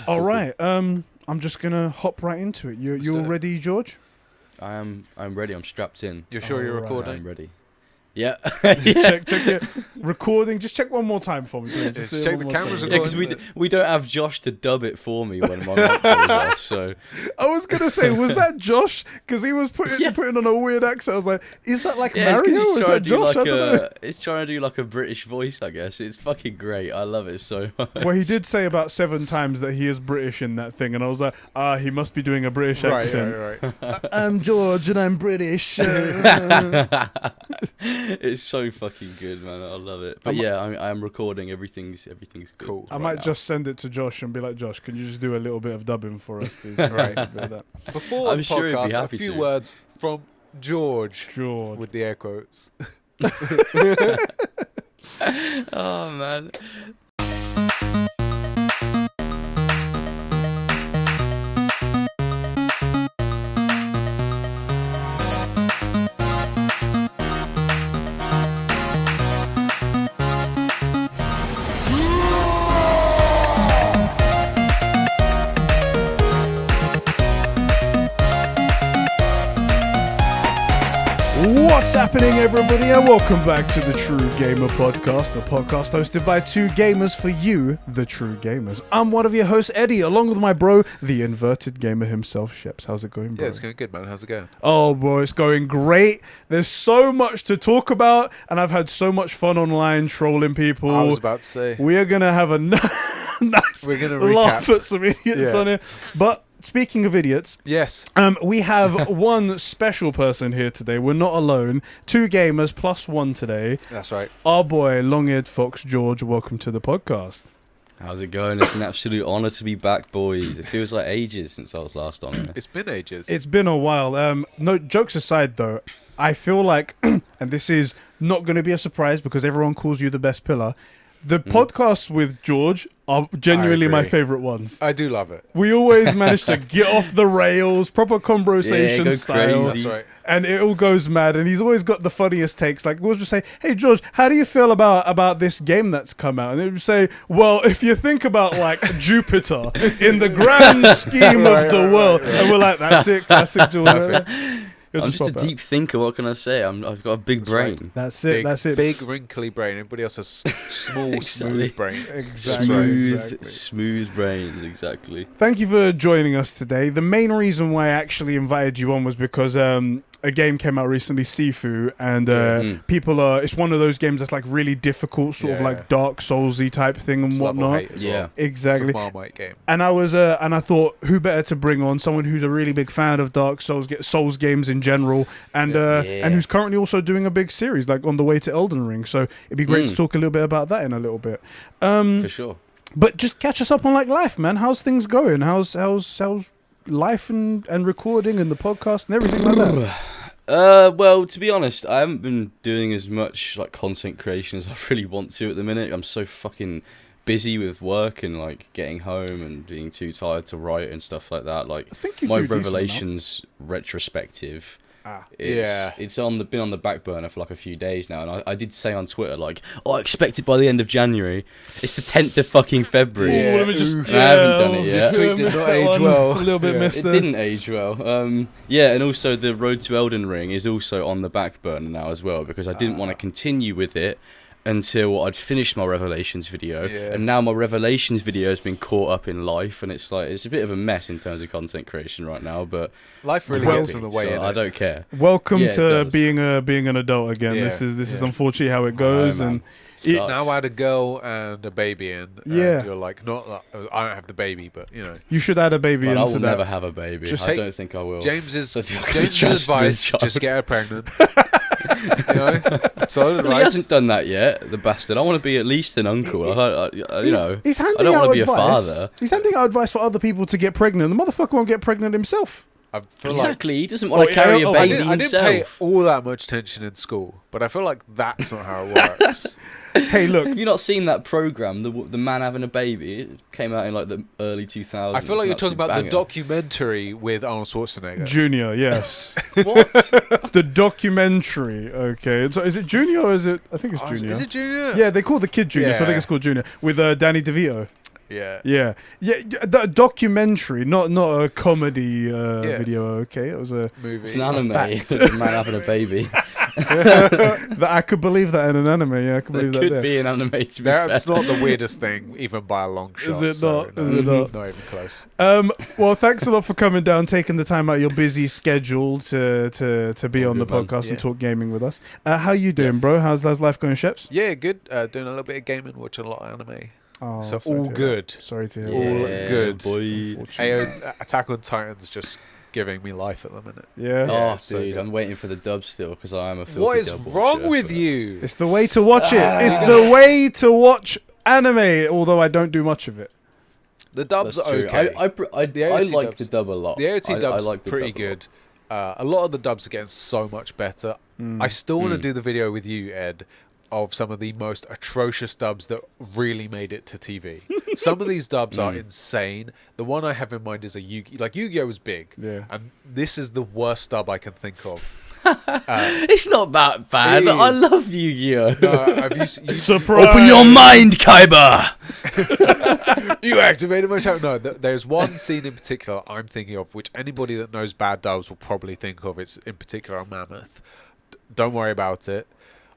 All right. I'm just gonna hop right into it. You all ready, George? I'm ready. I'm strapped in. You're sure you're recording? I'm ready. Yeah. Check your recording. Just check one more time for me, please. Just check the cameras. Yeah, because we don't have Josh to dub it for me when my mic goes off. So I was gonna say, was that Josh? Because he was putting on a weird accent. I was like, is that like Mario? He's Is that Josh? I don't know. He's trying to do like a British voice, I guess. It's fucking great. I love it so much. Well, he did say about 7 times that he is British in that thing, and I was like, he must be doing a British accent. Right. I'm George and I'm British. It's so fucking good, man. I love it. But I'm recording. Everything's good. Cool. I might just send it to Josh and be like, Josh, can you just do a little bit of dubbing for us, please? Right. Before the podcast, a few words from George. With the air quotes. Oh, man. What's happening, everybody, and welcome back to the True Gamer Podcast, the podcast hosted by two gamers for you, the true gamers. I'm one of your hosts, Eddie, along with my bro, the inverted gamer himself, Sheps. How's it going, bro? Yeah, it's going good, man. How's it going? Oh, boy, it's going great. There's so much to talk about, and I've had so much fun online trolling people. I was about to say. We are going to have a nice We're gonna laugh at some idiots on here. But speaking of idiots, yes, we have one special person here today. We're not alone. 2 gamers plus 1 today. That's right. Our boy, LongEaredFox George, welcome to the podcast. How's it going? It's an absolute honour to be back, boys. It feels like ages since I was last on here. It's been ages. It's been a while. No, jokes aside, though, I feel like, and this is not going to be a surprise because everyone calls you the best pillar, the podcasts with George are genuinely my favourite ones. I do love it. We always manage to get off the rails, proper Conbrosations style. Crazy. That's right. And it all goes mad, and he's always got the funniest takes. Like, we'll just say, hey, George, how do you feel about this game that's come out? And he would say, well, if you think about, like, Jupiter in the grand scheme of the world. And we're like, that's it, classic George. I'm just a deep thinker. What can I say? I've got a big brain. Right. That's it. Big, wrinkly brain. Everybody else has small, smooth brains. Exactly. Smooth brains, exactly. Thank you for joining us today. The main reason why I actually invited you on was because a game came out recently, Sifu, and people are. It's one of those games that's like really difficult, sort of like Dark Soulsy type thing and whatnot. Yeah, exactly. It's a Marmite game. And I was, and I thought, who better to bring on someone who's a really big fan of Dark Souls, Souls games in general, and who's currently also doing a big series, like on the way to Elden Ring. So it'd be great to talk a little bit about that in a little bit. For sure. But just catch us up on like life, man. How's things going? How's life and recording and the podcast and everything like that? Well, to be honest, I haven't been doing as much like content creation as I really want to at the minute. I'm so fucking busy with work and like getting home and being too tired to write and stuff like that. Like my Revelations retrospective. It's been on the back burner for like a few days now, and I did say on Twitter like, I expect it by the end of January. It's the 10th of fucking February. I haven't done it yet. This tweet did not age well. A little bit missed it. Didn't age well. And also the Road to Elden Ring is also on the back burner now as well, because I didn't want to continue with it until I'd finished my Revelations video, and now my Revelations video has been caught up in life, and it's like it's a bit of a mess in terms of content creation right now. But life really gets in the way. So I don't care. Welcome to being an adult again. This is unfortunately how it goes, and now I had a girl and a baby in. And you're like, not that I don't have the baby, but you know, you should add a baby into that. I will never have a baby. I don't think I will. James's advice: just get her pregnant. You know? He hasn't done that yet, the bastard. I want to be at least an uncle. He's handing I don't want to be advice. A father. He's handing out advice for other people to get pregnant. The motherfucker won't get pregnant himself. Exactly, he doesn't want to carry a baby himself. I didn't pay all that much attention in school, but I feel like that's not how it works. Hey, look. Have you not seen that program, the man having a baby? It came out in like the early 2000s. I feel like you're talking about the documentary with Arnold Schwarzenegger. Junior, yes. What? The documentary, okay. So is it Junior or is it... I think it's Junior. Is it Junior? Yeah, they call the kid Junior, so I think it's called Junior. With Danny DeVito. Yeah. The documentary, not a comedy video. Okay, it was a movie. It's an anime. It's a man having a baby. I could believe that in an anime. Yeah, I could believe that. Could be an anime. To be That's fair. not the weirdest thing, even by a long shot. Is it so not? Is it not? Not even close. Well, thanks a lot for coming down, taking the time out of your busy schedule to be on the podcast and talk gaming with us. How you doing, bro? How's life going, Sheps? Yeah, good. Doing a little bit of gaming, watching a lot of anime. Oh, so all good. Sorry to hear all that. good. Boy. Attack on Titan's just giving me life at the minute. Yeah. Oh, so dude, good. I'm waiting for the dub still because I am a filthy What is dub wrong watcher, with but- you? It's the way to watch it. It's the way to watch anime, although I don't do much of it. The dubs That's are true. okay. I AOT like dubs- the dub a lot. The AOT dub's I like the pretty dub a lot. good. A lot of the dubs are getting so much better. I still want to do the video with you, Ed, of some of the most atrocious dubs that really made it to TV. Some of these dubs are insane. The one I have in mind is a Yu-Gi-Oh! Like Yu-Gi-Oh! Was big. Yeah. And this is the worst dub I can think of. It's not that bad. It I is. love Yu-Gi-Oh! No, have you Surprise! Open your mind, Kaiba! You activated my channel. No, there's one scene in particular I'm thinking of, which anybody that knows bad dubs will probably think of. It's in particular a Mammoth. Don't worry about it.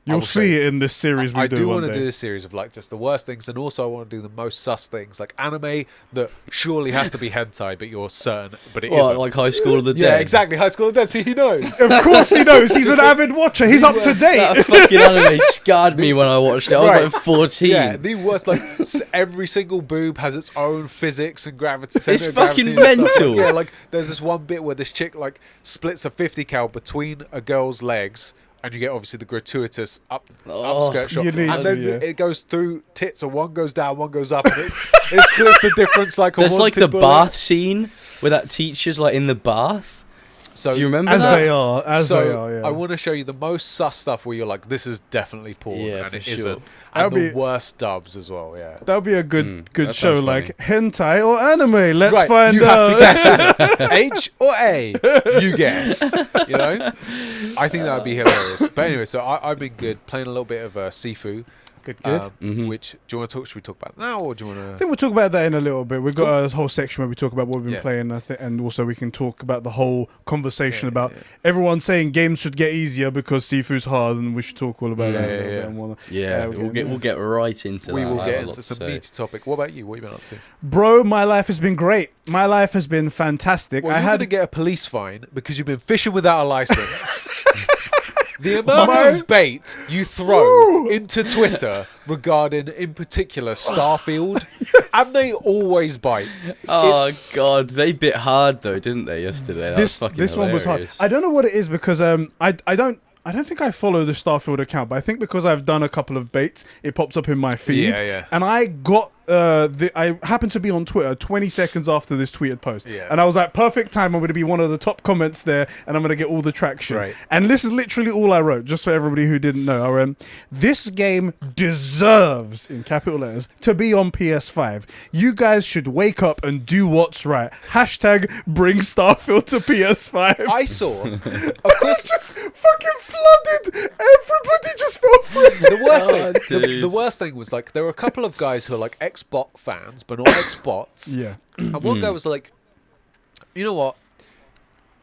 You'll see it in this series we I do do one want to day. do a series of like just the worst things, and also I want to do the most sus things, like anime that surely has to be hentai, but you're certain, but it What, isn't. like High School of the Dead? Yeah, exactly. High School of the Dead. See, he knows. Of course he knows. He's an avid watcher. He's up to date. That fucking anime scarred me when I watched it. I was Right. like 14. Yeah, the worst. Like every single boob has its own physics and gravity. center It's of gravity fucking and stuff. mental. Yeah, like there's this one bit where this chick like splits a 50 cal between a girl's legs. And you get obviously the gratuitous upskirt shot, you need and to, then yeah. it goes through tits, and one goes down, one goes up, and it splits the difference like a There's like the wanted bullet. bath scene where that teacher's like in the bath. So Do you remember As that? they are. As they are, yeah. I want to show you the most sus stuff where you're like, this is definitely porn, Yeah, and for it sure. isn't. That'll And the be- worst dubs as well, yeah. That'll be a good that show, sounds like hentai or anime. Let's Right, find you out. have to guess it. H or A, you guess. You know? I think that would be hilarious. But anyway, so I've been good, playing a little bit of Sifu. Good. Which, do you want to talk, should we talk about now, or do you want I to... think we'll talk about that in a little bit. We've got a whole section where we talk about what we've been Yeah. playing, and also we can talk about the whole conversation Yeah, about yeah. everyone saying games should get easier because Sifu's hard, and we should talk all about Yeah, that. yeah, a little yeah. bit and whatnot. Yeah, we'll get right into We that. will I get have a lot into to some say. meaty topic. What about you? What have you been up to? Bro, my life has been great. My life has been fantastic. Well, I you're had going to get a police fine because you've been fishing without a license. The amount of bait you throw into Twitter regarding, in particular, Starfield, and they always bite. Oh god, they bit hard though, didn't they? Yesterday, that was fucking this one was hard. hilarious. I don't know what it is because I don't think I follow the Starfield account, but I think because I've done a couple of baits, it pops up in my feed. Yeah, yeah. And I got I happened to be on Twitter 20 seconds after this tweeted post. Yeah. And I was like, perfect time. I'm going to be one of the top comments there, and I'm going to get all the traction. Right. And this is literally all I wrote, just for everybody who didn't know. I went, this game deserves, in capital letters, to be on PS5. You guys should wake up and do what's right. Hashtag bring Starfield to PS5. I saw, of course, just fucking flooded. Everybody just fell for it. the worst Oh, thing. dude. The worst thing was like there were a couple of guys who are like Xbot fans, but not Xbots. Yeah. And one guy was like, you know what?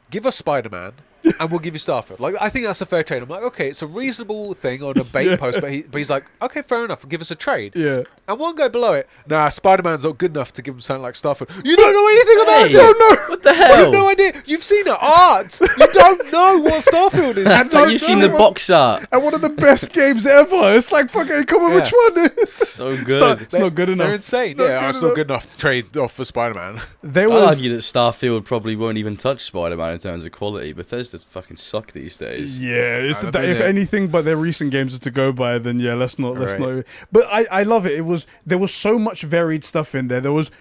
Give us Spider-Man and we'll give you Starfield. Like, I think that's a fair trade. I'm like, okay, it's a reasonable thing on a bait post, but he's like, okay, fair enough, give us a trade. Yeah. And one guy below it, nah, Spider-Man's not good enough to give him something like Starfield. You don't know anything about it! Hey, You don't know! what the You hell? have no idea! You've seen it, art! You don't know what Starfield is! You don't You've seen know the what- box art. And one of the best games ever. It's like, fucking, come on, Yeah. which one is So good. It's not good enough. They're insane. Yeah, it's not good enough to trade off for Spider-Man. There I'd was argue that Starfield probably won't even touch Spider-Man in terms of quality. Bethesda fucking suck these days. yeah, it's I've that, been if there. anything but their recent games are to go by, then yeah, let's not. Right. But I love it. There was so much varied stuff in there. There was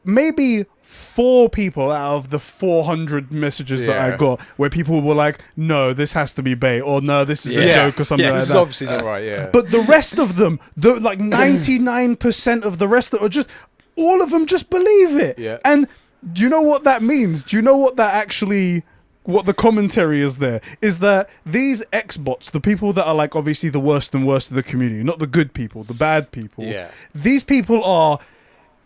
maybe 4 people out of the 400 messages that I Yeah. got where people were like, "No, this has to be bait," or "No, this is a Yeah. joke," or something Yeah, like This is that. obviously not right, yeah. But the rest of them, like 99% of the rest that are just, all of them just believe it. Yeah. And do you know what that means? Do you know what that actually, what the commentary is there? Is that these Xbots, the people that are like obviously the worst and worst of the community, not the good people, the bad people. Yeah. These people are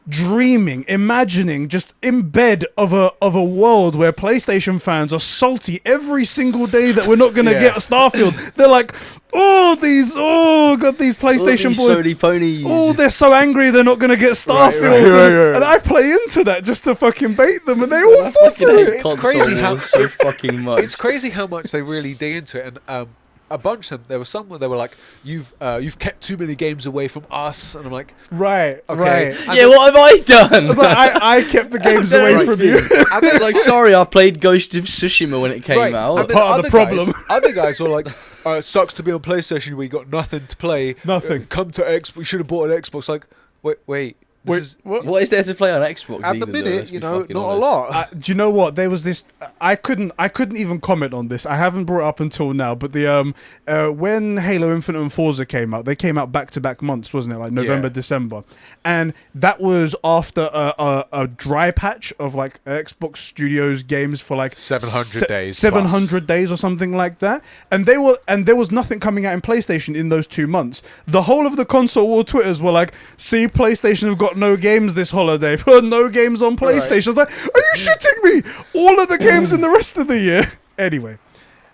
dreaming, imagining, just in bed of a world where PlayStation fans are salty every single day that we're not going to get Starfield. They're like, God, these PlayStation boys. Sony ponies. Oh, they're so angry they're not going to get Starfield. Right. And I play into that just to fucking bait them, and they all fall for it. It's crazy how so fucking much. It's crazy how much they really dig into it, and a bunch of them. There was some where they were like, "You've kept too many games away from us," and I'm like, Right. And yeah, what have I done? I was like, I kept the games away from you. and then, Like, sorry, I played Ghost of Tsushima when it came out. And then Part of the problem. Other guys were like, "It sucks to be on PlayStation where you got nothing to play. Nothing. Come to Xbox. We should have bought an Xbox." Like, wait. What is there to play on Xbox? At the minute, not a lot. Do you know what? There was this. I couldn't even comment on this. I haven't brought it up until now. But the when Halo Infinite and Forza came out, they came out back-to-back months, wasn't it? Like November, December, and that was after a dry patch of like Xbox Studios games for like 700 days, 700 days or something like that. And there was nothing coming out in PlayStation in those 2 months. The whole of the console war Twitters were like, "See, PlayStation have got no games this holiday. No games on PlayStation." I was like, are you shitting me? All of the games in the rest of the year. Anyway,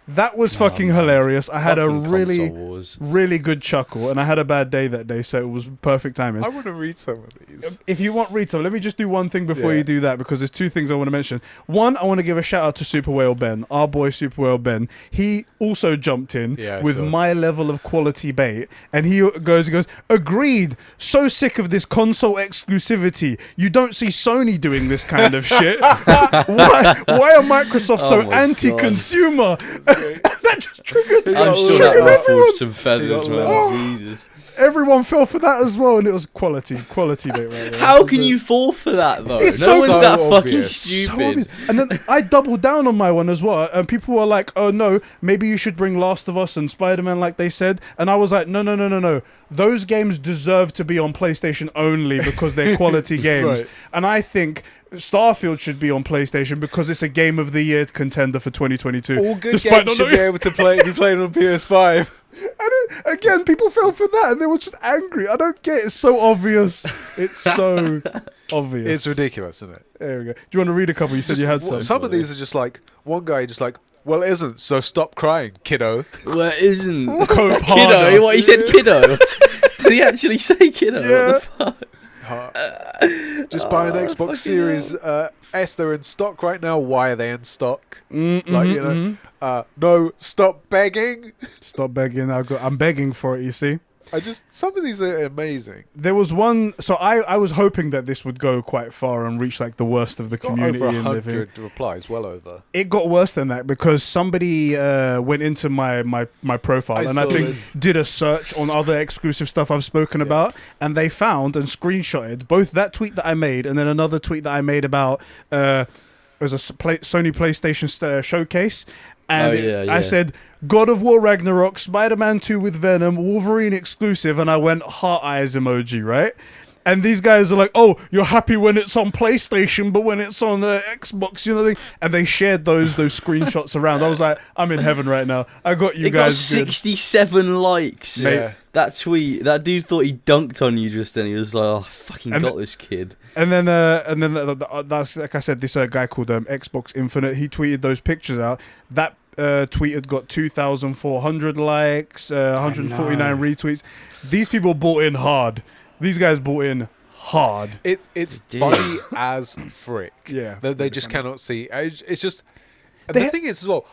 that was fucking hilarious. I had a really good chuckle, and I had a bad day that day, so it was perfect timing. I want to read some of these. If you want read some, let me just do one thing before you do that, because there's two things I want to mention. One, I want to give a shout out to Super Whale Ben, our boy Super Whale Ben. He also jumped in with my level of quality bait, and he goes, agreed. So sick of this console exclusivity. You don't see Sony doing this kind of shit. Why are Microsoft so anti-consumer? That just triggered. I'm sure that ruffled some feathers, man. Jesus. Everyone fell for that as well, and it was quality bait right there. How can you fall for that though? It's no one's so that fucking obvious. stupid. And then I doubled down on my one as well, and people were like, "Oh no, maybe you should bring Last of Us and Spider-Man," like they said. And I was like, "No. Those games deserve to be on PlayStation only because they're quality games." And I think Starfield should be on PlayStation because it's a Game of the Year contender for 2022. All good games should be able to be played on PS5. And again, people fell for that, and they were just angry. I don't get it. It's so obvious. It's so obvious. It's ridiculous, isn't it? There we go. Do you want to read a couple? You said you had some. Some of these are just like, one guy just like, "Well, it isn't, so stop crying, kiddo." Well, it isn't. Kiddo. What, he said kiddo? Did he actually say kiddo? Yeah. What the fuck? Just buy an Xbox Series S. They're in stock right now. Why are they in stock? No, stop begging. Stop begging. I'm begging for it, you see. Some of these are amazing. There was one, so I was hoping that this would go quite far and reach like the worst of the community. Over 100 replies, well over. It got worse than that because somebody went into my profile and I think did a search on other exclusive stuff I've spoken about, and they found and screenshotted both that tweet that I made and then another tweet that I made about it was a Sony PlayStation showcase. And I said, God of War Ragnarok, Spider-Man 2 with Venom, Wolverine exclusive, and I went heart eyes emoji, right? And these guys are like, "Oh, you're happy when it's on PlayStation, but when it's on Xbox, you know?" And they shared those screenshots around. I was like, I'm in heaven right now. I got you guys. It got 67 likes. Yeah. That tweet, that dude thought he dunked on you just then. He was like, "Oh, I fucking got this kid." And then that's like I said, this guy called Xbox Infinite. He tweeted those pictures out. That tweet had got 2,400 likes, 149 retweets. These people bought in hard. These guys bought in hard. It's funny as frick. Yeah. They just cannot see. It's just... The thing is as well,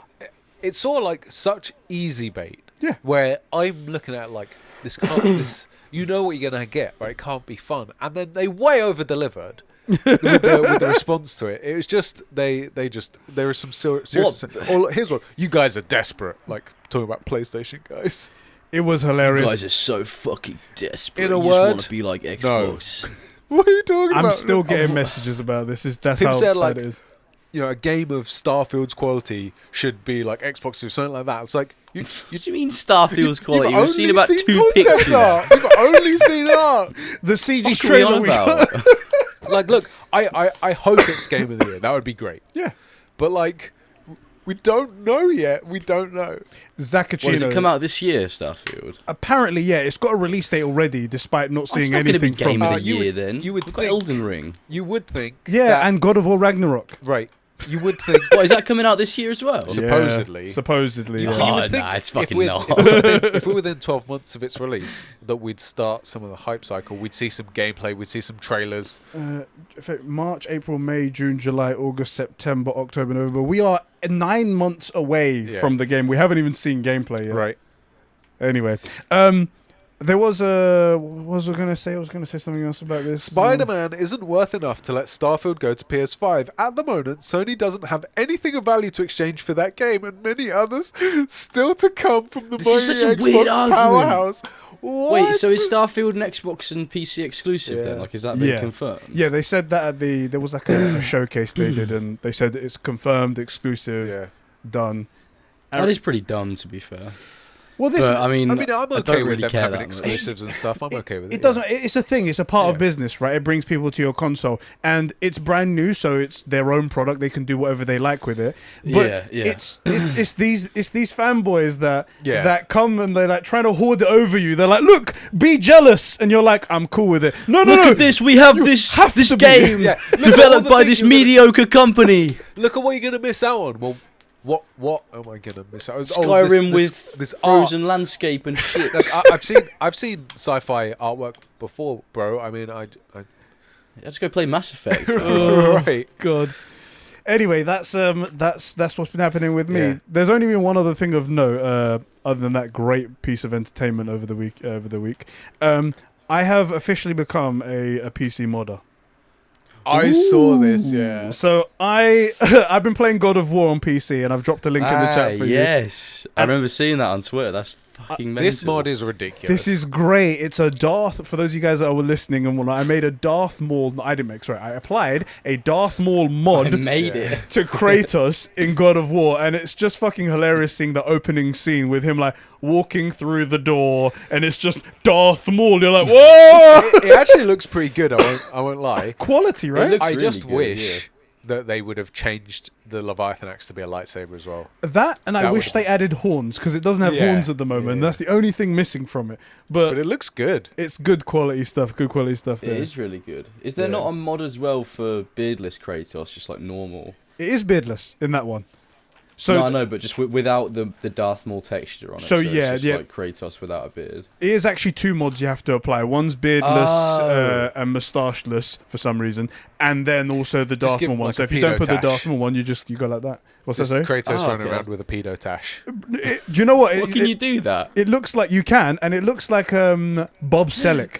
it's sort of like such easy bait. Yeah. Where I'm looking at like, this can't... you know what you're going to get, right? It can't be fun. And then they way over-delivered. with the response to it. It was just there are some serious. Here's what you guys are desperate. Like talking about PlayStation guys. It was hilarious. You guys are so fucking desperate. In a you word, just want to be like Xbox. No. What are you talking about? I'm still getting messages about this. That's Tim how said, bad it is. You know, a game of Starfield's quality should be like Xbox or something like that. It's like what do you mean Starfield's quality? You've We've seen about only 2 pictures. Art. You've only seen art. The CG What are we trailer on we about? got. Like, look, I hope it's Game of the Year. That would be great. Yeah. But like, We don't know yet. We don't know. Zacchino. What, does it come out this year, Starfield? Apparently, yeah, it's got a release date already, despite not seeing It's not going to be anything Game from. of the Year then. you would We've got think- Elden Ring. You would think. Yeah, that- and God of War Ragnarok. right. You would think. What, is that coming out this year as well? Supposedly. Yeah, supposedly. You, Yeah. you Oh, would think nah, it's if fucking we're, not. if we're within 12 months of its release, that we'd start some of the hype cycle. We'd see some gameplay. We'd see some trailers. March, April, May, June, July, August, September, October, November. We are 9 months away from the game. We haven't even seen gameplay yet. Right. Anyway, there was what was I going to say? I was going to say something else about this. Spider-Man isn't worth enough to let Starfield go to PS5. At the moment, Sony doesn't have anything of value to exchange for that game, and many others still to come from the This is mighty such a Xbox weird argument. powerhouse. What? Wait, so is Starfield an Xbox and PC exclusive then? Yeah. Like, is that been Yeah. confirmed? Yeah, they said that at there was like a showcase they did, and they said it's confirmed, exclusive, Yeah. done. That is pretty dumb, to be fair. Well, this But, I mean, I'm I okay don't with really them care having that much. exclusives and stuff. I'm okay with it. It doesn't. It's a thing. It's a part of Yeah. business, right? It brings people to your console, and it's brand new, so it's their own product. They can do whatever they like with it. But Yeah, yeah. it's these fanboys that Yeah. that come and they're like trying to hoard it over you. They're like, look, be jealous, and you're like, I'm cool with it. No, Look no. at this, we have this have this to be. game Yeah. Look at all developed the by things this you're gonna- mediocre company. Look at what you're going to miss out on. Well, what am I going to miss out on? Skyrim with this frozen landscape and shit. I've seen sci-fi artwork before, bro. I mean, I Let's go play Mass Effect. right. God. Anyway, that's what's been happening with me. Yeah. There's only been one other thing of note, other than that great piece of entertainment over the week. I have officially become a PC modder. I saw this. Yeah. So I've been playing God of War on PC, and I've dropped a link in the chat for you. Yes, I And- remember seeing that on Twitter. That's fucking mental. This mod is ridiculous. This is great. It's a Darth. For those of you guys that were listening and whatnot, I made a Darth Maul. I didn't make. Sorry, I applied a Darth Maul mod. I made it. To Kratos in God of War, and it's just fucking hilarious seeing the opening scene with him like walking through the door, and it's just Darth Maul. You're like, whoa! it actually looks pretty good. I won't lie. Quality, right? looks I really just good, wish that they would have changed the Leviathan axe to be a lightsaber as well. That, and I That wish would've they added horns because it doesn't have Yeah. horns at the moment. Yeah. That's the only thing missing from it. But, But it looks good. it's good quality stuff. Good quality stuff. It There. is really good. Is there Yeah. not a mod as well for beardless Kratos, just like normal? It is beardless in that one. So no, I know, but just without the Darth Maul texture on it. So, it's yeah, just yeah. like Kratos without a beard. it is actually 2 mods you have to apply. One's beardless Oh. and moustacheless for some reason, and then also the Darth give Maul him one. like so a if you don't put the pedo Darth tash. Maul one, you go like that. What's Just that say? Kratos Oh, running okay. around with a pedo tash. Do you know what? What can you do that? It looks like you can, and it looks like Bob Selleck.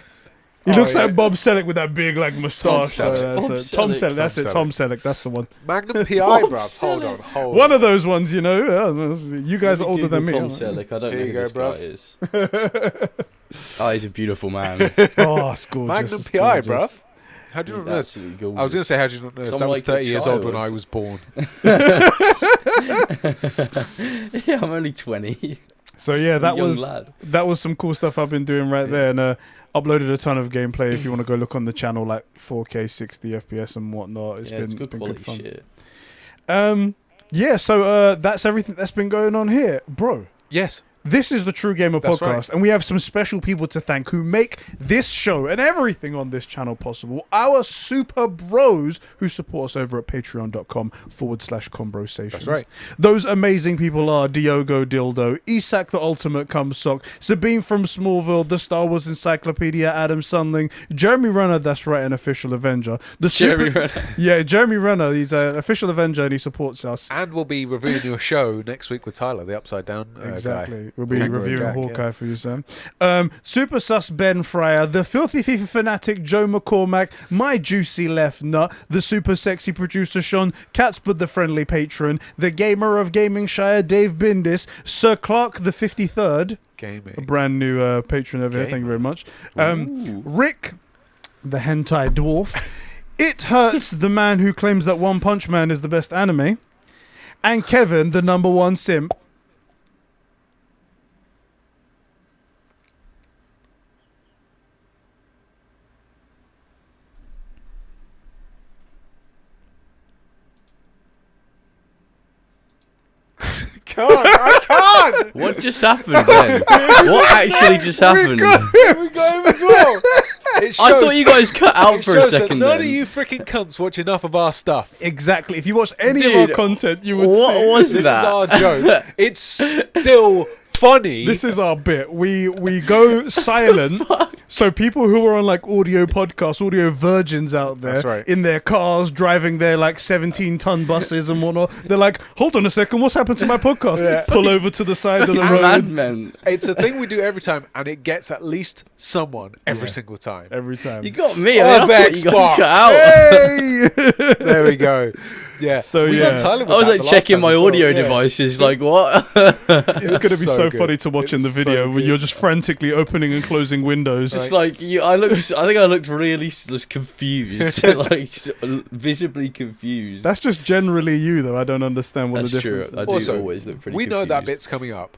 He Oh, looks yeah. like Bob Selleck with that big like moustache. Selleck. Bob Tom Selleck. Selleck. That's Tom it. Tom Selleck. That's the one. Magnum PI, Bob bruv. Hold on. Selleck. Hold One on. of those ones, you know. You guys are Let me older than me. Google Tom aren't you? Selleck. I don't Here know you who this go, guy is. Oh, he's a beautiful man. Oh, it's gorgeous. Magnum it's PI, gorgeous. bruv. How do you He's not know this? absolutely gorgeous. I was going to say, how do you not know this? Some That was like 30 a years old when child. I was born. Yeah, I'm only 20. So yeah, I'm a that young was lad. that was some cool stuff I've been doing right there, and uploaded a ton of gameplay. If you want to go look on the channel, like 4K, 60 FPS and whatnot, it's Yeah, been it's good it's been quality good fun. shit. Yeah, so that's everything that's been going on here, bro. Yes. This is the True Gamer That's podcast, right. and we have some special people to thank who make this show and everything on this channel possible. Our super bros who support us over at patreon.com/Conbrosations. That's right. Those amazing people are Diogo Dildo, Isak the Ultimate Cumsock, Sabine from Smallville, the Star Wars Encyclopedia, Adam Sunling, Jeremy Renner, that's right, an official Avenger. Jeremy Renner. Yeah, Jeremy Renner, he's an official Avenger and he supports us. And we'll be reviewing your show next week with Tyler, the Upside Down Exactly. guy. We'll be Kangaroo reviewing Jack, Hawkeye yeah. for you, Sam. Super Sus Ben Fryer, the Filthy FIFA Fanatic Joe McCormack, My Juicy Left Nut, the Super Sexy Producer Sean, Catsbud the Friendly Patron, the Gamer of Gamingshire Dave Bindis, Sir Clark the 53rd, a Gaming. brand new patron over here, thank you very much. Rick, the Hentai Dwarf, It Hurts, the man who claims that One Punch Man is the best anime, and Kevin, the #1 simp. can't. What just happened then? What actually just happened? We got him as well. It shows, I thought you guys cut out for a second. None then. of you freaking cunts watch enough of our stuff. Exactly. If you watch any of Dude, our content, you would what see. was This that? is our joke. It's still funny. This is our bit. We go silent. So people who are on like audio podcasts, audio virgins out there, That's right. in their cars, driving their like 17-ton buses and whatnot, they're like, hold on a second, what's happened to my podcast? Yeah. Pull over to the side of the Fucking road. madmen. It's a thing we do every time, and it gets at least someone every single time. Every time. You got me. I Of thought you guys Xbox. cut out. Hey! There we go. Yeah. So, We yeah. got Tyler with I was that like the last checking time my we saw audio it, yeah. devices. Like what? It's going to be so so good. funny to watch in the It's so video when good. you're just frantically opening and closing windows. Just like you, I think I looked really just confused, like just visibly confused. That's just generally you, though. I don't understand what That's the true. difference is. I do Also, always look pretty. We know that confused. bit's coming up.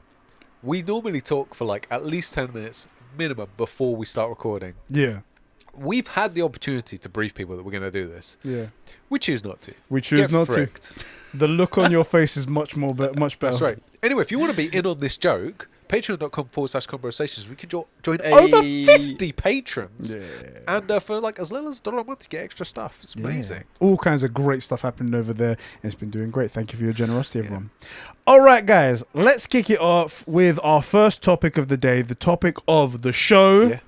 We normally talk for like at least 10 minutes minimum before we start recording. Yeah. We've had the opportunity to brief people that we're going to do this. Yeah. We choose not to. We choose Get not fricked. to. The look on your face is much better. That's right. Anyway, if you want to be in on this joke, patreon.com/conversations. We could join Hey. over 50 patrons. Yeah. And for like as little as $1 a month, you get extra stuff. It's amazing. All kinds of great stuff happening over there. And it's been doing great. Thank you for your generosity, everyone. All right, guys. Let's kick it off with our first topic of the day. The topic of the show. Yeah.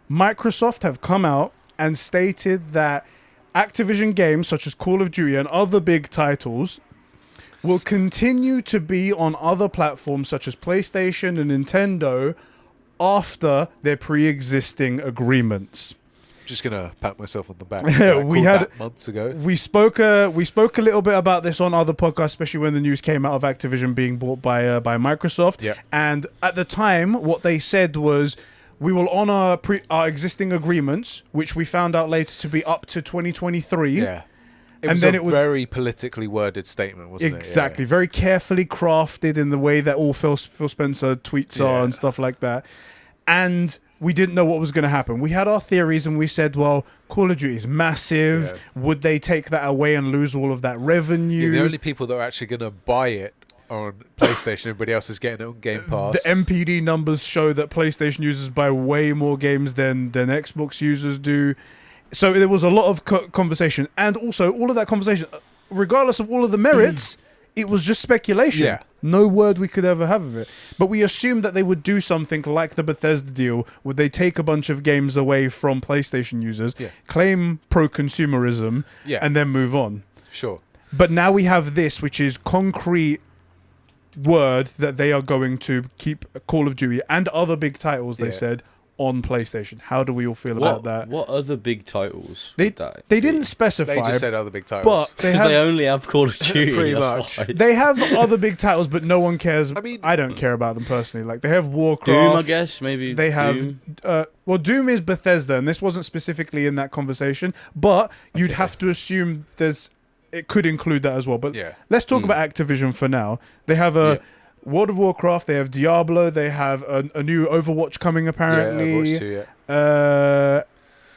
Microsoft have come out and stated that Activision games such as Call of Duty and other big titles will continue to be on other platforms such as PlayStation and Nintendo after their pre-existing agreements. Just gonna pat myself on the back. We had- that months ago. We spoke a little bit about this on other podcasts, especially when the news came out of Activision being bought by Microsoft. Yeah. And at the time, what they said was, we will honor our existing agreements, which we found out later to be up to 2023. Yeah. It And was then a it would- very politically worded statement, wasn't Exactly. it? Very carefully crafted in the way that all Phil Spencer tweets are Yeah. and stuff like that. And we didn't know what was going to happen. We had our theories and we said, well, Call of Duty is massive. Yeah. Would they take that away and lose all of that revenue? The only people that are actually going to buy it on PlayStation, everybody else is getting it on Game Pass. The MPD numbers show that PlayStation users buy way more games than Xbox users do. So there was a lot of conversation. And also, all of that conversation, regardless of all of the merits, it was just speculation. Yeah. No word we could ever have of it. But we assumed that they would do something like the Bethesda deal, where they take a bunch of games away from PlayStation users, Yeah. claim pro-consumerism, Yeah. and then move on. Sure. But now we have this, which is concrete word that they are going to keep Call of Duty and other big titles, they Yeah. said, on PlayStation. How do we all feel about that? What other big titles? They would that they be? didn't specify, They just said other big titles. but they Because they have, only have Call of Duty. Pretty that's much. why. they have other big titles, but no one cares. I mean- I don't care about them personally. Like, they have Warcraft. Doom, I guess maybe. They have Doom. well, Doom is Bethesda, and this wasn't specifically in that conversation, but you'd have to assume it could include that as well. But Yeah. let's talk about Activision for now. They have a Yeah. World of Warcraft, they have Diablo, they have a new Overwatch coming apparently, Yeah, Overwatch 2, yeah.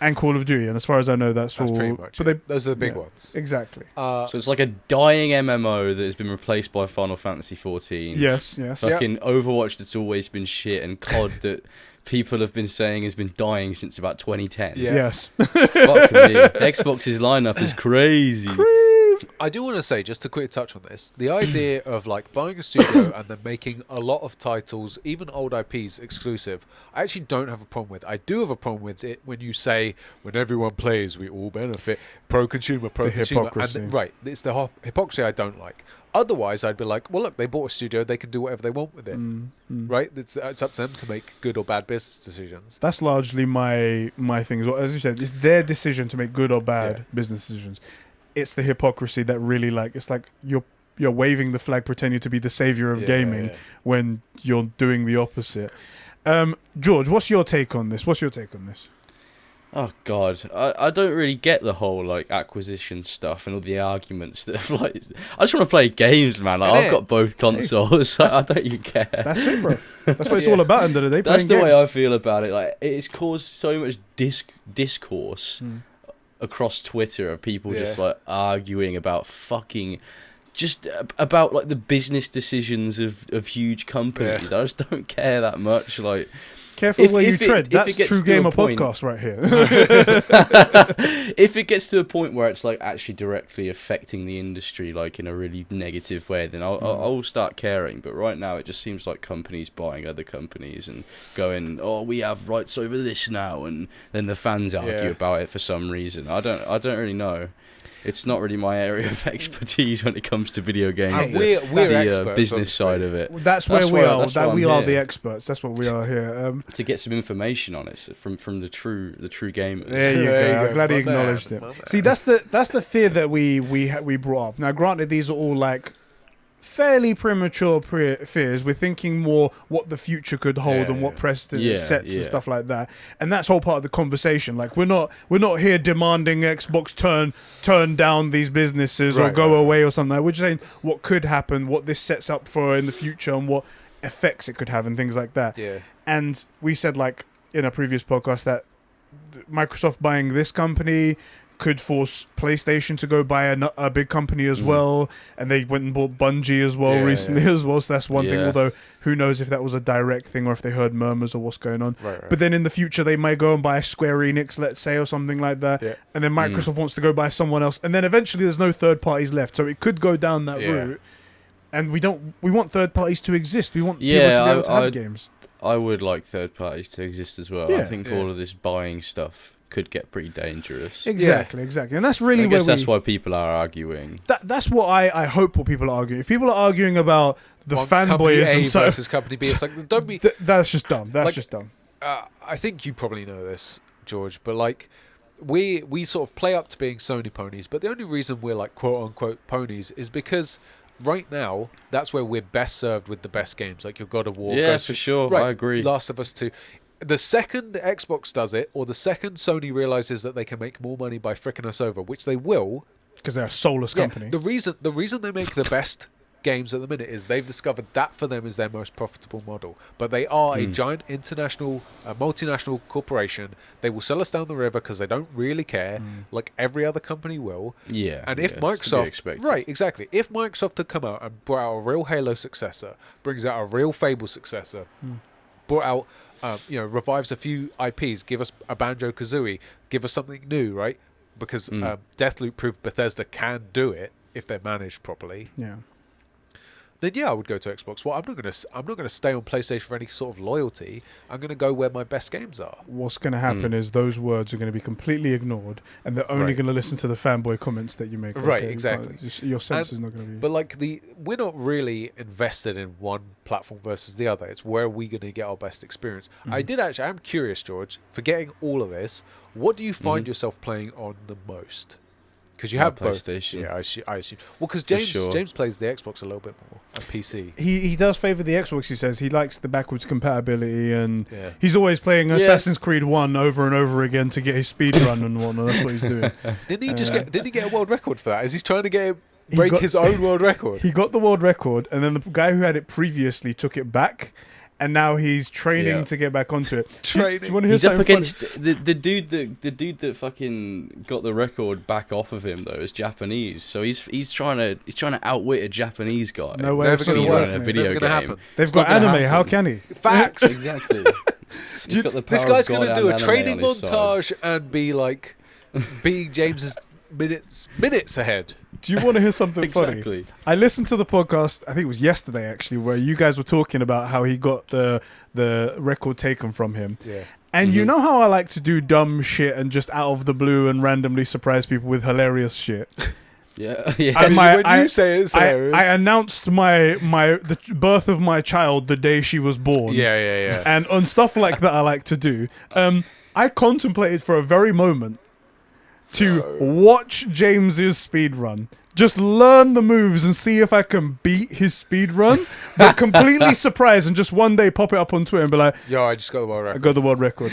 and Call of Duty. And as far as I know, that's That's all. pretty much But it. Those are the big yeah. ones. Exactly. So it's like a dying MMO that has been replaced by Final Fantasy 14. Yes. Fucking Overwatch that's always been shit, and COD that people have been saying has been dying since about 2010. Yeah. Yes. Fuck me. Xbox's lineup is crazy. I do want to say, just to quickly touch on this, the idea of like buying a studio and then making a lot of titles, even old IPs, exclusive, I actually don't have a problem with. I do have a problem with it when you say, when everyone plays, we all benefit. Pro-consumer, pro-consumer. hypocrisy. And, right, it's the hypocrisy I don't like. Otherwise, I'd be like, well, look, they bought a studio, they can do whatever they want with it. Right? It's up to them to make good or bad business decisions. That's largely my thing as well. As you said, it's their decision to make good or bad business decisions. It's the hypocrisy that really, like, it's like you're waving the flag pretending to be the savior of gaming when you're doing the opposite. George, what's your take on this? Oh god, I don't really get the whole like acquisition stuff and all the arguments that like. I just want to play games, man. Like, I've got both consoles. I don't even care. That's it, bro. That's what it's all about. End of the day, That's the playing way games. I feel about it. Like, it's caused so much discourse across Twitter of people just like arguing about fucking just about like the business decisions of huge companies. I just don't care that much. Like, careful where you tread. That's True Gamer podcast right here. If it gets to a point where it's like actually directly affecting the industry, like in a really negative way, then I'll start caring. But right now, it just seems like companies buying other companies and going, "Oh, we have rights over this now," and then the fans argue about it for some reason. I don't really know. It's not really my area of expertise when it comes to video games. We're the experts, business side of it. That's where we are. We are the experts. That's what we are here. To get some information on it from the true gamers. There you go. I'm glad you acknowledged it. See, that's the fear that we brought up. Now, granted, these are all like fairly premature fears. We're thinking more what the future could hold and what precedent it sets and stuff like that. And that's whole part of the conversation. Like we're not here demanding Xbox turn down these businesses or go away or something. We're just saying what could happen, what this sets up for in the future, and what effects it could have and things like that. Yeah. And we said like in a previous podcast that Microsoft buying this company could force PlayStation to go buy a big company as well, and they went and bought Bungie as well recently as well, so that's one thing, although who knows if that was a direct thing or if they heard murmurs or what's going on. But then in the future they might go and buy Square Enix, let's say, or something like that, and then Microsoft wants to go buy someone else, and then eventually there's no third parties left, so it could go down that route, and we want third parties to exist. We want people to be able to have games. I would like third parties to exist as well. I think all of this buying stuff could get pretty dangerous. Exactly, and that's really where that's why people are arguing. That's what I hope what people are arguing. If people are arguing about the fanboyism versus company B, it's like don't be. That's just dumb. That's just dumb. I think you probably know this, George, but like we sort of play up to being Sony ponies, but the only reason we're like quote unquote ponies is because right now that's where we're best served with the best games, like your God of War. Yeah, for sure. I agree. Last of Us 2. The second Xbox does it, or the second Sony realizes that they can make more money by fricking us over, which they will, because they're a soulless company. The reason they make the best games at the minute is they've discovered that for them is their most profitable model. But they are a giant international, multinational corporation. They will sell us down the river because they don't really care, like every other company will. Yeah. And if Microsoft, right, exactly, if Microsoft had come out and brought out a real Halo successor, brings out a real Fable successor, brought out revives a few IPs, give us a Banjo-Kazooie, give us something new, right? Because Deathloop proved Bethesda can do it if they're managed properly. Yeah. Then I would go to Xbox. Well, I'm not gonna stay on PlayStation for any sort of loyalty. I'm gonna go where my best games are. What's gonna happen is those words are gonna be completely ignored, and they're only gonna listen to the fanboy comments that you make. Right, exactly. Your sense is not gonna be. But like we're not really invested in one platform versus the other. It's where we're gonna get our best experience. I'm curious, George, forgetting all of this, what do you find yourself playing on the most? Because you have PlayStation. Both. Yeah, I assume. Well, because James plays the Xbox a little bit more and PC. He does favour the Xbox. He says he likes the backwards compatibility, and he's always playing Assassin's Creed 1 over and over again to get his speed run and whatnot. That's what he's doing. Didn't he get a world record for that? Is he trying to break his own world record? He got the world record, and then the guy who had it previously took it back. And now he's training to get back onto it. Training. Do you want to hear he's up something against the dude that fucking got the record back off of him though is Japanese. So he's trying to outwit a Japanese guy. No way. It's going to work in a video game. They've got anime. How can he? Facts. Exactly. This guy's going to do a training montage and be like, being James's minutes ahead. Do you want to hear something funny? I listened to the podcast, I think it was yesterday actually, where you guys were talking about how he got the record taken from him. Yeah. And you know how I like to do dumb shit and just out of the blue and randomly surprise people with hilarious shit? Yeah. When you say it's hilarious. I announced the birth of my child the day she was born. Yeah. And on stuff like that I like to do. I contemplated for a very moment to watch James's speed run. Just learn the moves and see if I can beat his speed run, but completely surprised and just one day pop it up on Twitter and be like, yo, I just got the world record. I got the world record.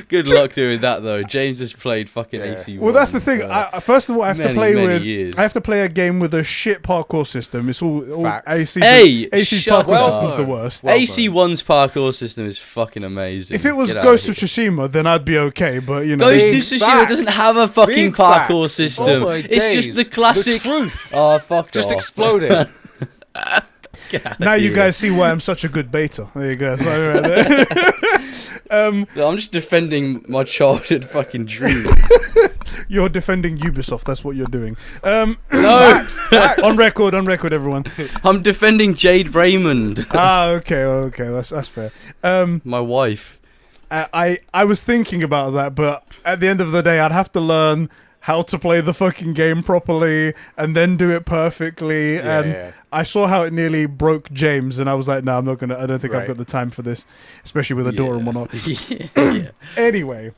Good luck doing that though. James has played fucking AC1. Well, that's the thing. First of all, I have to play with. Years. I have to play a game with a shit parkour system. It's all AC. AC's shut parkour up. system's the worst. AC1's parkour system is fucking amazing. If it was Ghost of Tsushima, then I'd be okay. But you know, Ghost of Tsushima doesn't have a fucking parkour system. It's just the classic truth. Oh, fuck Just off. exploded. Get outta Now you here. guys see why I'm such a good beta. There you go. That's right there. I'm just defending my childhood fucking dream. You're defending Ubisoft. That's what you're doing. No, On record, everyone. I'm defending Jade Raymond, Okay. That's fair. my wife. I was thinking about that, but at the end of the day, I'd have to learn how to play the fucking game properly and then do it perfectly. Yeah. I saw how it nearly broke James, and I was like, no, I'm not gonna. I don't think I've Right. got the time for this, especially with a daughter and whatnot. Yeah. Anyway,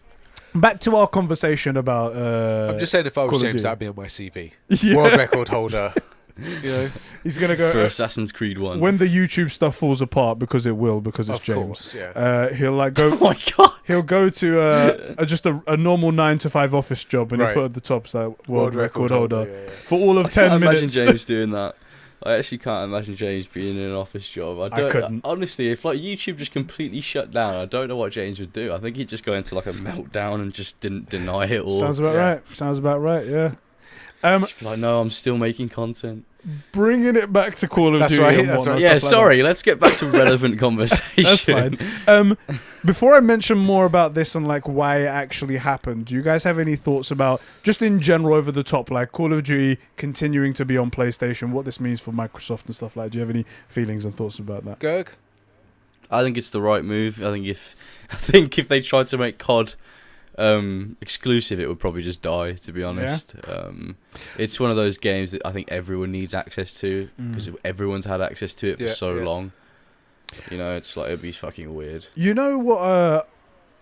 back to our conversation about. I'm just saying, if I Call was of James, Duty. that'd be on my CV. Yeah. World record holder. You know, He's gonna go For Assassin's Creed 1. when the YouTube stuff falls apart, because it will, because it's of James. course, yeah. He'll like Oh go. my god. He'll go to just a normal 9 to 5 office job, and Right. he'll put at the top like world record holder yeah. for all of I 10 can't minutes. imagine James doing that. I actually can't imagine James being in an office job. I couldn't. Honestly, if like YouTube just completely shut down, I don't know what James would do. I think he'd just go into like a meltdown and just didn't deny it all. Sounds about Yeah. right. Sounds about right. Yeah. Just be like, no, I'm still making content. Bringing it back to Call of That's Duty. right, and that's whatnot, right. Yeah, stuff like sorry. Let's get back to relevant conversation. that. That's fine. Before I mention more about this and like why it actually happened, do you guys have any thoughts about just in general over the top, like Call of Duty continuing to be on PlayStation, what this means for Microsoft and stuff like that? Do you have any feelings and thoughts about that? Gerg? I think it's the right move. I think if they tried to make COD exclusive, it would probably just die, to be honest. It's one of those games that I think everyone needs access to because everyone's had access to it for so long. You know, it's like, it'd be fucking weird. You know what?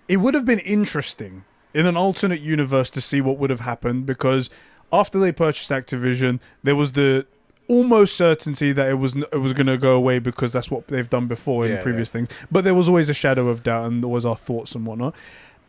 It would have been interesting in an alternate universe to see what would have happened, because after they purchased Activision, there was the almost certainty that it was going to go away because that's what they've done before in previous things. But there was always a shadow of doubt, and there was our thoughts and whatnot.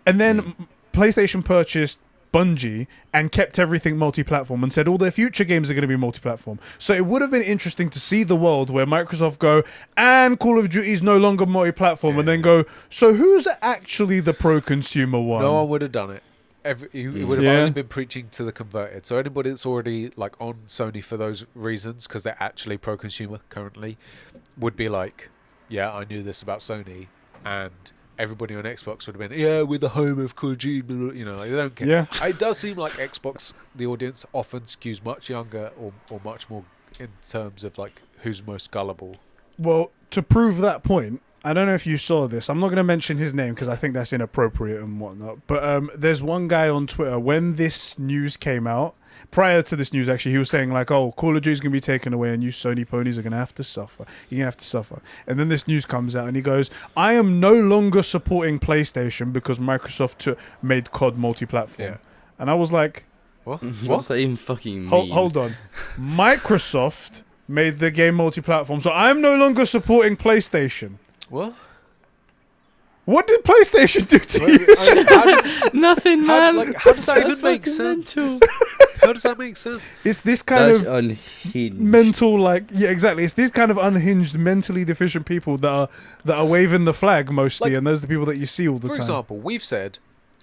And then PlayStation purchased Bungie and kept everything multi-platform and said all their future games are going to be multi-platform. So it would have been interesting to see the world where Microsoft go, and Call of Duty is no longer multi-platform, and then go, so who's actually the pro-consumer one? No one would have done it. He would have only been preaching to the converted. So anybody that's already like on Sony for those reasons, because they're actually pro-consumer currently, would be like, yeah, I knew this about Sony, and everybody on Xbox would have been, yeah, we're the home of Call of Duty, blah, blah, you know, like, they don't care. Yeah. It does seem like Xbox, the audience often skews much younger or much more in terms of like who's most gullible. Well, to prove that point, I don't know if you saw this. I'm not going to mention his name because I think that's inappropriate and whatnot. But there's one guy on Twitter, when this news came out, prior to this news actually, he was saying like, oh, Call of Duty is going to be taken away and you Sony ponies are going to have to suffer. You're going to have to suffer. And then this news comes out and he goes, I am no longer supporting PlayStation because Microsoft made COD multi-platform. Yeah. And I was like, What? What's that even fucking mean? hold on. Microsoft made the game multi-platform, so I'm no longer supporting PlayStation. What? What did PlayStation do to Well, you? I mean, how does, Nothing, man. how does that That's even make fucking sense? mental. How does that make sense? It's this kind That's of unhinged. mental, like, yeah, exactly. It's these kind of unhinged, mentally deficient people that are waving the flag mostly, Like, and those are the people that you see all the For time. example, we've said,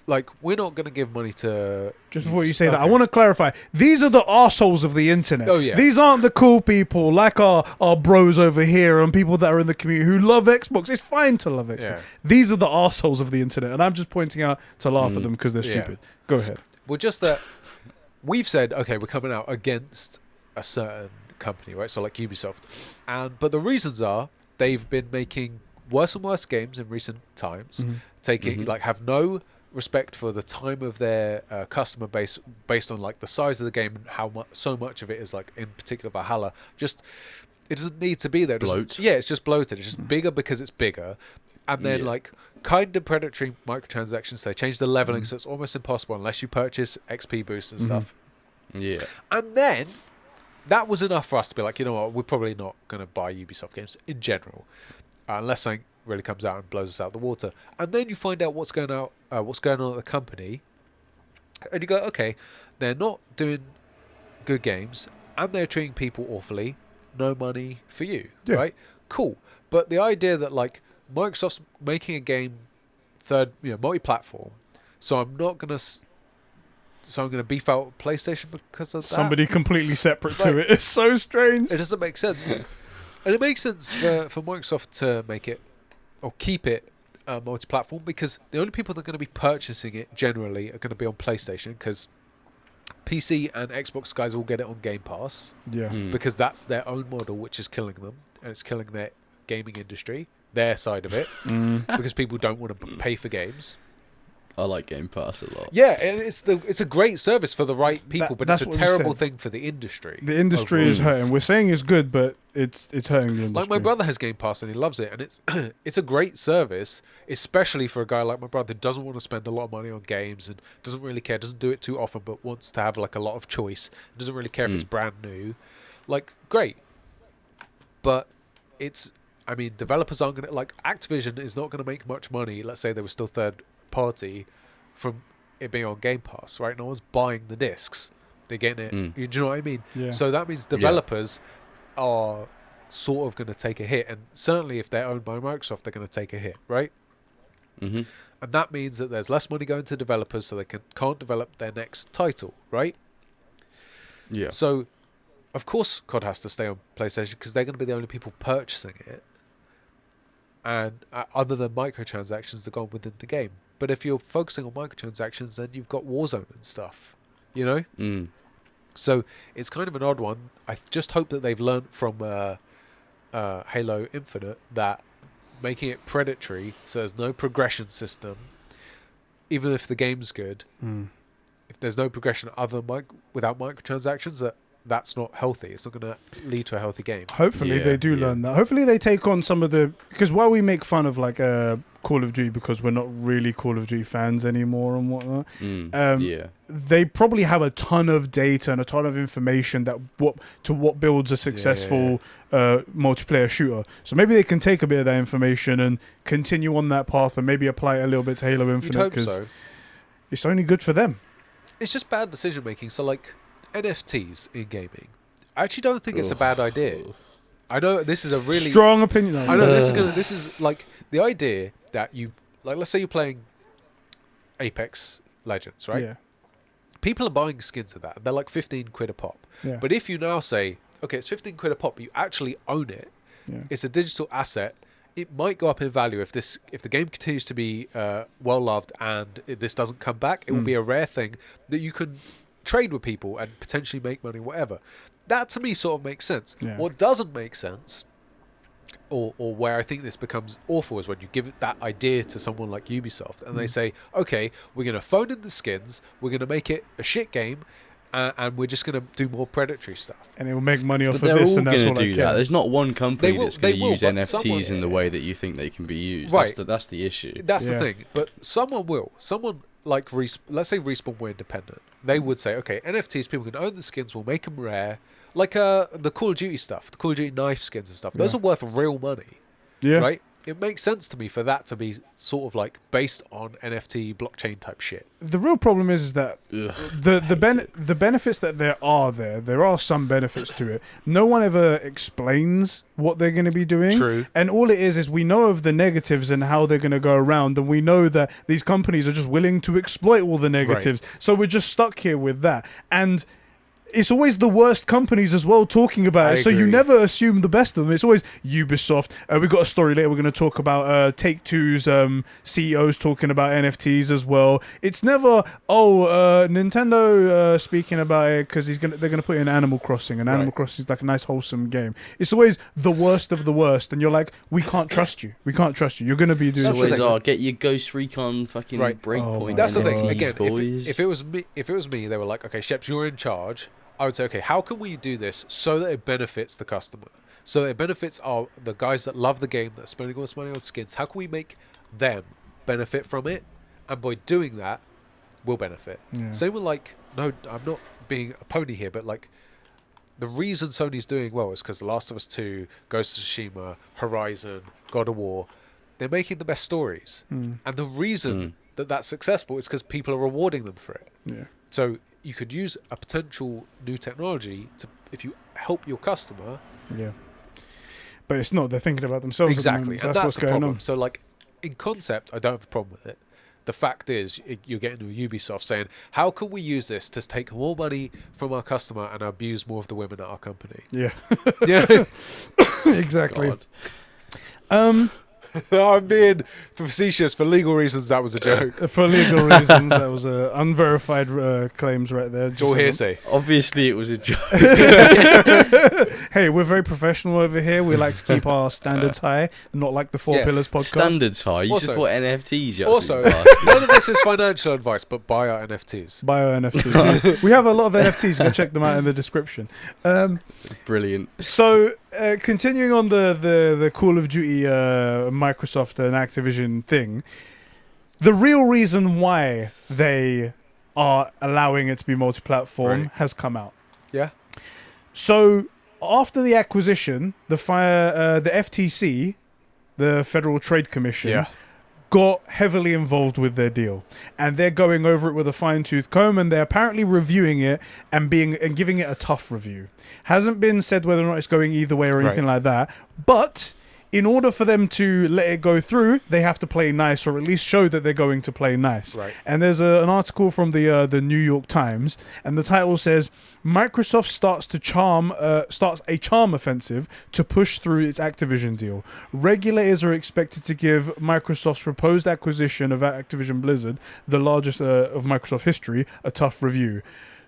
like, we're not going to give money to... Just before you say that, I Okay. want to clarify. These are the arseholes of the internet. Oh, yeah. These aren't the cool people like our bros over here and people that are in the community who love Xbox. It's fine to love Xbox. Yeah. These are the arseholes of the internet, and I'm just pointing out to laugh at them because they're Yeah. stupid. Go ahead. Well, just that we've said, okay, we're coming out against a certain company, right? So like Ubisoft. But the reasons are they've been making worse and worse games in recent times, have no respect for the time of their customer base based on like the size of the game and how so much of it is like in particular Valhalla. Just it doesn't need to be there. Bloat. Yeah, it's just bloated. It's just bigger because it's bigger. And then like kind of predatory microtransactions. They change the leveling so it's almost impossible unless you purchase XP boosts and stuff. Yeah. And then that was enough for us to be like, you know what, we're probably not going to buy Ubisoft games in general, unless something really comes out and blows us out of the water. And then you find out what's going on at the company, and you go, okay, they're not doing good games, and they're treating people awfully. No money for you, right? Cool. But the idea that like Microsoft's making a game multi-platform, so I'm not going to so I'm going to beef out PlayStation because of that. Somebody completely separate to it. It's so strange. It doesn't make sense. And it makes sense for Microsoft to make it or keep it multi-platform, because the only people that are going to be purchasing it generally are going to be on PlayStation, because PC and Xbox guys will get it on Game Pass. Yeah. Because that's their own model, which is killing them, and it's killing their gaming industry, their side of it, because people don't want to pay for games. I like Game Pass a lot. Yeah, and it's a great service for the right people, but it's a that's what we terrible said. thing for the industry. The industry is hurting. We're saying it's good, but it's hurting the industry. Like, my brother has Game Pass and he loves it, and it's it's a great service, especially for a guy like my brother who doesn't want to spend a lot of money on games and doesn't really care, doesn't do it too often, but wants to have like a lot of choice, doesn't really care if it's brand new. Like, great. But it's, I mean, developers aren't going to, like, Activision is not going to make much money, let's say they were still third party, from it being on Game Pass, right? No one's buying the discs. They're getting it. Do you know what I mean? Yeah. So that means developers are sort of going to take a hit, and certainly if they're owned by Microsoft, they're going to take a hit, right? Mm-hmm. And that means that there's less money going to developers, so they can't develop their next title, right? Yeah. So, of course, COD has to stay on PlayStation because they're going to be the only people purchasing it, and other than microtransactions that go on within the game. But if you're focusing on microtransactions, then you've got Warzone and stuff, you know? So it's kind of an odd one. I just hope that they've learned from Halo Infinite that making it predatory, so there's no progression system, even if the game's good, if there's no progression other without microtransactions, that's not healthy. It's not going to lead to a healthy game. Hopefully they do learn that. Hopefully they take on some of the, because while we make fun of like Call of Duty because we're not really Call of Duty fans anymore and whatnot, they probably have a ton of data and a ton of information that what builds a successful multiplayer shooter. So maybe they can take a bit of that information and continue on that path and maybe apply it a little bit to Halo Infinite, because it's only good for them. It's just bad decision making. So like NFTs in gaming, I actually don't think it's a bad idea. I know this is a really strong opinion. I know this is like the idea that you, like, let's say you're playing Apex Legends, right? Yeah. People are buying skins of that. They're like 15 quid a pop. Yeah. But if you now say, okay, it's 15 quid a pop, but you actually own it. Yeah. It's a digital asset. It might go up in value if the game continues to be well loved and this doesn't come back. It will be a rare thing that you can trade with people and potentially make money, whatever. That to me sort of makes sense. Yeah. What doesn't make sense, or where I think this becomes awful, is when you give that idea to someone like Ubisoft and they say, okay, we're going to phone in the skins, we're going to make it a shit game, and we're just going to do more predatory stuff. And it will make money off of But they're this, all and that's going all to I do care. that. There's not one company that's going to use but NFTs in the way that you think they can be used. Right. That's the issue. That's the thing. But someone will. Someone like let's say Respawn were independent. They would say, okay, NFTs, people can own the skins, we'll make them rare. Like the Call of Duty stuff, the Call of Duty knife skins and stuff. Those are worth real money. Yeah. Right? It makes sense to me for that to be sort of like based on NFT blockchain type shit. The real problem is that the benefits that there are some benefits to it. No one ever explains what they're going to be doing. True. And all it is we know of the negatives and how they're going to go around, and we know that these companies are just willing to exploit all the negatives. Right. So we're just stuck here with that. And it's always the worst companies as well talking about it. So you never assume the best of them. It's always Ubisoft. We've got a story later. We're going to talk about Take-Two's CEOs talking about NFTs as well. It's never, Nintendo speaking about it because they're going to put in Animal Crossing. And Animal Crossing is like a nice, wholesome game. It's always the worst of the worst. And you're like, we can't trust you. We can't trust you. You're going to be doing it's always, get your Ghost Recon fucking breakpoint. That's the thing. NFTs, Again, boys. if it was me, they were like, okay, Sheps, you're in charge. I would say, okay, how can we do this so that it benefits the customer? So that it benefits the guys that love the game, that are spending all this money on skins. How can we make them benefit from it? And by doing that, we'll benefit. Yeah. Same with no, I'm not being a pony here, but like the reason Sony's doing well is because The Last of Us 2, Ghost of Tsushima, Horizon, God of War, they're making the best stories. And the reason that that's successful is because people are rewarding them for it. Yeah. So you could use a potential new technology if you help your customer. Yeah. But it's not. They're thinking about themselves. Exactly. So and that's what's the going problem. on. So like in concept, I don't have a problem with it. the fact is, you're getting to Ubisoft saying, how can we use this to take more money from our customer and abuse more of the women at our company? Yeah. Yeah. Exactly. God. I'm being facetious. For legal reasons, that was a joke. For legal reasons, that was unverified claims right there. It's all hearsay. Obviously, it was a joke. Hey, we're very professional over here. We like to keep our standards high, not like the Four Yeah. Pillars podcast. Standards high. You Also- just bought NFTs. You Also, absolute bastard. none of this is financial advice, but buy our NFTs. Bio NFTs. We have a lot of NFTs. You can check them out in the description. Brilliant. So, continuing on the Call of Duty Microsoft and Activision thing, the real reason why they are allowing it to be multi-platform Right. has come out. Yeah. So, after the acquisition, the FTC, the Federal Trade Commission, got heavily involved with their deal, and they're going over it with a fine-tooth comb, and they're apparently reviewing it and giving it a tough review. Hasn't been said whether or not it's going either way or anything like that, but in order for them to let it go through, they have to play nice, or at least show that they're going to play nice. Right. And there's an article from the New York Times, and the title says, Microsoft starts a charm offensive to push through its Activision deal. Regulators are expected to give Microsoft's proposed acquisition of Activision Blizzard, the largest of Microsoft history, a tough review.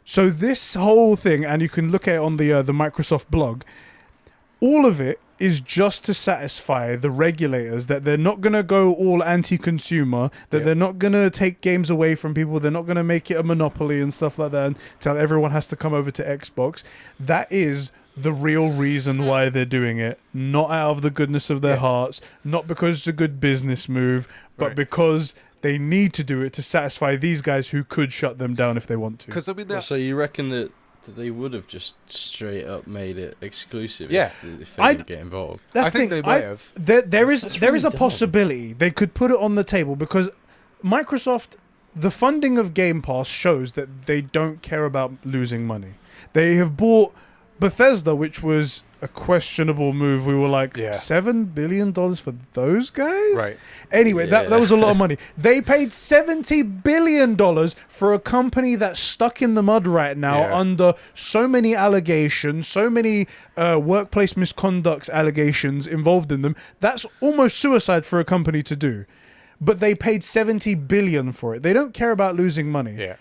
So this whole thing, and you can look at it on the Microsoft blog, all of it is just to satisfy the regulators that they're not going to go all anti-consumer, that they're not going to take games away from people, they're not going to make it a monopoly and stuff like that and tell everyone has to come over to Xbox. That is the real reason why they're doing it, not out of the goodness of their hearts, not because it's a good business move, but because they need to do it to satisfy these guys who could shut them down if they want to. Because I mean, So you reckon that they would have just straight up made it exclusive Yeah. if they didn't get involved? That's I think the thing. they might have. There is That's there really is a dumb. possibility they could put it on the table, because Microsoft, the funding of Game Pass shows that they don't care about losing money. They have bought Bethesda, which was a questionable move. We were like, $7 billion for those guys? Right. Anyway, that was a lot of money. They paid $70 billion for a company that's stuck in the mud right now under so many allegations, so many workplace misconduct allegations involved in them. That's almost suicide for a company to do. But they paid $70 billion for it. They don't care about losing money. Yeah.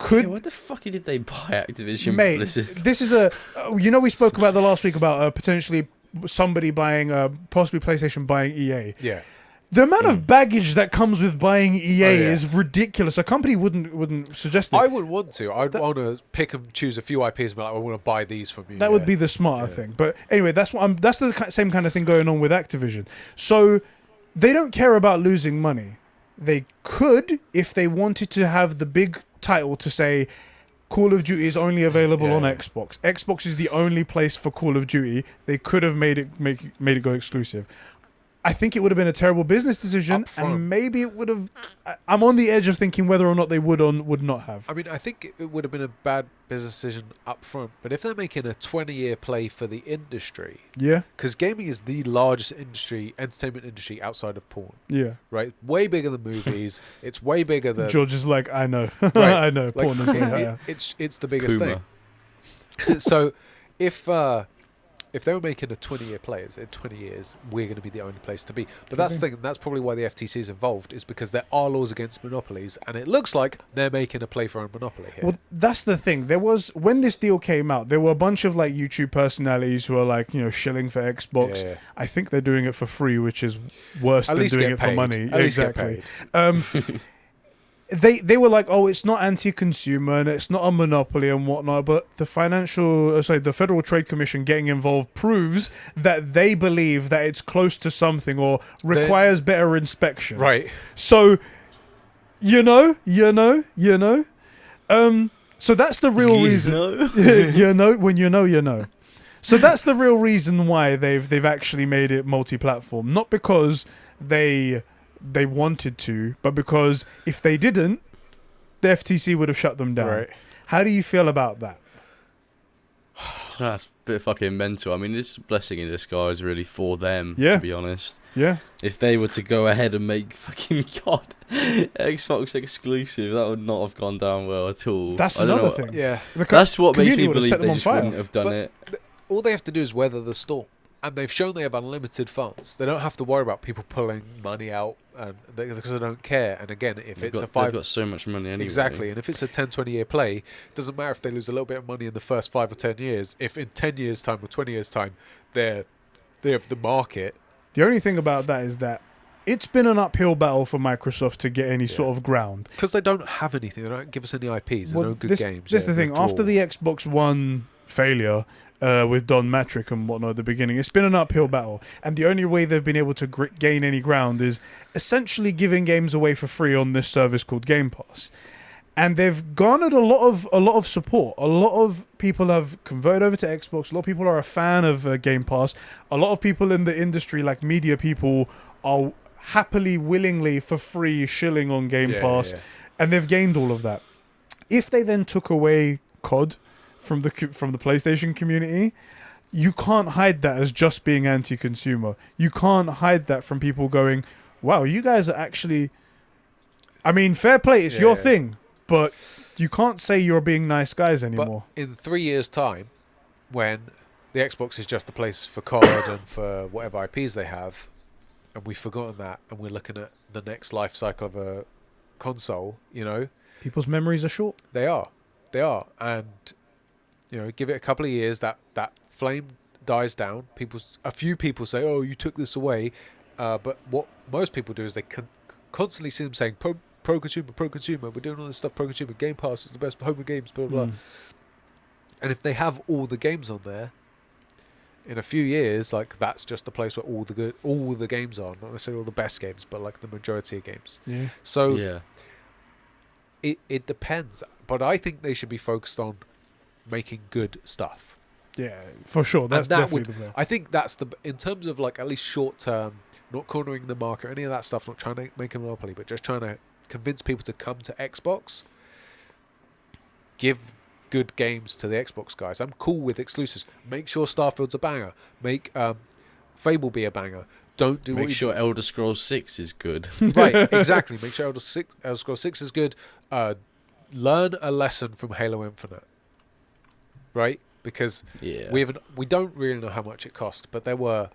What the fuck did they buy Activision Blizzard? This is we spoke about the last week about potentially somebody buying, possibly PlayStation buying EA. Yeah. The amount of baggage that comes with buying EA is ridiculous. A company wouldn't suggest it. I wouldn't want to. I'd want to pick and choose a few IPs and be like, I want to buy these from you. That would be the smarter thing. But anyway, that's the same kind of thing going on with Activision. So they don't care about losing money. They could, if they wanted to have the big title to say Call of Duty is only available on Xbox. Xbox is the only place for Call of Duty. They could have made it go exclusive. I think it would have been a terrible business decision, and maybe it would have. I'm on the edge of thinking whether or not they would not have. I mean, I think it would have been a bad business decision up front, but if they're making a 20-year play for the industry, because gaming is the largest entertainment industry outside of porn, right? Way bigger than movies. It's way bigger than. George is like, I know, Right. I know, Like, porn is way higher. it's the biggest Puma. thing. So if they were making a 20-year play, in 20 years, we're going to be the only place to be. But that's the thing. That's probably why the FTC is involved, is because there are laws against monopolies, and it looks like they're making a play for a monopoly here. Well, that's the thing. When this deal came out, there were a bunch of like YouTube personalities who are like, shilling for Xbox. Yeah. I think they're doing it for free, which is worse At than least doing get it for paid. money. At least get Exactly. They were like, oh, it's not anti-consumer and it's not a monopoly and whatnot, but the Federal Trade Commission getting involved proves that they believe that it's close to something or requires better inspection. Right. So, you know. So that's the real reason. When you know. So that's the real reason why they've actually made it multi-platform, not because they wanted to, but because if they didn't, the FTC would have shut them down. Right. How do you feel about that? That's a bit fucking mental. I mean, this blessing in disguise really for them, Yeah. to be honest. Yeah. If they were to go ahead and make fucking Xbox exclusive, that would not have gone down well at all. That's I don't another know thing. Yeah. That's what makes community me would have believe set them they on just fire. wouldn't have done But it. all they have to do is weather the storm. And they've shown they have unlimited funds. They don't have to worry about people pulling money out because they don't care. And again, if They've it's got so much money anyway. Exactly. And if it's a 10, 20-year play, it doesn't matter if they lose a little bit of money in the first 5 or 10 years. If in 10 years' time or 20 years' time, they have the market. The only thing about that is that it's been an uphill battle for Microsoft to get any sort of ground. Because they don't have anything. They don't give us any IPs. There's no good games. This is the thing. at After all. the Xbox One failure with Don Matrick and whatnot at the beginning, it's been an uphill battle. And the only way they've been able to gain any ground is essentially giving games away for free on this service called Game Pass. And they've garnered a lot of support. A lot of people have converted over to Xbox. A lot of people are a fan of Game Pass. A lot of people in the industry, like media people, are happily, willingly, for free shilling on Game Pass. Yeah. And they've gained all of that. If they then took away COD from the PlayStation community, you can't hide that as just being anti-consumer. You can't hide that from people going, wow, you guys are actually... I mean, fair play, it's your thing. But you can't say you're being nice guys anymore. But in 3 years' time, when the Xbox is just a place for COD and for whatever IPs they have, and we've forgotten that, and we're looking at the next life cycle of a console, People's memories are short. They are. And, give it a couple of years, that flame dies down. A few people say, oh, you took this away. But what most people do is they constantly see them saying, pro-consumer, we're doing all this stuff pro-consumer, Game Pass is the best home of games, blah, blah, blah. And if they have all the games on there, in a few years, like, that's just the place where all the games are. Not necessarily all the best games, but, like, the majority of games. Yeah. So, it depends. But I think they should be focused on making good stuff. Yeah, for sure. That's definitely the way. I think that's in terms of, like, at least short term, not cornering the market or any of that stuff, not trying to make a monopoly, but just trying to convince people to come to Xbox. Give good games to the Xbox guys. I'm cool with exclusives. Make sure Starfield's a banger. Make Fable be a banger. Don't do Make sure Elder Scrolls 6 is good. Right, exactly. Make sure Elder Scrolls 6 is good. Learn a lesson from Halo Infinite. Right? Because we don't really know how much it cost, but there were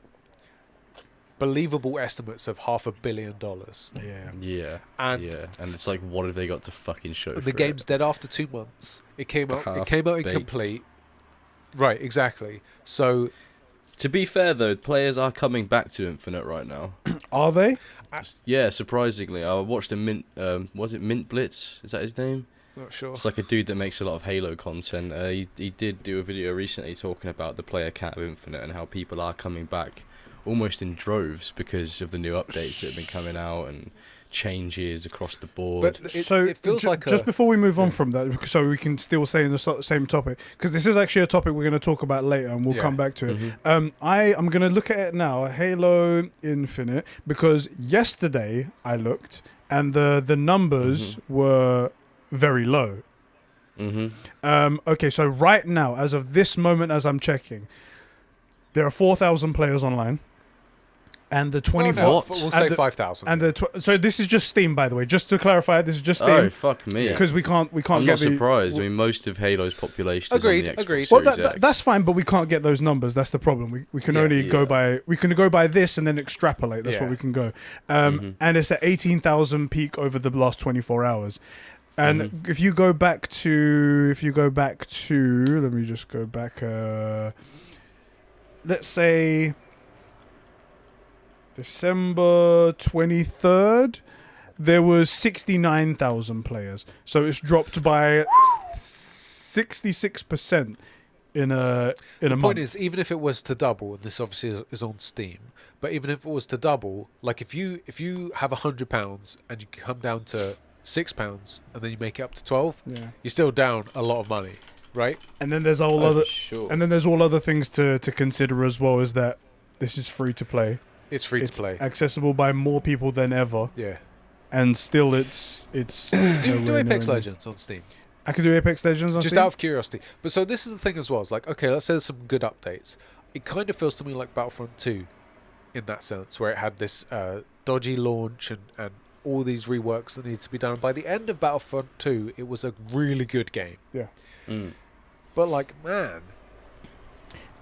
believable estimates of $500 million. Yeah. And it's like, what have they got to fucking show? The game's dead after 2 months. It came out incomplete. Right, exactly. So, to be fair though, players are coming back to Infinite right now. Are they? Yeah, surprisingly. I watched a was it Mint Blitz? Is that his name? Not sure. It's like a dude that makes a lot of Halo content. He did do a video recently talking about the player count of Infinite and how people are coming back almost in droves because of the new updates that have been coming out and changes across the board. But it feels like just before we move on from that, so we can still stay in the same topic, because this is actually a topic we're going to talk about later, and we'll come back to it. I'm going to look at it now, Halo Infinite, because yesterday I looked and the numbers were very low. Okay, so right now, as of this moment, as I'm checking, there are 4,000 players online. And the 24... we'll say 5,000. And so this is just Steam, by the way. Just to clarify, this is just Steam. Oh, fuck me. Because we can't I'm get not surprised. I mean, most of Halo's population is on the Xbox agreed. Well, Series X. that's fine, but we can't get those numbers. That's the problem. We can only go by this and then extrapolate. That's what we can go. And it's at 18,000 peak over the last 24 hours. And if you go back to, let me just go back. Let's say December 23rd, there was 69,000 players. So it's dropped by 66% in a month. The point is, even if it was to double, and this obviously is on Steam, but even if it was to double, like if you have £100 and you come down to £6 and then you make it up to 12, you're still down a lot of money, right? And then there's all other things to consider as well, is that this is free to play. It's free to play, accessible by more people than ever. Yeah, and still it's do Apex Legends on Steam. I could do Apex Legends on Just Steam? out of curiosity. But so this is the thing as well. It's like, okay, let's say there's some good updates. It kind of feels to me like Battlefront 2 in that sense, where it had this dodgy launch and all these reworks that needs to be done. By the end of Battlefront 2, it was a really good game. Yeah. But like, man,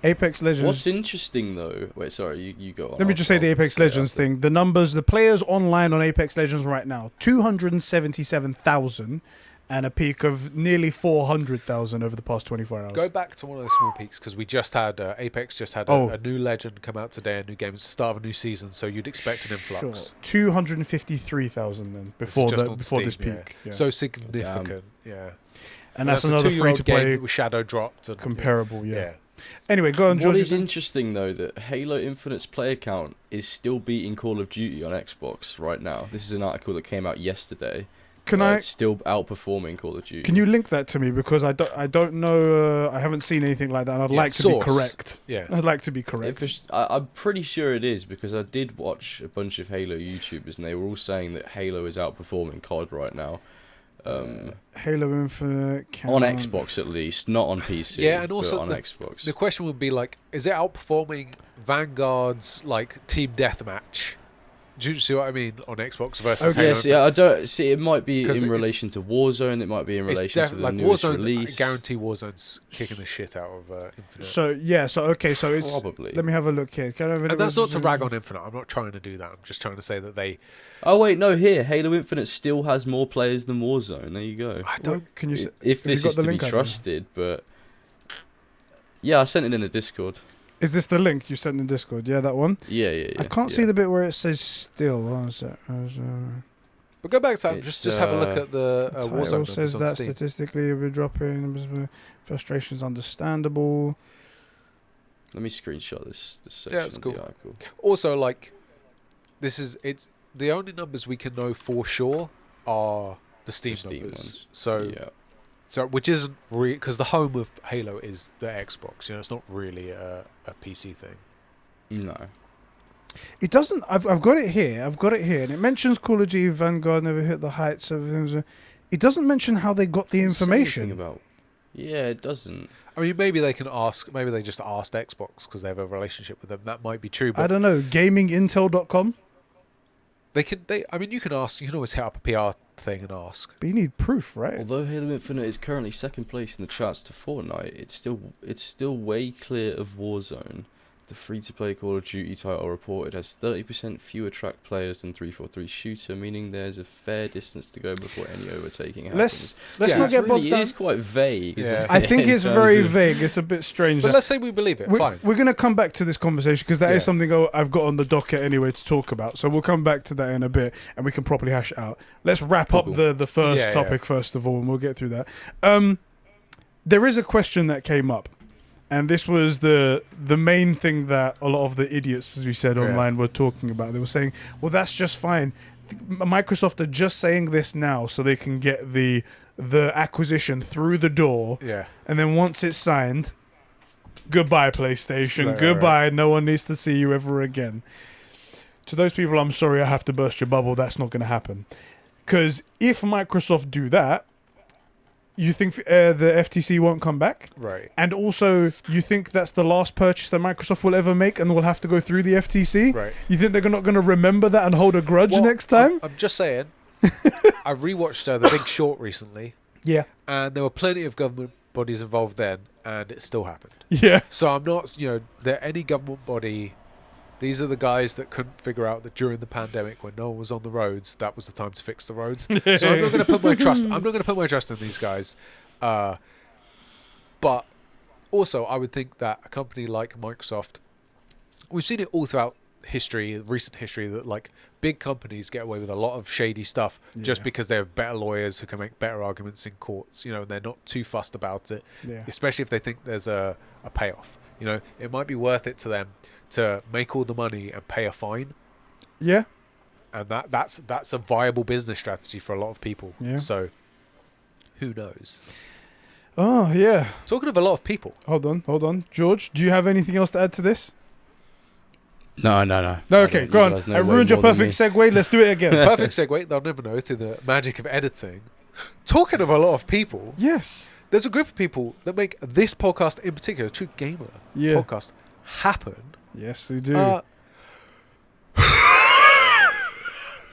Apex Legends. What's interesting though? Wait, sorry, you go on. Let me just say the Apex Legends thing. The numbers, the players online on Apex Legends right now, 277,000 and a peak of nearly 400,000 over the past 24 hours. go back to one of those small peaks because we just had Apex just had a new legend come out today, a new game. It's the start of a new season, so you'd expect an influx. Sure. 253,000 then before this peak. Yeah. So significant, yeah. And that's another free to play game that was shadow dropped and comparable, yeah. Anyway, go on, What George. is interesting though, that Halo Infinite's player count is still beating Call of Duty on Xbox right now. This is an article that came out yesterday. It's still outperforming Call of Duty. Can you link that to me, because I don't know, I haven't seen anything like that, and I'd like to be correct. Yeah, I'd like to be correct. I'm pretty sure it is, because I did watch a bunch of Halo YouTubers and they were all saying that Halo is outperforming COD right now. Halo Infinite on Xbox at least, not on PC. Yeah, and also on Xbox. The question would be like, is it outperforming Vanguard's like team deathmatch? Do you see what I mean on Xbox versus Halo? Yes, yeah, I don't see. It might be in relation to Warzone. It might be in relation to the newest release. I guarantee Warzone's kicking the shit out of Infinite. So it's probably. Let me have a look here. And that's not to rag on Infinite. I'm not trying to do that. I'm just trying to say that they. Oh wait, no. Here, Halo Infinite still has more players than Warzone. There you go. I don't. Can you? If this is to be trusted, but yeah, I sent it in the Discord. Is this the link you sent in Discord? Yeah, that one? Yeah. I can't see the bit where it says still. But go back to that. Just have a look at the Warzone says that Steam. Statistically we're dropping. Frustration's understandable. Let me screenshot this section Yeah, it's cool. of the article. Also, like, it's the only numbers we can know for sure are the Steam numbers. Ones. So which isn't really, because the home of Halo is the Xbox. You know, it's not really a PC thing. No. It doesn't. I've got it here. And it mentions Call of Duty Vanguard never hit the heights of things. It doesn't mention how they got the information. Yeah, it doesn't. I mean, maybe they can ask. Maybe they just asked Xbox because they have a relationship with them. That might be true. But I don't know. GamingIntel.com. I mean, you can ask. You can always hit up a PR thing and ask. But you need proof, right? Although Halo Infinite is currently second place in the charts to Fortnite, it's still way clear of Warzone. The free-to-play Call of Duty title reported has 30% fewer tracked players than 343 Shooter, meaning there's a fair distance to go before any overtaking happens. Let's not get bogged down. It is quite vague. Yeah. I think it's very vague. It's a bit strange. But let's say we believe it. Fine. We're going to come back to this conversation because that is something I've got on the docket anyway to talk about. So we'll come back to that in a bit and we can properly hash it out. Let's wrap up the first topic first of all, and we'll get through that. There is a question that came up. And this was the main thing that a lot of the idiots, as we said online, were talking about. They were saying, well, that's just fine. Microsoft are just saying this now so they can get the acquisition through the door. Yeah. And then once it's signed, goodbye, PlayStation. Goodbye. No one needs to see you ever again. To those people, I'm sorry, I have to burst your bubble. That's not going to happen. Because if Microsoft do that, you think the FTC won't come back? Right. And also, you think that's the last purchase that Microsoft will ever make and will have to go through the FTC? Right. You think they're not going to remember that and hold a grudge next time? I'm just saying. I rewatched The Big Short recently. Yeah. And there were plenty of government bodies involved then, and it still happened. Yeah. So I'm not, any government body. These are the guys that couldn't figure out that during the pandemic, when no one was on the roads, that was the time to fix the roads. So I'm not going to put my trust. I'm not going to put my trust in these guys. But also, I would think that a company like Microsoft, we've seen it all throughout recent history, that like big companies get away with a lot of shady stuff just because they have better lawyers who can make better arguments in courts. And they're not too fussed about it, especially if they think there's a payoff. It might be worth it to them to make all the money and pay a fine. Yeah. And that's a viable business strategy for a lot of people. Yeah. So who knows? Oh, yeah. Talking of a lot of people. Hold on. George, do you have anything else to add to this? No. No, okay, go on. I ruined your perfect segue. Let's do it again. Perfect segue. They'll never know through the magic of editing. Talking of a lot of people, Yes. there's a group of people that make this podcast in particular, True Gamer podcast, happen. Yes, they do.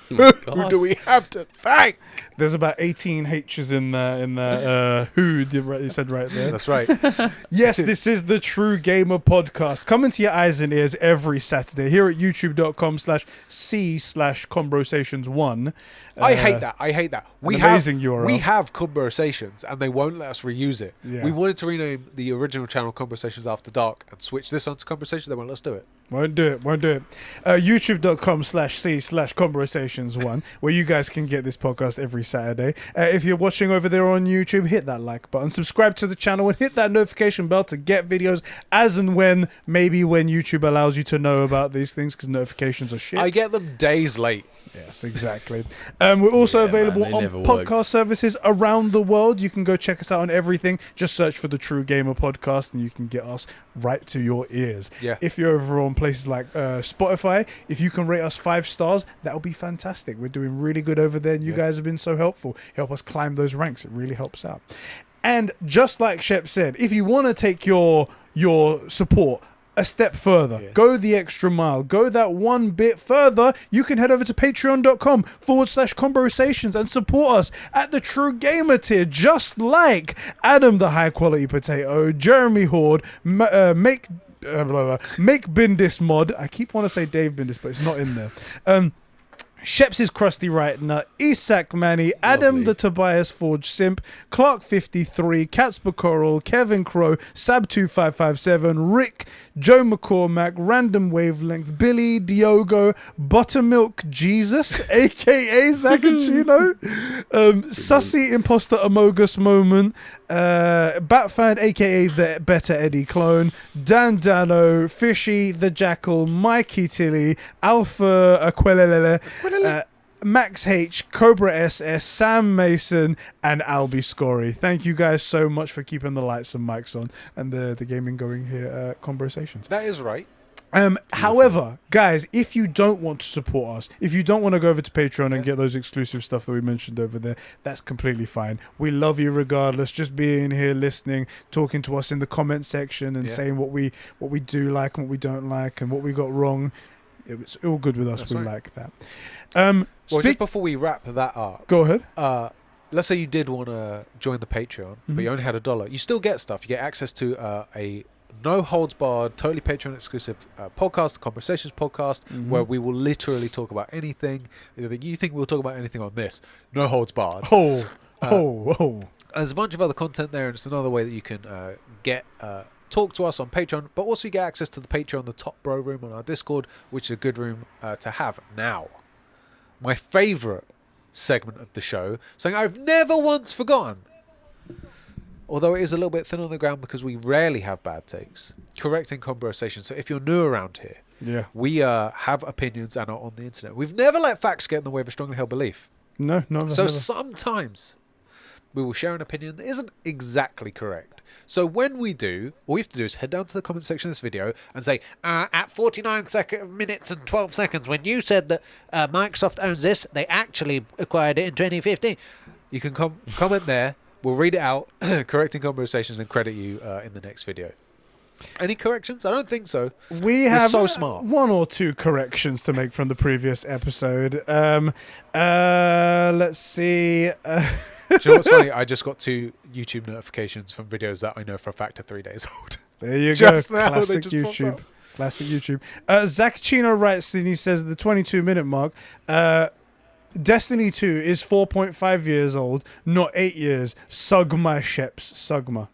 Who do we have to thank? There's about 18 H's in there. Who you said right there. That's right. Yes, this is the True Gamer podcast, coming to your eyes and ears every Saturday here at youtube.com/c/Conbrosations1. I hate that. We amazing URL. We have Conversations, and they won't let us reuse it. Yeah. We wanted to rename the original channel Conversations After Dark and switch this on to Conversations. They won't let us do it. Won't do it. youtube.com/c/Conbrosations1, where you guys can get this podcast every Saturday. If you're watching over there on YouTube, hit that like button, subscribe to the channel, and hit that notification bell to get videos as and when YouTube allows you to know about these things, because notifications are shit. I get them days late. Yes, exactly. We're also available on podcast services around the world. You can go check us out on everything. Just search for the True Gamer podcast and you can get us right to your ears. Yeah. If you're over on places like Spotify, if you can rate us 5 stars, that'll be fantastic. We're doing really good over there and you guys have been so helpful. Help us climb those ranks. It really helps out. And just like Shep said, if you want to take your support a step further, go the extra mile, go that one bit further, you can head over to patreon.com/Conbrosations and support us at the True Gamer tier, just like Adam the High Quality Potato, Jeremy Horde, Make Bindis Mod. I keep wanting to say Dave Bindis, but it's not in there. Sheps' Krusty Right Nut, Isak Manny, Adam the Tobias Forge Simp, Clark 53, Catsper Coral, Kevin Crow, Sab2557, Rick, Joe McCormack, Random Wavelength, Billy, Diogo, Buttermilk Jesus, aka Zacchino, Sussy Imposter Amogus Moment, Batfan, aka the Better Eddie Clone, Dan Dano, Fishy, the Jackal, Mikey Tilly, Alpha Aquelele, Max H, Cobra SS, Sam Mason, and Albie Scory. Thank you guys so much for keeping the lights and mics on and the gaming going here at Conbrosations. That is right. However, guys, if you don't want to support us, if you don't want to go over to Patreon and get those exclusive stuff that we mentioned over there, that's completely fine. We love you regardless. Just being here, listening, talking to us in the comment section and saying what we do like and what we don't like and what we got wrong. It's all good with us. That's like that. Well, just before we wrap that up, go ahead. Let's say you did want to join the Patreon, but you only had $1. You still get stuff. You get access to a no holds barred, totally Patreon exclusive podcast, the Conversations podcast, where we will literally talk about anything. You think we'll talk about anything on this? No holds barred. There's a bunch of other content there, and it's another way that you can talk to us on Patreon, but also you get access to the Patreon, the top bro room on our Discord, which is a good room to have. Now, my favourite segment of the show, something I've never once forgotten, although it is a little bit thin on the ground because we rarely have bad takes, correcting Conbrosations. So if you're new around here, we have opinions and are on the internet. We've never let facts get in the way of a strongly held belief. No, never. Sometimes we will share an opinion that isn't exactly correct. So when we do, all you have to do is head down to the comment section of this video and say, at 49 minutes and 12 seconds, when you said that Microsoft owns this, they actually acquired it in 2015. You can comment there. We'll read it out, correcting Conversations, and credit you in the next video. Any corrections? I don't think so. We're so smart. 1 or 2 corrections to make from the previous episode. Let's see. Do you know what's funny? I just got 2 YouTube notifications from videos that I know for a fact are 3 days old. There you just go. Now, Classic YouTube. Classic YouTube. Zacchino writes and he says the 22-minute mark. Destiny 2 is 4.5 years old, not 8 years. Sugma Sheps. Sugma.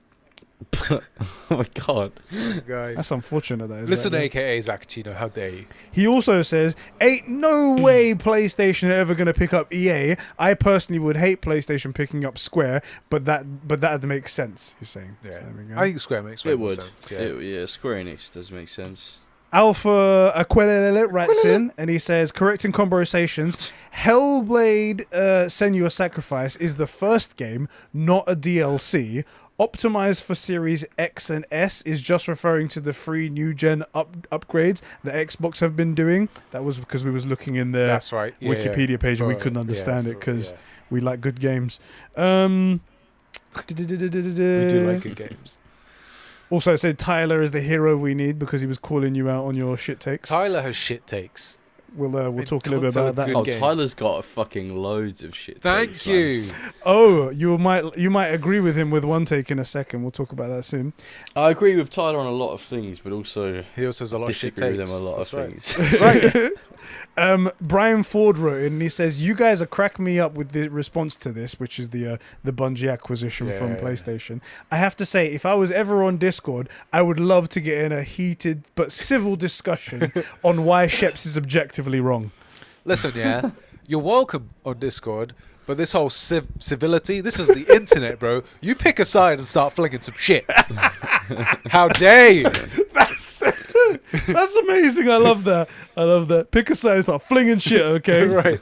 Oh my god. That's unfortunate, that is. Listen, aka Zacchino, how dare you? He also says, ain't no way PlayStation are ever going to pick up EA. I personally would hate PlayStation picking up Square, but that makes sense, he's saying. Yeah. So I think Square makes way more sense. Yeah, Square Enix does make sense. Alpha Aquelele writes in and he says, correcting Conbrosations, Hellblade Senua's Sacrifice is the first game, not a DLC. Optimized for Series X and S is just referring to the free new gen upgrades that Xbox have been doing. That was because we was looking in the That's right. Yeah, Wikipedia page and we couldn't understand it because we like good games. We do like good games. Also, it said Tyler is the hero we need because he was calling you out on your shit takes. Tyler has shit takes. We'll talk a little bit about that. Oh, game. Tyler's got fucking loads of shit. Thank takes, you. man. Oh, you might agree with him with one take in a second. We'll talk about that soon. I agree with Tyler on a lot of things, but also He also has a lot of shit disagree takes. with him a lot That's of right. things. Right. Brian Ford wrote in and he says, you guys are cracking me up with the response to this, which is the Bungie acquisition from PlayStation. I have to say, if I was ever on Discord, I would love to get in a heated but civil discussion on why Sheps is objectively wrong. Listen, yeah, you're welcome on Discord, but this whole civility, this is the internet, bro. You pick a side and start flinging some shit. How dare you? That's amazing. I love that. Pick a side, start flinging shit, okay? Right.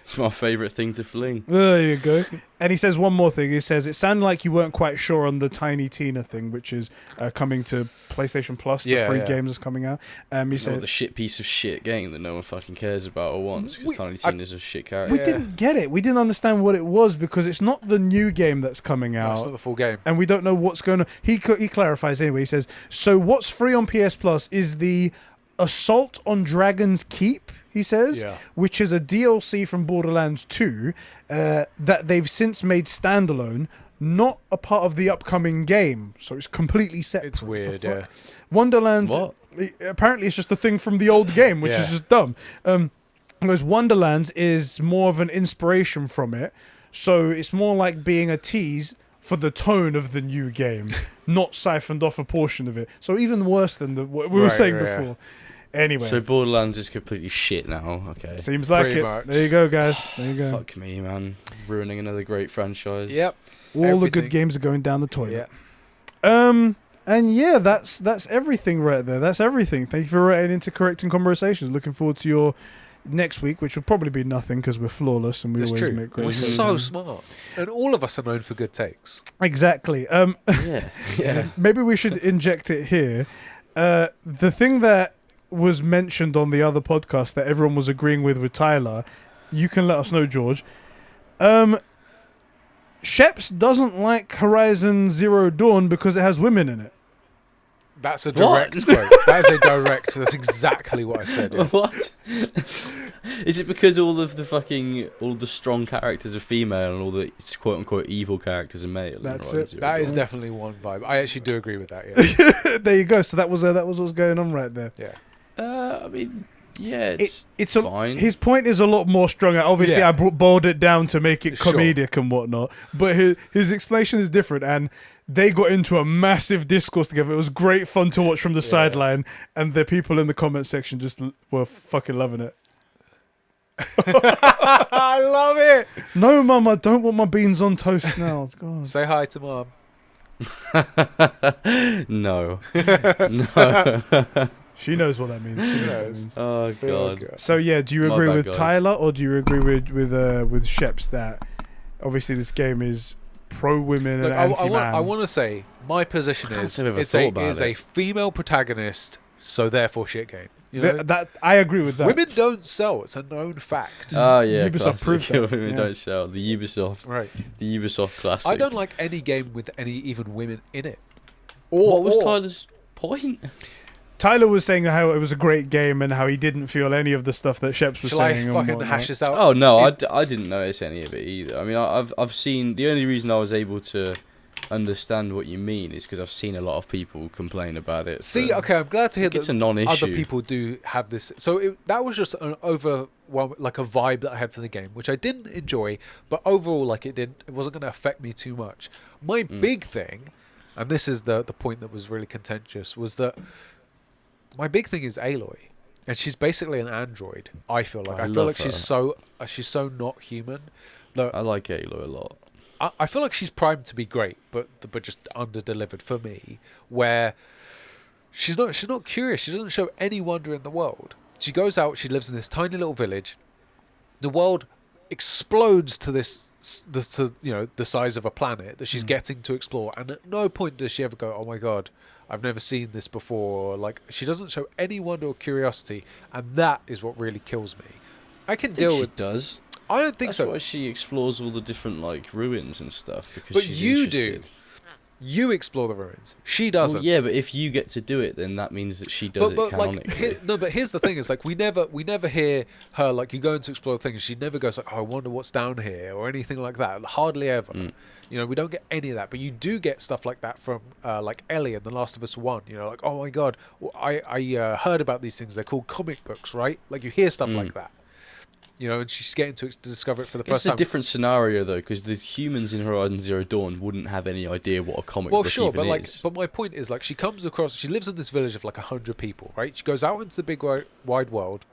It's my favourite thing to fling. There you go. And he says one more thing. He says, it sounded like you weren't quite sure on the Tiny Tina thing, which is coming to PlayStation Plus, the free games is coming out. He said, the shit piece of shit game that no one fucking cares about or wants, because Tiny Tina's a shit character. we didn't get it. We didn't understand what it was because it's not the new game that's coming out. That's not the full game. And we don't know what's going on. He clarifies anyway. He says, so what's free on PS Plus is the Assault on Dragon's Keep, he says, which is a DLC from Borderlands 2 that they've since made standalone, not a part of the upcoming game. So it's completely separate. It's weird, yeah. Wonderlands, What? apparently it's just a thing from the old game, which is just dumb. Whereas Wonderlands is more of an inspiration from it. So it's more like being a tease for the tone of the new game, not siphoned off a portion of it. So even worse than what we were saying before. Anyway. So Borderlands is completely shit now, okay. Seems like Pretty it. much. There you go, guys. There you go. Fuck me, man. Ruining another great franchise. Yep. All the good games are going down the toilet. And yeah, that's everything right there. That's everything. Thank you for writing into Correcting Conversations. Looking forward to your next week, which will probably be nothing because we're flawless and we always make great We're videos. so smart. And all of us are known for good takes. Exactly. Yeah. Maybe we should inject it here. The thing that was mentioned on the other podcast that everyone was agreeing with Tyler, you can let us know, George. Sheps doesn't like Horizon Zero Dawn because it has women in it. That's a direct quote. That is a direct. That's exactly what I said. Yeah. What? Is it because all the strong characters are female and all the quote unquote evil characters are male? That's it. That is definitely one vibe. I actually do agree with that. Yeah. There you go. So that was what's going on right there. Yeah. I mean, yeah, it's fine. His point is a lot more stronger. Obviously, I boiled it down to make it comedic and whatnot. But his explanation is different, and they got into a massive discourse together. It was great fun to watch from the sideline, and the people in the comment section just were fucking loving it. I love it. No, Mum, I don't want my beans on toast now. God. Say hi to Mum. No. No. She knows what that means. She knows what that means. Oh god. So yeah, do you My agree bad, with guys. Tyler or do you agree with Sheps that obviously this game is pro women and anti man? I want to say my position I can't is say I've ever it's thought about a it. female protagonist, so therefore shit game. You know? That I agree with that. Women don't sell. It's a known fact. Oh yeah, Ubisoft proved that, Women yeah. don't sell. The Ubisoft classic. I don't like any game with any even women in it. What was Tyler's point? Tyler was saying how it was a great game and how he didn't feel any of the stuff that Sheps was Shall saying. I and fucking whatnot. hash this out? Oh no, I didn't notice any of it either. I mean, I've seen, the only reason I was able to understand what you mean is because I've seen a lot of people complain about it. See, so okay, I'm glad to hear it's that a non-issue. other people do have this. So that was just an like a vibe that I had for the game, which I didn't enjoy, but overall, like it wasn't going to affect me too much. My big thing, and this is the point that was really contentious, was that my big thing is Aloy, and she's basically an android. I feel like she's so not human. That I like Aloy a lot. I feel like she's primed to be great, but just under-delivered for me. Where she's not curious. She doesn't show any wonder in the world. She goes out. She lives in this tiny little village. The world explodes to this the size of a planet that she's getting to explore, and at no point does she ever go, oh my god, I've never seen this before. Like, she doesn't show any wonder or curiosity, and that is what really kills me. I can deal with. She does. I don't think That's so. why she explores all the different like ruins and stuff, because But she's you interested. do. You explore the ruins. She doesn't. Well, yeah, but if you get to do it, then that means that she does it canonically. Like, no, but here's the thing: is like we never hear her like you go in to explore things. She never goes like, "Oh, I wonder what's down here" or anything like that. Hardly ever. You know, we don't get any of that. But you do get stuff like that from like Ellie in The Last of Us 1. You know, like, oh my god, I heard about these things. They're called comic books, right? Like you hear stuff like that. You know, and she's getting to discover it for the first time. It's a different scenario though, because the humans in Horizon Zero Dawn wouldn't have any idea what a comic book sure, even but like, is. but my point is like, she comes across. She lives in this village of like 100 people, right? She goes out into the big wide world,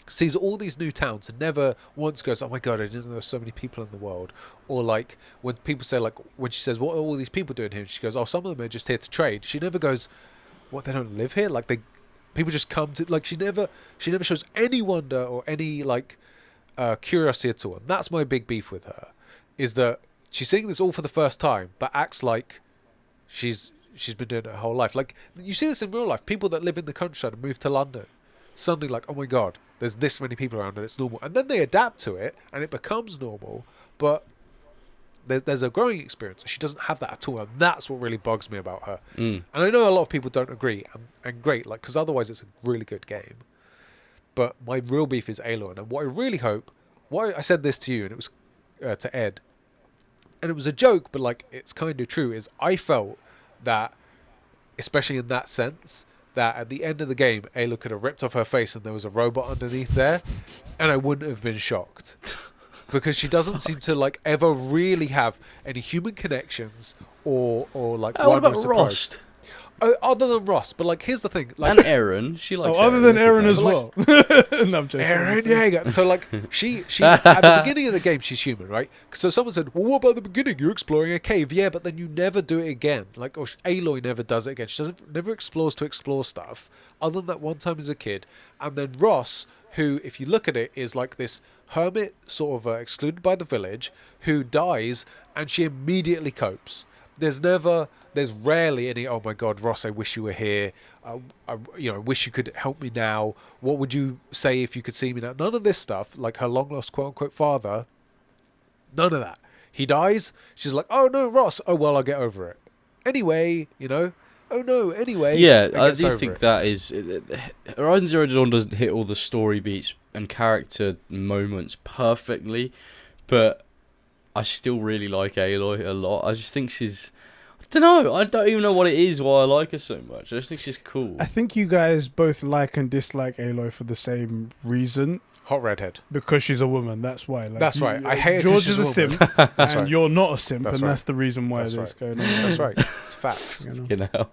sees all these new towns, and never once goes, "Oh my god, I didn't know there were so many people in the world." Or like when people say like, when she says, "What are all these people doing here?" She goes, "Oh, some of them are just here to trade." She never goes, "What? They don't live here?" Like people just come to. Like she never shows any wonder or any like. Curiosity at all, and that's my big beef with her, is that she's seeing this all for the first time, but acts like she's been doing it her whole life. Like you see this in real life, people that live in the countryside and move to London, suddenly like, oh my god, there's this many people around and it's normal, and then they adapt to it and it becomes normal, but there's a growing experience. She doesn't have that at all, and that's what really bugs me about her. And I know a lot of people don't agree, and great, like, because otherwise it's a really good game. But my real beef is Aloy, and what I really hope, I said this to you, and it was to Ed, and it was a joke, but like it's kind of true, is I felt that, especially in that sense, that at the end of the game, Aloy could have ripped off her face and there was a robot underneath there, and I wouldn't have been shocked. Because she doesn't seem to like ever really have any human connections or like What about Rost? Other than Ross, but like here's the thing, like And Aaron, she likes. other than Aaron as But, well. No, I'm joking. Aaron, yeah, yeah. So like she at the beginning of the game she's human, right? So someone said, well, what about the beginning? You're exploring a cave, yeah, but then you never do it again. Like, or Aloy never does it again. She never explores to explore stuff, other than that one time as a kid. And then Ross, who, if you look at it, is like this hermit, sort of excluded by the village, who dies, and she immediately copes. There's rarely any, oh my god, Ross, I wish you were here. I wish you could help me now. What would you say if you could see me now? None of this stuff, like her long lost quote unquote father, none of that. He dies, she's like, oh no, Ross, oh well, I'll get over it. Anyway, oh no, anyway. Yeah, I do think that is... Horizon Zero Dawn doesn't hit all the story beats and character moments perfectly, but I still really like Aloy a lot. I just think she's... I don't know. I don't even know what it is why I like her so much. I just think she's cool. I think you guys both like and dislike Aloy for the same reason. Hot redhead. Because she's a woman, that's why. Like, that's right. I hate George is a simp, that's and right. you're not a simp, That's and right. that's the reason why That's this right. going on. That's right. It's facts. You know.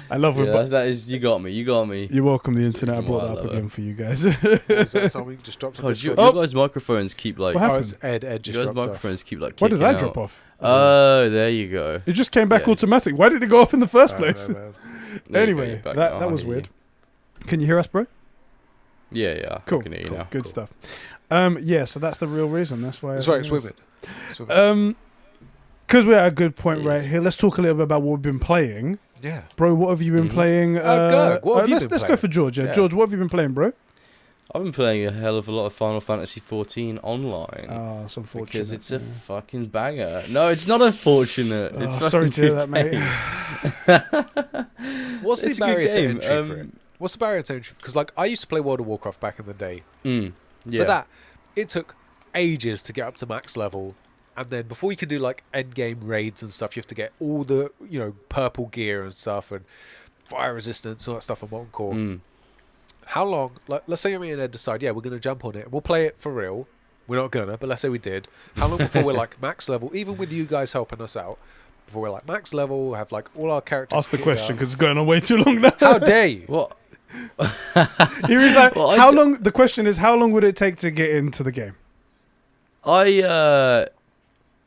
I love it. Yeah, that is. You got me. You're welcome. The That's the internet. I reason brought why I that up love her. again for you guys. What was that something just dropped on God, Discord? your guys' microphones keep like. What Oh, happened? it's Ed Your just guys' dropped off. microphones keep like. Why did kicking I out. drop off? Oh, there you go. It just came back Yeah. automatic. Why did it go off in the first place? Man. There you go, Anyway, you're back that now, I was hear you. weird. Can you hear us, bro? Yeah. Cool. I can hear you Cool. now. Good Cool. stuff. Yeah, so that's the real reason. That's why. That's right, it's women. It's women. Because we're at a good point It right is. here. Let's talk a little bit about what we've been playing, Yeah. bro. What have you been Mhm. playing? Go. What have you been let's go playing? for George. Yeah, Yeah. George, what have you been playing, bro? I've been playing a hell of a lot of Final Fantasy XIV Online. Oh, it's unfortunate. Because it's a fucking banger. No, it's not unfortunate. Oh, It's sorry fucking to hear good that, mate. game. What's It's the a good barrier to game. entry for it? What's the barrier to entry? Because like I used to play World of Warcraft back in the day. Yeah. For that, it took ages to get up to max level, and then before you can do like end game raids and stuff, you have to get all the purple gear and stuff and fire resistance, all that stuff on Molten Core. How long? Like, let's say me and Ed decide, yeah, we're gonna jump on it. We'll play it for real. We're not gonna, but let's say we did. How long before we're like max level? Even with you guys helping us out, before we're like max level, have like all our characters. Ask the question because it's going on way too long now. How dare you? What? He was like, Well, how long? The question is, how long would it take to get into the game?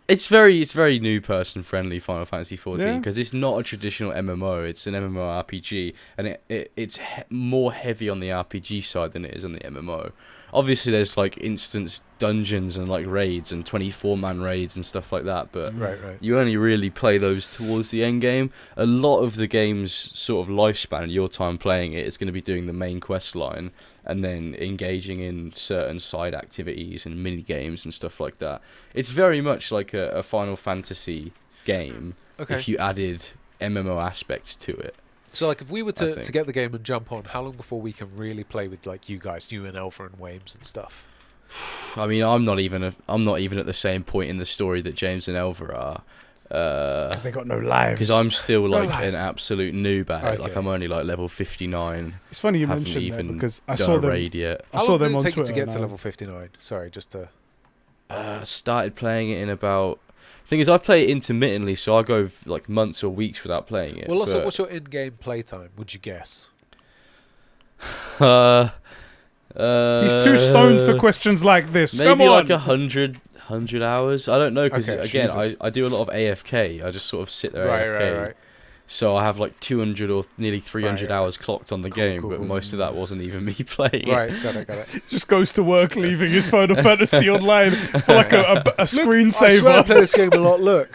It's very new person friendly Final Fantasy XIV Yeah. because it's not a traditional MMO. It's an MMORPG, and it's more heavy on the RPG side than it is on the MMO. Obviously, there's like instance dungeons and like raids and 24-man raids and stuff like that, but Right. you only really play those towards the end game. A lot of the game's sort of lifespan, your time playing it, is going to be doing the main quest line and then engaging in certain side activities and mini games and stuff like that. It's very much like a Final Fantasy game if you added MMO aspects to it. So, like, if we were to get the game and jump on, how long before we can really play with, like, you guys, you and Elva and Wames and stuff? I mean, I'm not even at the same point in the story that James and Elva are. Because they got no lives. Because I'm still like an absolute noob at it. Okay. Like I'm only like level 59. It's funny you Haven't mentioned that even because I done saw a them. raid yet. I How saw long them did it on take you Twitter. to get to and level 59? Sorry, just to... Started playing it in about... Thing is, I play it intermittently, so I go like months or weeks without playing it. Well, also, but, what's your in-game playtime, would you guess? He's too stoned for questions like this. Maybe Come on. like 100 hours. I don't know, because Okay, again, Jesus. I do a lot of AFK. I just sort of sit there AFK. Right. So I have like 200 or nearly 300 Right. hours clocked on the game, but most of that wasn't even me playing Right, it. got it. Just goes to work, leaving his Final Fantasy Online for like a I swear I screensaver. play this game a lot, look.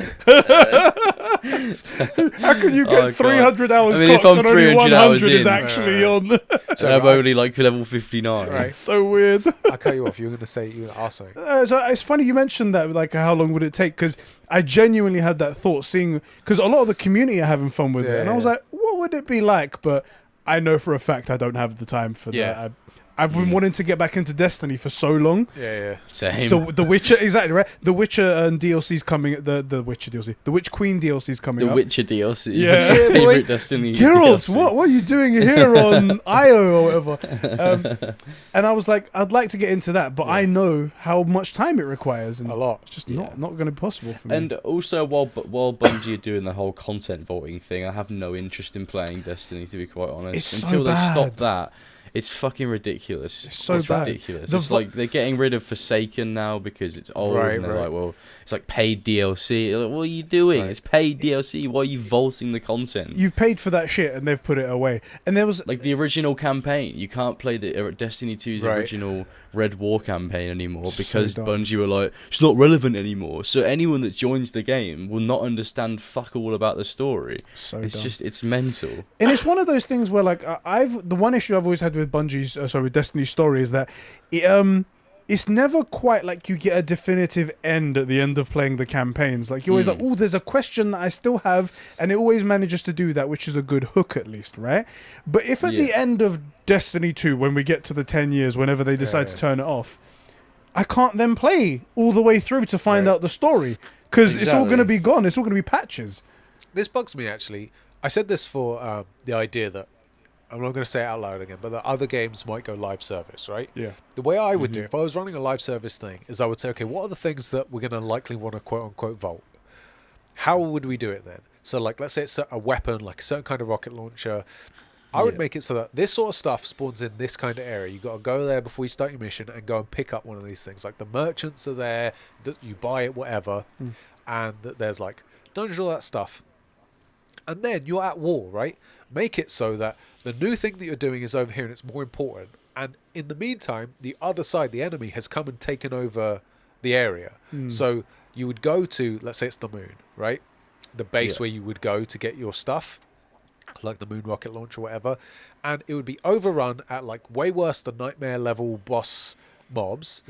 How can you Oh, get God. 300 hours I mean, if clocked I'm and only 300 100 hours is in- actually Right. on? So And I'm only like level 59. Right. So weird. I cut you off. You were going to say, you were going to ask something. So it's funny you mentioned that, like how long would it take? Because I genuinely had that thought, seeing because a lot of the community are having fun with it, and I was Yeah. like, what would it be like? But I know for a fact I don't have the time for Yeah. that. I've been wanting to get back into Destiny for so long. Yeah. Same. The Witcher, exactly right. The Witcher and DLC's coming. The Witcher DLC, the Witch Queen DLC's coming. The up. Witcher DLC. Yeah. That's Yeah, your boy. favorite Destiny Girls, DLC. what are you doing here on IO or whatever? And I was like, I'd like to get into that, but I know how much time it requires, and A lot. it's just Yeah. not going to be possible for me. And also, while Bungie are doing the whole content vaulting thing, I have no interest in playing Destiny, to be quite honest. It's so Until they stop bad. that, it's fucking ridiculous. It's so bad. ridiculous. The It's vo- like they're getting rid of Forsaken now because it's old, Right, and they're right. like, well, it's like paid DLC. Like, what are you doing? Right. It's paid DLC. Why are you vaulting the content? You've paid for that shit, and they've put it away. And there was Like the original campaign, you can't play the Destiny 2's Right. original Red War campaign anymore So because dumb. Bungie were like, it's not relevant anymore. So anyone that joins the game will not understand fuck all about the story. so It's dumb. just, it's mental. And it's one of those things where, like, the one issue I've always had with Bungie's, with Destiny's story is that it's never quite like you get a definitive end at the end of playing the campaigns. Like, you're always like, oh, there's a question that I still have, and it always manages to do that, which is a good hook at least, right? But if at the end of Destiny 2, when we get to the 10 years, whenever they decide to turn it off, I can't then play all the way through to find out the story, because it's all going to Exactly. be gone. It's all going to be patches. This bugs me, actually. I said this for the idea that, I'm not going to say it out loud again, but that other games might go live service, right? Yeah. The way I would do it, if I was running a live service thing, is I would say, okay, what are the things that we're going to likely want to quote-unquote vault? How would we do it then? So, like, let's say it's a weapon, like a certain kind of rocket launcher. I would make it so that this sort of stuff spawns in this kind of area. You've got to go there before you start your mission and go and pick up one of these things. Like, the merchants are there, that you buy it, whatever, and that there's, like, dungeons, all that stuff. And then you're at war, right? Make it so that the new thing that you're doing is over here and it's more important. And in the meantime, the other side, the enemy, has come and taken over the area. So you would go to, let's say it's the moon, right? The base where you would go to get your stuff, like the moon rocket launch or whatever. And it would be overrun at like way worse than nightmare level boss mobs.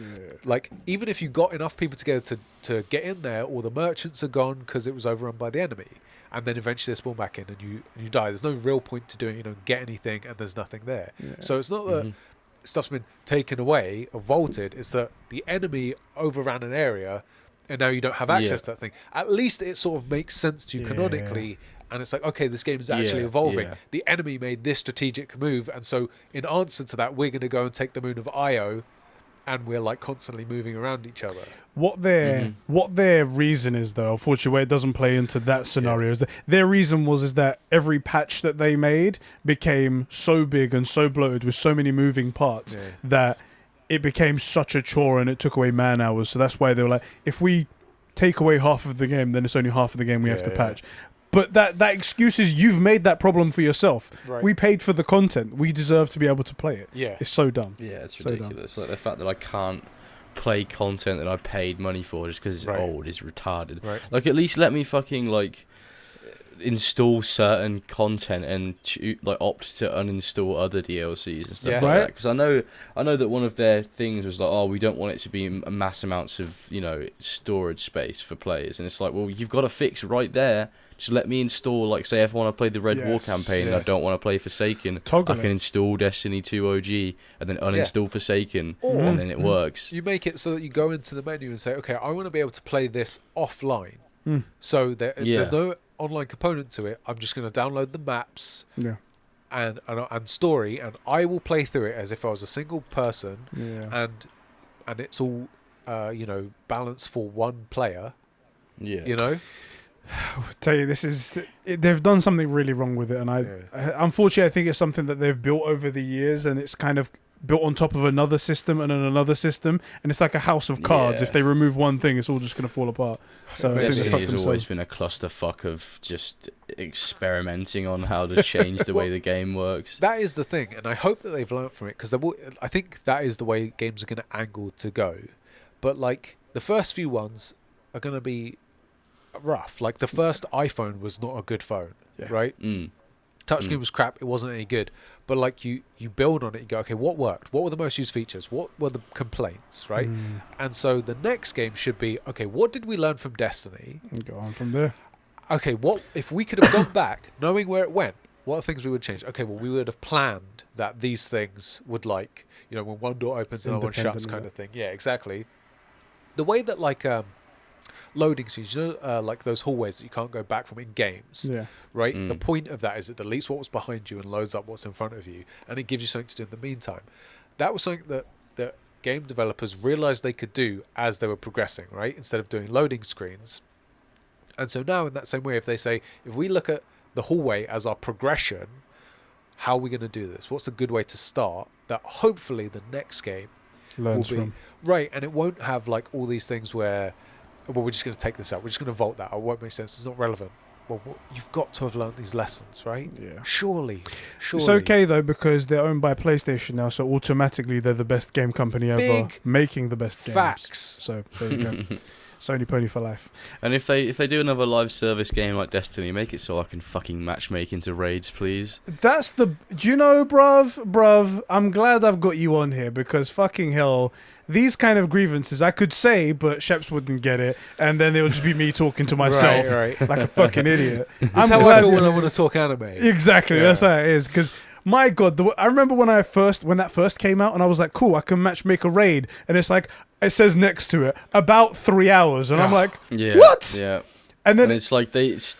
Like, even if you got enough people together to get in there, all the merchants are gone because it was overrun by the enemy. And then eventually they spawn back in and you die. There's no real point to doing, get anything, and there's nothing there. So it's not that stuff's been taken away or vaulted. It's that the enemy overran an area and now you don't have access to that thing. At least it sort of makes sense to you canonically. And it's like, okay, this game is actually evolving. The enemy made this strategic move. And so in answer to that, we're going to go and take the moon of Io. And we're like constantly moving around each other. What their reason is, though, unfortunately, where it doesn't play into that scenario, is that their reason is that every patch that they made became so big and so bloated with so many moving parts that it became such a chore and it took away man hours. So that's why they were like, if we take away half of the game, then it's only half of the game we have to patch. But that excuse is you've made that problem for yourself. Right. We paid for the content. We deserve to be able to play it. Yeah. It's so dumb. Yeah, it's So dumb. ridiculous. Like the fact that I can't play content that I paid money for just because it's Right. old is retarded. Right. Like, at least let me fucking like install certain content and like opt to uninstall other DLCs and stuff Yeah. like Right. that. Because I know that one of their things was like, oh, we don't want it to be mass amounts of, you know, storage space for players, and it's like, well, you've got a fix right there. Just let me install, like, say if I want to play the Red War Yes, campaign and yeah. I don't want to play Forsaken, Toggle I can it. install Destiny 2 OG and then uninstall Forsaken, Or- and then it works. You make it so that you go into the menu and say, okay, I want to be able to play this offline. Mm. So Yeah. there's no online component to it. I'm just going to download the maps Yeah. and story, and I will play through it as if I was a single person, Yeah. and it's all you know, balanced for one player. Yeah. You know, Tell you, they've done something really wrong with it, and unfortunately, I think it's something that they've built over the years, and it's kind of built on top of another system and another system, and it's like a house of cards. Yeah. If they remove one thing, it's all just going to fall apart. So I think they Destiny fucked has themselves. always been a clusterfuck of just experimenting on how to change the way the game works. that is the thing, and I hope that they've learned from it, because I think that is the way games are going to angle to go. But like the first few ones are going to be rough. Like the first iPhone was not a good phone, Yeah. right? Mm. Touchscreen was crap. It wasn't any good. But like you build on it. You go, okay, what worked? What were the most used features? What were the complaints, right? And so the next game should be, okay, what did we learn from Destiny? And go on from there. Okay, what if we could have gone back, knowing where it went? What are things we would change? Okay, well, we would have planned that these things would, like, you know, when one door opens, another one shuts, Independently, kind yeah. of thing. Yeah, exactly. The way that like loading screens, you know, like those hallways that you can't go back from in games. Yeah. Right? The point of that is it deletes what was behind you and loads up what's in front of you, and it gives you something to do in the meantime. That was something that game developers realized they could do as they were progressing, right? Instead of doing loading screens. And so now, in that same way, if they say, if we look at the hallway as our progression, how are we going to do this? What's a good way to start that hopefully the next game Learns will be from. right, and it won't have like all these things where, well, we're just going to take this out, we're just going to vault that, or it won't make sense, it's not relevant. Well, you've got to have learned these lessons, right? Yeah. Surely. It's okay though, because they're owned by PlayStation now, so automatically they're the best game company ever, Big making the best games. facts. So there you go. Sony pony for life. And if they do another live service game like Destiny, make it so I can fucking matchmake into raids, please. That's the. Do you know, bruv? I'm glad I've got you on here, because fucking hell, these kind of grievances I could say, but Sheps wouldn't get it, and then it would just be me talking to myself Right. like a fucking idiot. That's how I feel when I want to talk anime. Exactly, Yeah. that's how it is. Because my God, I remember when that first came out, and I was like, cool, I can make a raid, and it's like it says next to it about 3 hours, and I'm like, Yeah. what? Yeah. And then And it's like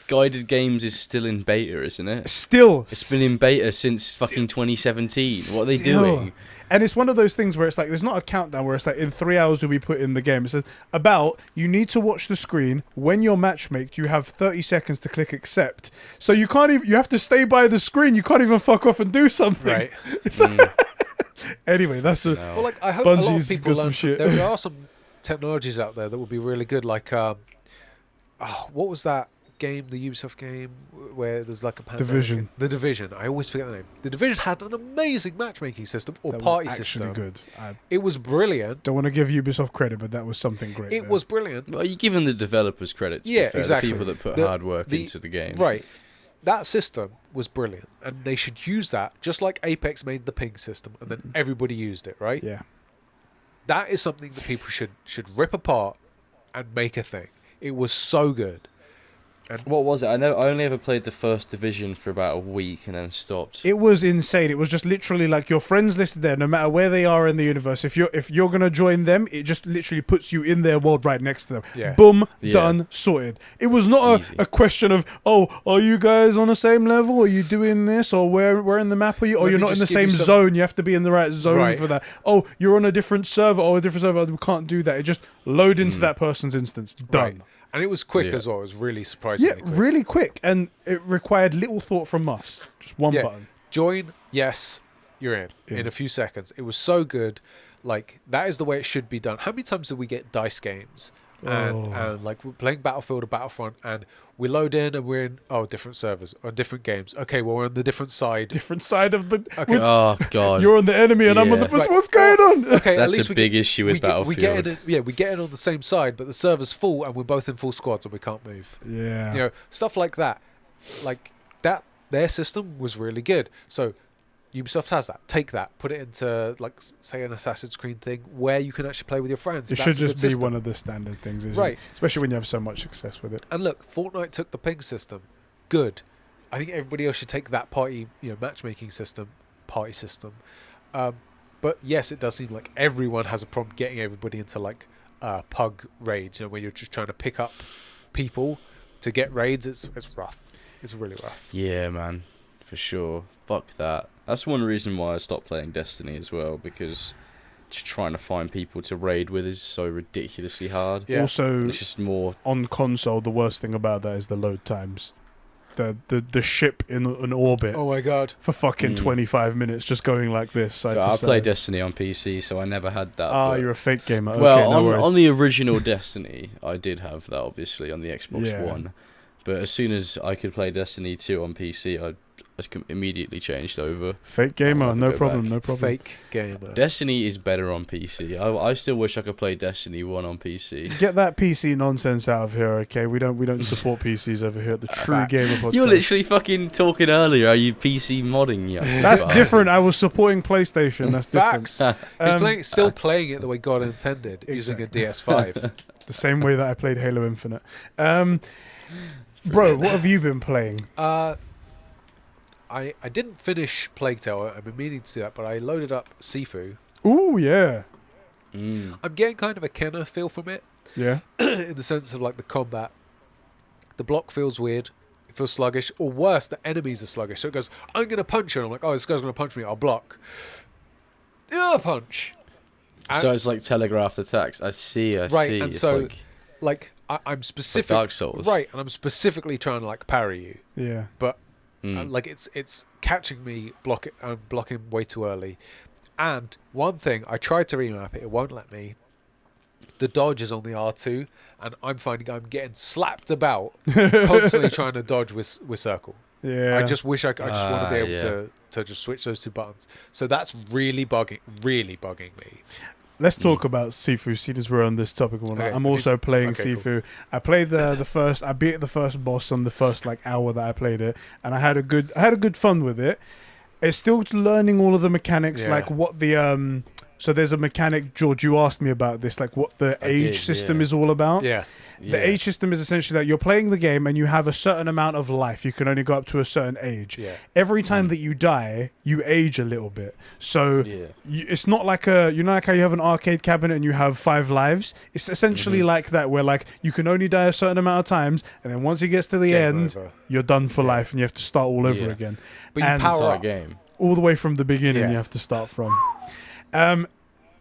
guided games is still in beta, isn't it? still, It's been in beta since fucking 2017. What are they Still. doing? And it's one of those things where it's like, there's not a countdown where it's like in 3 hours will be put in the game. It says you need to watch the screen. When you're matchmaked, you have 30 seconds to click accept. So you can't even, you have to stay by the screen. You can't even fuck off and do something. Right. It's anyway, that's a. Well, like I hope a lot of Bungie's people got some learn. shit. There are some technologies out there that would be really good. Like, what was that game, the Ubisoft game, where there's like a pandemic? Division. The Division. I always forget the name. The Division had an amazing matchmaking system or That was party actually system. good. I It was brilliant. don't want to give Ubisoft credit, but that was something great. It there. was brilliant. Well, you're giving the developers credit. To be Yeah, fair, exactly. The people that put The- hard work the- into the games. Right. That system was brilliant, and they should use that, just like Apex made the ping system, and then everybody used it. Right. Yeah. That is something that people should rip apart and make a thing. It was so good. What was it? I only ever played the first division for about a week and then stopped. It was insane. It was just literally like your friends listed there, no matter where they are in the universe. If you're gonna join them, it just literally puts you in their world right next to them. Yeah. Boom, Yeah. done, sorted. It was not Easy. a question of, oh, are you guys on the same level? Are you doing this? Or where in the map are you? Or Let you're me not in the just give same you some- zone. You have to be in the right zone Right. for that. Oh, you're on a different server. Oh, a different server. We can't do that. It just load into that person's instance. Done. Right. And it was quick Yeah. as well. It was really surprisingly Yeah, quick. really quick, and it required little thought from us. Just one Yeah. button. Join, yes, you're in a few seconds. It was so good. Like, that is the way it should be done. How many times do we get dice games and like we're playing Battlefield or Battlefront, and we load in and we're in different servers or different games. Okay, well we're on the different side of the. Okay. Oh god. You're on the enemy and I'm on the. Yeah. What's going on? Okay, That's at least a big issue with Battlefield. We get in on the same side, but the server's full and we're both in full squads and we can't move. Yeah. You know, stuff like that. Like that, their system was really good. So Ubisoft has that. Take that, put it into like say an Assassin's Creed thing where you can actually play with your friends. It should just be one of the standard things, isn't it? Especially when you have so much success with it. And look, Fortnite took the ping system. Good. I think everybody else should take that matchmaking system, party system. But yes, it does seem like everyone has a problem getting everybody into like pug raids. You know, when you're just trying to pick up people to get raids, it's rough. It's really rough. Yeah, man, for sure. Fuck that. That's one reason why I stopped playing Destiny as well, because just trying to find people to raid with is so ridiculously hard. Yeah. Also, it's just more on console. The worst thing about that is the load times. The ship in an orbit. Oh my god! For fucking 25 minutes, just going like this. I play Destiny on PC, so I never had that. Ah, you're a fake gamer. Well, okay, on the original Destiny, I did have that obviously on the Xbox One. But as soon as I could play Destiny 2 on PC, I immediately changed over. Fake gamer, no problem. Fake gamer. Destiny is better on PC. I still wish I could play Destiny 1 on PC. Get that PC nonsense out of here, okay? We don't support PCs over here at the True Gamer Podcast. You were literally fucking talking earlier. Are you PC modding? Yeah. That's different. I was supporting PlayStation. That's different. Facts. He's still playing it the way God intended, using a DS5. The same way that I played Halo Infinite. Bro, what have you been playing? I didn't finish Plague Tale. I've been meaning to do that, but I loaded up Sifu. Ooh, yeah. I'm getting kind of a Kenner feel from it. Yeah. In the sense of like the combat. The block feels weird. It feels sluggish. Or worse, the enemies are sluggish. So it goes, I'm going to punch you. And I'm like, oh, this guy's going to punch me. I'll block. Punch. So it's like telegraphed attacks. I see. Right, and it's so like I'm specific. Like Dark Souls. Right, and I'm specifically trying to like parry you. Yeah. But like it's catching me blocking way too early. And one thing, I tried to remap it won't let me. The dodge is on the R2 and I'm finding I'm getting slapped about constantly trying to dodge with circle. Yeah. I just wish I just want to be able to just switch those two buttons. So that's really bugging me. Let's talk about Sifu, seeing as we're on this topic. Okay, I'm also playing Sifu. Cool. I played I beat the first boss on the first like hour that I played it, and I had a good fun with it. It's still learning all of the mechanics, like what the so there's a mechanic, George, you asked me about this, like what the age system is all about. Yeah. The age system is essentially that you're playing the game and you have a certain amount of life. You can only go up to a certain age. Yeah. Every time that you die, you age a little bit. So it's not like like how you have an arcade cabinet and you have 5 lives. It's essentially like that, where like you can only die a certain amount of times, and then once it gets to the end, you're done for life and you have to start all over again. But you power up game all the way from the beginning. You have to start from.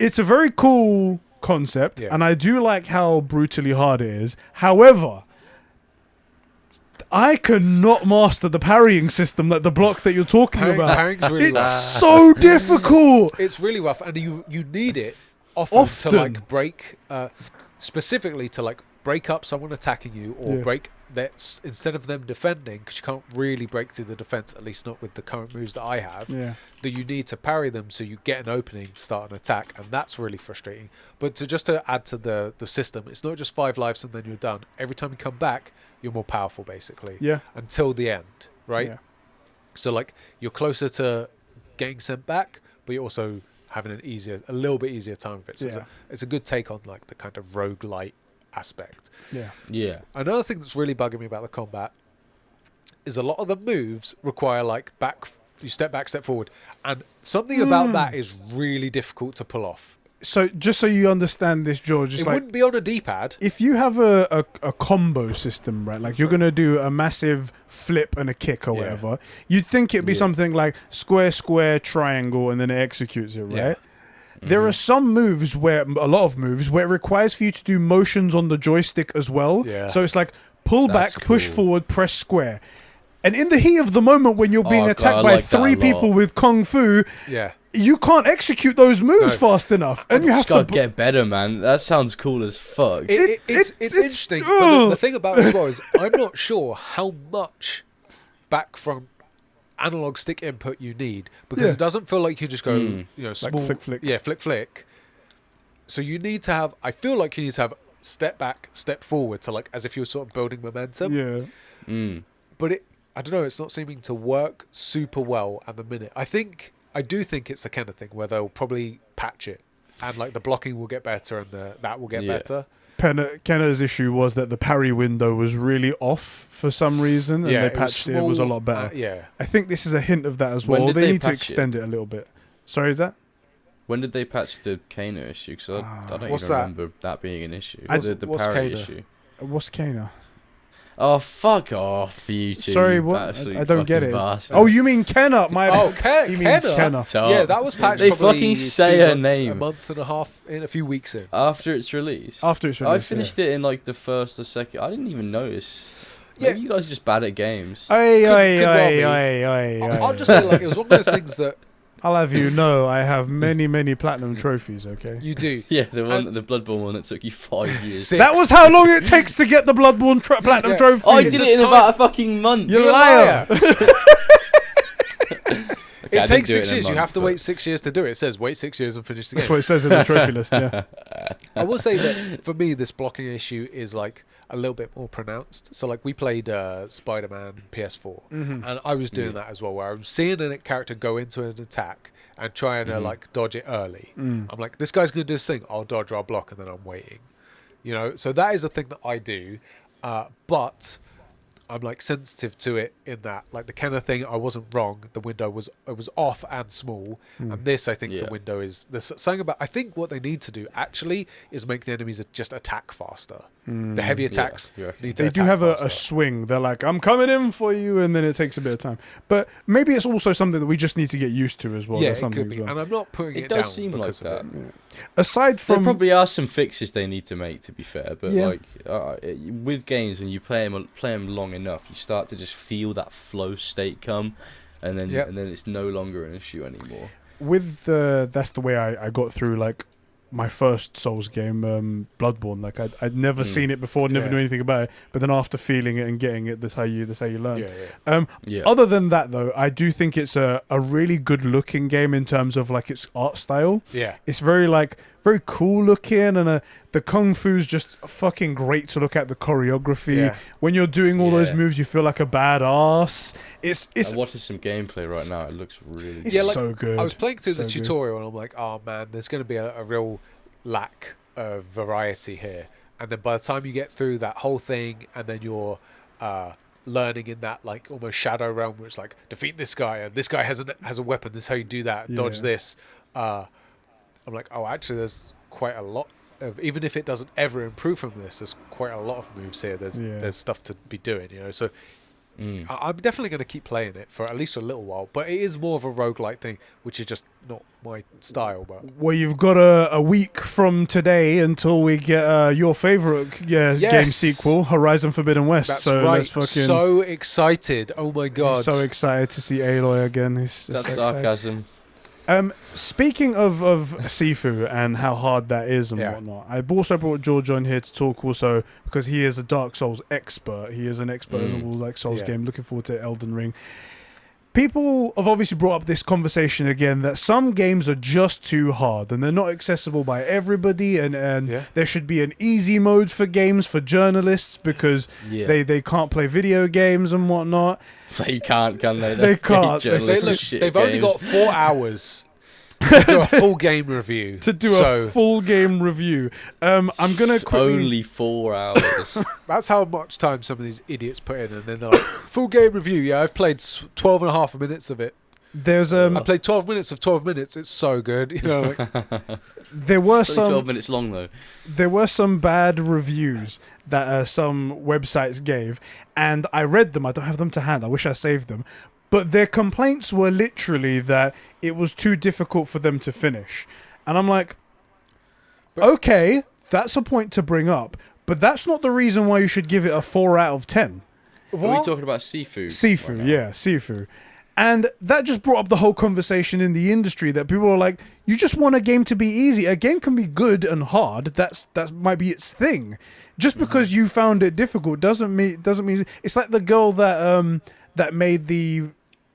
It's a very cool concept, and I do like how brutally hard it is. However, I cannot master the parrying system, like the block that you're talking about. Parrying's really rough. So difficult. It's really rough, and you need it often to like break, specifically to like break up someone attacking you, or break that instead of them defending, because you can't really break through the defense, at least not with the current moves that I have. That you need to parry them so you get an opening to start an attack, and that's really frustrating. But to add to the system, it's not just 5 lives and then you're done. Every time you come back, you're more powerful, basically. Until the end, right? So like you're closer to getting sent back, but you're also having a little bit easier time with it. So it's a good take on like the kind of roguelite aspect. Another thing that's really bugging me about the combat is a lot of the moves require like you step back, step forward, and something about that is really difficult to pull off. So just so you understand this, George, it wouldn't be on a D-pad. If you have a combo system, right, like you're going to do a massive flip and a kick or whatever, you'd think it'd be something like square, triangle, and then it executes it, right? There are a lot of moves where it requires for you to do motions on the joystick as well. So it's like pull back, push forward, press square. And in the heat of the moment when you're being attacked by 3 people with Kung Fu, you can't execute those moves No. fast enough, and you have Just gotta to. get better, man. That sounds cool as fuck. It's interesting. But the thing about it as well is I'm not sure how much back from analog stick input you need, because it doesn't feel like you just go, you know, small, flick, flick. yeah, flick, flick. So you need to have. I feel like you need to have step back, step forward to like as if you're sort of building momentum. Yeah. But I don't know. It's not seeming to work super well at the minute. I do think it's a kind of thing where they'll probably patch it, and like the blocking will get better, and that will get better. Kenna's issue was that the parry window was really off for some reason, and they patched it. It was a lot better. Yeah. I think this is a hint of that as When well. did They they need to patch extend it a little bit. Sorry, is that? When did they patch the Kana issue? Because I don't What's even that? remember that being an issue. The what's parry Kana? issue. What's Kana? Oh, fuck off, you two. Sorry, what? Absolute I don't get fucking it. bastards. Oh, you mean Kenna? He means Kenna? Kenna. So, Yeah, that was patched. They probably fucking say 2 her months, name. a month and a half in, a few weeks in. after its release. After it's I released, finished it in like the first or second. I didn't even notice. Yeah. Maybe you guys are just bad at games. Aye, Could well be. aye. I'll just say, like, it was one of those things that I'll have you know, I have many platinum trophies. Okay. you do. Yeah, the Bloodborne one that took you 5 years. 6. That was how long it takes to get the Bloodborne platinum Yeah. trophy. Oh, I It's did a it in time- about a fucking month. You're You're a a liar. Okay, I It didn't takes do 6 in a years. You month, have to but- wait 6 years to do it. It says wait 6 years and finish the game. That's what it says in the trophy list. Yeah. I will say that for me, this blocking issue is like a little bit more pronounced. So, like, we played Spider-Man PS4, and I was doing that as well, where I'm seeing a character go into an attack and trying to like dodge it early. I'm like, this guy's going to do this thing. I'll dodge or I'll block, and then I'm waiting. You know, so that is a thing that I do, but I'm like sensitive to it in that, like, the kind of thing, I wasn't wrong. The window was off and small, and this, I think the window is. There's something about. I think what they need to do actually is make the enemies just attack faster. The heavy attacks Yeah. need to. They do attack have a faster. swing. They're like, I'm coming in for you, and then it takes a bit of time. But maybe it's also something that we just need to get used to as well. Yeah, That's it something could be, as well. and I'm not putting It it, does down seem like because that. of it. Aside There from probably are some fixes they need to make, to be fair, but Yeah. with games, when you play them long enough, you start to just feel that flow state come, and then it's no longer an issue anymore. with that's the way I got through like my first Souls game, Bloodborne. Like I'd never seen it before, never knew anything about it. But then after feeling it and getting it, that's how you learn. Yeah. Other than that, though, I do think it's a really good looking game in terms of like its art style. Yeah. It's very cool looking, and the kung fu's just fucking great to look at. The choreography, Yeah. when you're doing all those Yeah. moves, you feel like a badass. It's I'm watching some gameplay right now. It looks really It's good. Yeah, like, so good. I was playing through the So good. tutorial, and I'm like, oh man, there's going to be a real lack of variety here. And then by the time you get through that whole thing, and then you're learning in that like almost shadow realm, where it's like defeat this guy, and this guy has a weapon. This is how you do that. Dodge Yeah. this. I'm like, oh, actually, there's quite a lot of, even if it doesn't ever improve from this, there's quite a lot of moves here. There's stuff to be doing, you know. So I'm definitely going to keep playing it for at least a little while, but it is more of a roguelike thing, which is just not my style. But Well, you've got a week from today until we get your favorite game Yes. sequel, Horizon Forbidden West. that's so right. let's fucking So excited! Oh my god! so excited to see Aloy again. It's just That's so exciting. sarcasm. Speaking of Sifu and how hard that is and Yeah. whatnot, I also brought George on here to talk also because he is a Dark Souls expert. He is an expert in all like Souls Yeah. game. Looking forward to Elden Ring. People have obviously brought up this conversation again that some games are just too hard and they're not accessible by everybody, and Yeah. there should be an easy mode for games for journalists because Yeah. they can't play video games and whatnot. They can't, can they? They can't. Journalists are they've shit only got games. 4 hours to do a full game review. To do so a full game review. I'm gonna quickly Only 4 hours. that's how much time some of these idiots put in, and then they're like, full game review. Yeah, I've played 12 and a half minutes of it. there's I played 12 minutes of 12 minutes. It's so good. You know, like, there were It's only 12 some minutes long though. there were some bad reviews that some websites gave, and I read them. I don't have them to hand. I wish I saved them. But their complaints were literally that it was too difficult for them to finish. And I'm like, okay, that's a point to bring up, but that's not the reason why you should give it a 4 out of 10. Are we talking about Sifu? Sifu, right now? yeah, Sifu. And that just brought up the whole conversation in the industry that people are like, you just want a game to be easy. A game can be good and hard. That might be its thing. Just because you found it difficult doesn't mean it's like the girl that made the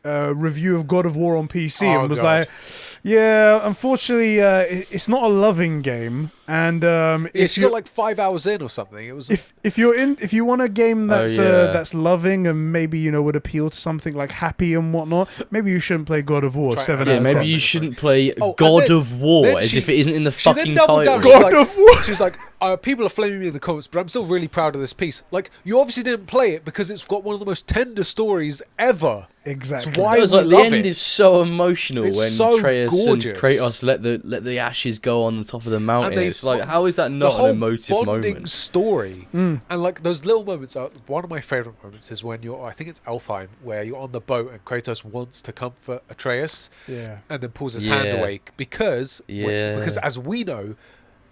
review of God of War on PC and was like, yeah, unfortunately, it's not a loving game. And if she got like 5 hours in or something, it was. If you want a game that's loving and maybe would appeal to something like happy and whatnot, maybe you shouldn't play God of War. 7 out of 10. Maybe you shouldn't play God of War as if it isn't in the fucking title. God of War. She's like, people are flaming me in the comments, but I'm still really proud of this piece. Like, you obviously didn't play it because it's got one of the most tender stories ever. Exactly. It's why It was like we the love end it. is so emotional It's when so Atreus gorgeous. and Kratos let the ashes go on the top of the mountain. It's like, how is that the not whole an emotive bonding moment? story, and like those little moments are one of my favorite moments. Is when I think it's Alfheim, where you're on the boat and Kratos wants to comfort Atreus, and then pulls his hand away because as we know,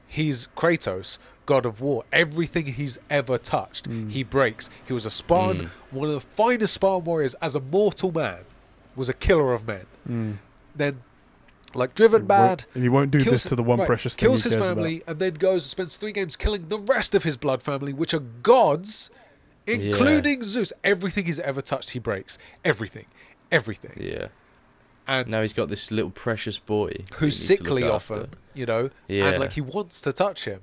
he's Kratos, God of War. Everything he's ever touched, he breaks. He was a Spartan, one of the finest Spartan warriors as a mortal man, was a killer of men. Then, like, driven mad, and he won't do this to the one precious thing kills he his cares family, about. and then goes and spends 3 games killing the rest of his blood family, which are gods, including Zeus. Everything he's ever touched, he breaks. Everything. Yeah. And now he's got this little precious boy who's sickly often, and like he wants to touch him,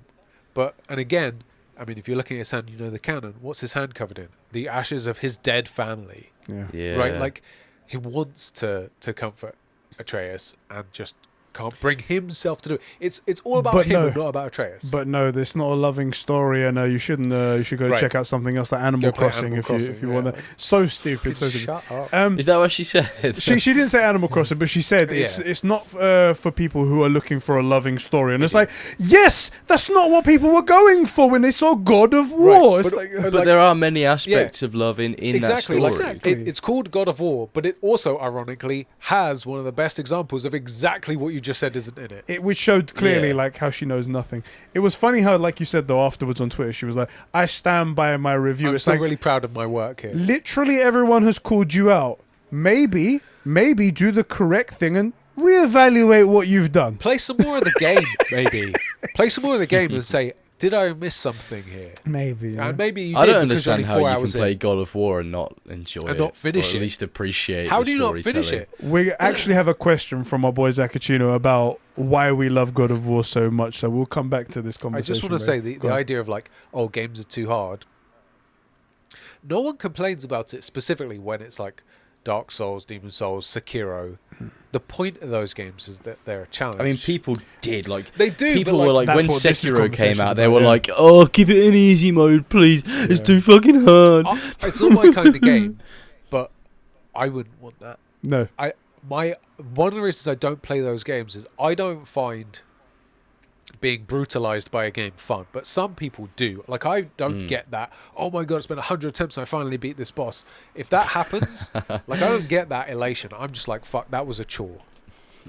and again, I mean, if you're looking at his hand, the canon. What's his hand covered in? The ashes of his dead family. Yeah. Right, like he wants to comfort Atreus and just can't bring himself to do it. It's all about him and not about Atreus. But no, it's not a loving story, and you shouldn't. You should go check out something else like Animal Crossing if you want that. So stupid, so stupid. Shut up. Is that what she said? She didn't say Animal Crossing, but she said it's not for people who are looking for a loving story. And it's like, yes, that's not what people were going for when they saw God of War. Right, but there are many aspects of love in that story. Like it's called God of War, but it also, ironically, has one of the best examples of exactly what you just said isn't in it. Which showed clearly like how she knows nothing. It was funny how, like you said though, afterwards on Twitter, she was like, I stand by my review. I'm it's still like, really proud of my work here. Literally everyone has called you out. Maybe do the correct thing and reevaluate what you've done. Play some more of the game, maybe. Play some more of the game and say, did I miss something here? Maybe. And maybe you did. I don't because understand you're how only 4 you hours can play in. God of War and not enjoy And not finish or it. at least appreciate How the do you not finish storytelling. it? We actually have a question from our boy Zaccaccino about why we love God of War so much, so we'll come back to this I conversation. just want to say the idea of like, games are too hard. No one complains about it specifically when it's like Dark Souls, Demon Souls, Sekiro. The point of those games is that they're a challenge. I mean, people did They do. People but were like, that's when what this Sekiro came out, they conversation's were about, like, "Oh, give it an easy mode, please. It's too fucking hard." It's not my kind of game, but I wouldn't want that. No. One of the reasons I don't play those games is I don't find being brutalized by a game fun, but some people do. Like, I don't get that. Oh my god, it's been 100 attempts and I finally beat this boss. If that happens, like, I don't get that elation. I'm just like, fuck, that was a chore,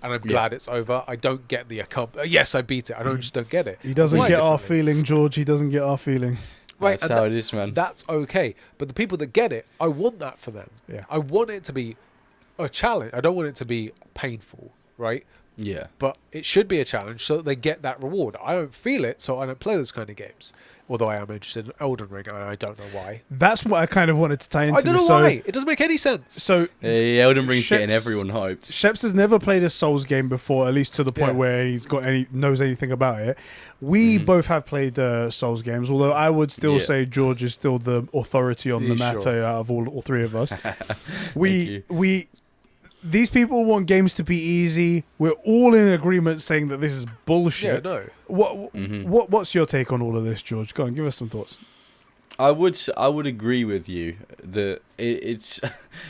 and I'm glad it's over. I don't get the yes, I beat it. I just don't get it. He doesn't get our feeling, George. He doesn't get our feeling. Right, That's how it is, man. That's okay. But the people that get it, I want that for them. Yeah. I want it to be a challenge. I don't want it to be painful, right? Yeah. But it should be a challenge so that they get that reward. I don't feel it, so I don't play those kind of games. Although I am interested in Elden Ring, and I don't know why. That's what I kind of wanted to tie into. I don't know why. It doesn't make any sense. So Elden Ring's getting everyone hyped. Sheps has never played a Souls game before, at least to the point where he's knows anything about it. We both have played Souls games, although I would still say George is still the authority on the matter out of all three of us. These people want games to be easy. We're all in agreement saying that this is bullshit. Yeah, no. What's your take on all of this, George? Go on, give us some thoughts. I would agree with you that it's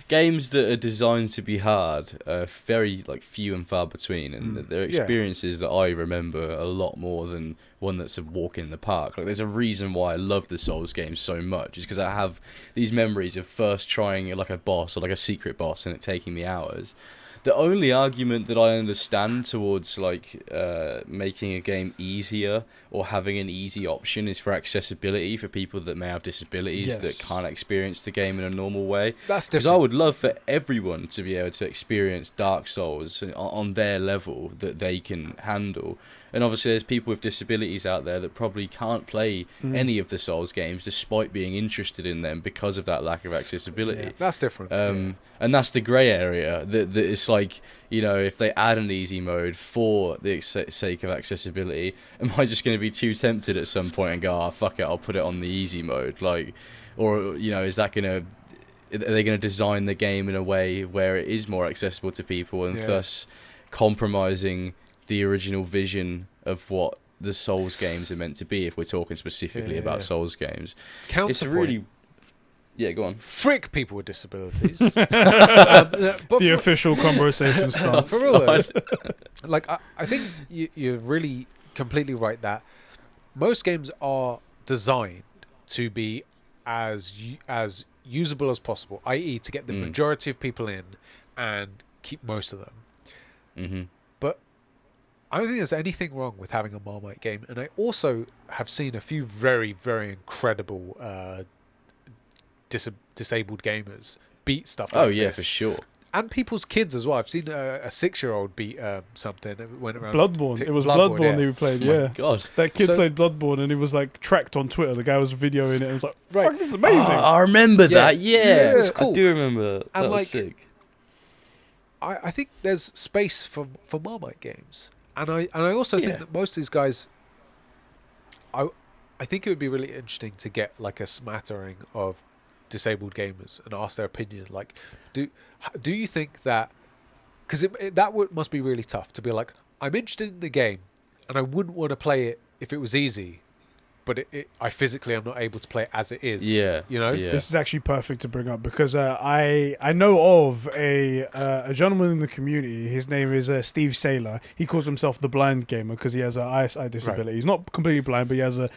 games that are designed to be hard are very few and far between, and they're experiences that I remember a lot more than one that's a walk in the park. Like, there's a reason why I love the Souls games so much, is because I have these memories of first trying like a boss or like a secret boss and it taking me hours. The only argument that I understand towards making a game easier or having an easy option is for accessibility for people that may have disabilities that Yes. can't experience the game in a normal way. That's Because I different. would love for everyone to be able to experience Dark Souls on their level that they can handle. And obviously there's people with disabilities out there that probably can't play any of the Souls games despite being interested in them because of that lack of accessibility. That's different. And that's the grey area. That it's like, you know, if they add an easy mode for the sake of accessibility, am I just going to be too tempted at some point and go, oh, fuck it, I'll put it on the easy mode? Like, or, you know, is that going to... Are they going to design the game in a way where it is more accessible to people and thus compromising the original vision of what the Souls games are meant to be, if we're talking specifically about Souls games? Counterpoint. It's really... Yeah, go on. Frick people with disabilities. The official Conbrosations stance. For real though, like I think you're really completely right that most games are designed to be as usable as possible, i.e. to get the majority of people in and keep most of them. Mm-hmm. But I don't think there's anything wrong with having a Marmite game, and I also have seen a few very, very incredible disabled gamers beat stuff like Oh yeah, this. for sure. And people's kids as well. I've seen a 6-year-old beat something that went around. Bloodborne. It was Bloodborne yeah. he played, Oh my yeah. God. That kid So- played Bloodborne and he was like tracked on Twitter. The guy was videoing it and was like, Right. fuck, this is amazing. Oh, I remember that. Yeah, it was cool. I do remember. That And, was like, sick. I think there's space for Marmite games, and I also think that most of these guys, I think it would be really interesting to get like a smattering of disabled gamers and ask their opinion. Like, do you think that? Because must be really tough to be like, I'm interested in the game, and I wouldn't want to play it if it was easy, but I physically am not able to play it as it is. Yeah, you know. yeah. This is actually perfect to bring up because I know of a gentleman in the community. His name is Steve Saylor. He calls himself the blind gamer because he has an eyesight disability. Right. He's not completely blind, but he has a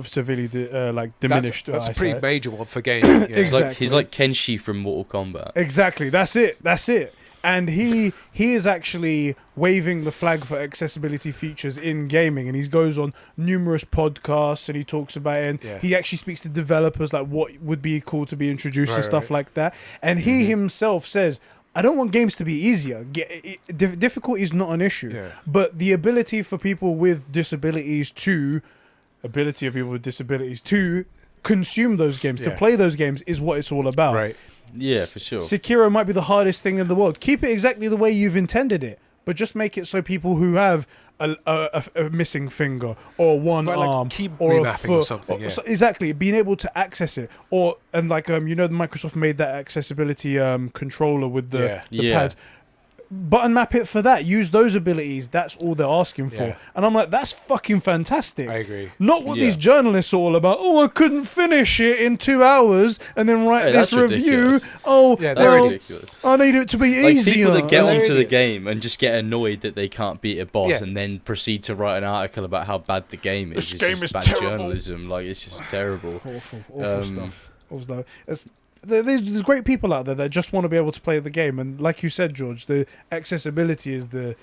severely diminished That's a eyesight. pretty major one for gaming. Yeah. Exactly. He's like Kenshi from Mortal Kombat. Exactly. That's it. And he is actually waving the flag for accessibility features in gaming, and he goes on numerous podcasts and he talks about it. And he actually speaks to developers like what would be cool to be introduced and stuff like that. And he himself says, I don't want games to be easier. Difficulty is not an issue, but the ability of people with disabilities to consume those games, to play those games, is what it's all about. Right. Yeah, for sure. Sekiro might be the hardest thing in the world. Keep it exactly the way you've intended it, but just make it so people who have a missing finger or one arm or a foot or something, exactly, being able to access it, and Microsoft made that accessibility controller with the pads. Button map it for that. Use those abilities. That's all they're asking for. And I'm like, that's fucking fantastic. I agree. Not what these journalists are all about. Oh, I couldn't finish it in 2 hours and then write this review. Ridiculous. Oh, Yeah, That's well, ridiculous. I need it to be Like easier. people that get onto the Hilarious. game and just get annoyed that they can't beat a boss Yeah. and then proceed to write an article about how bad the game is. This It's game just is bad terrible. journalism. Like, it's just terrible. Awful stuff. There's great people out there that just want to be able to play the game, and like you said, George, the accessibility is the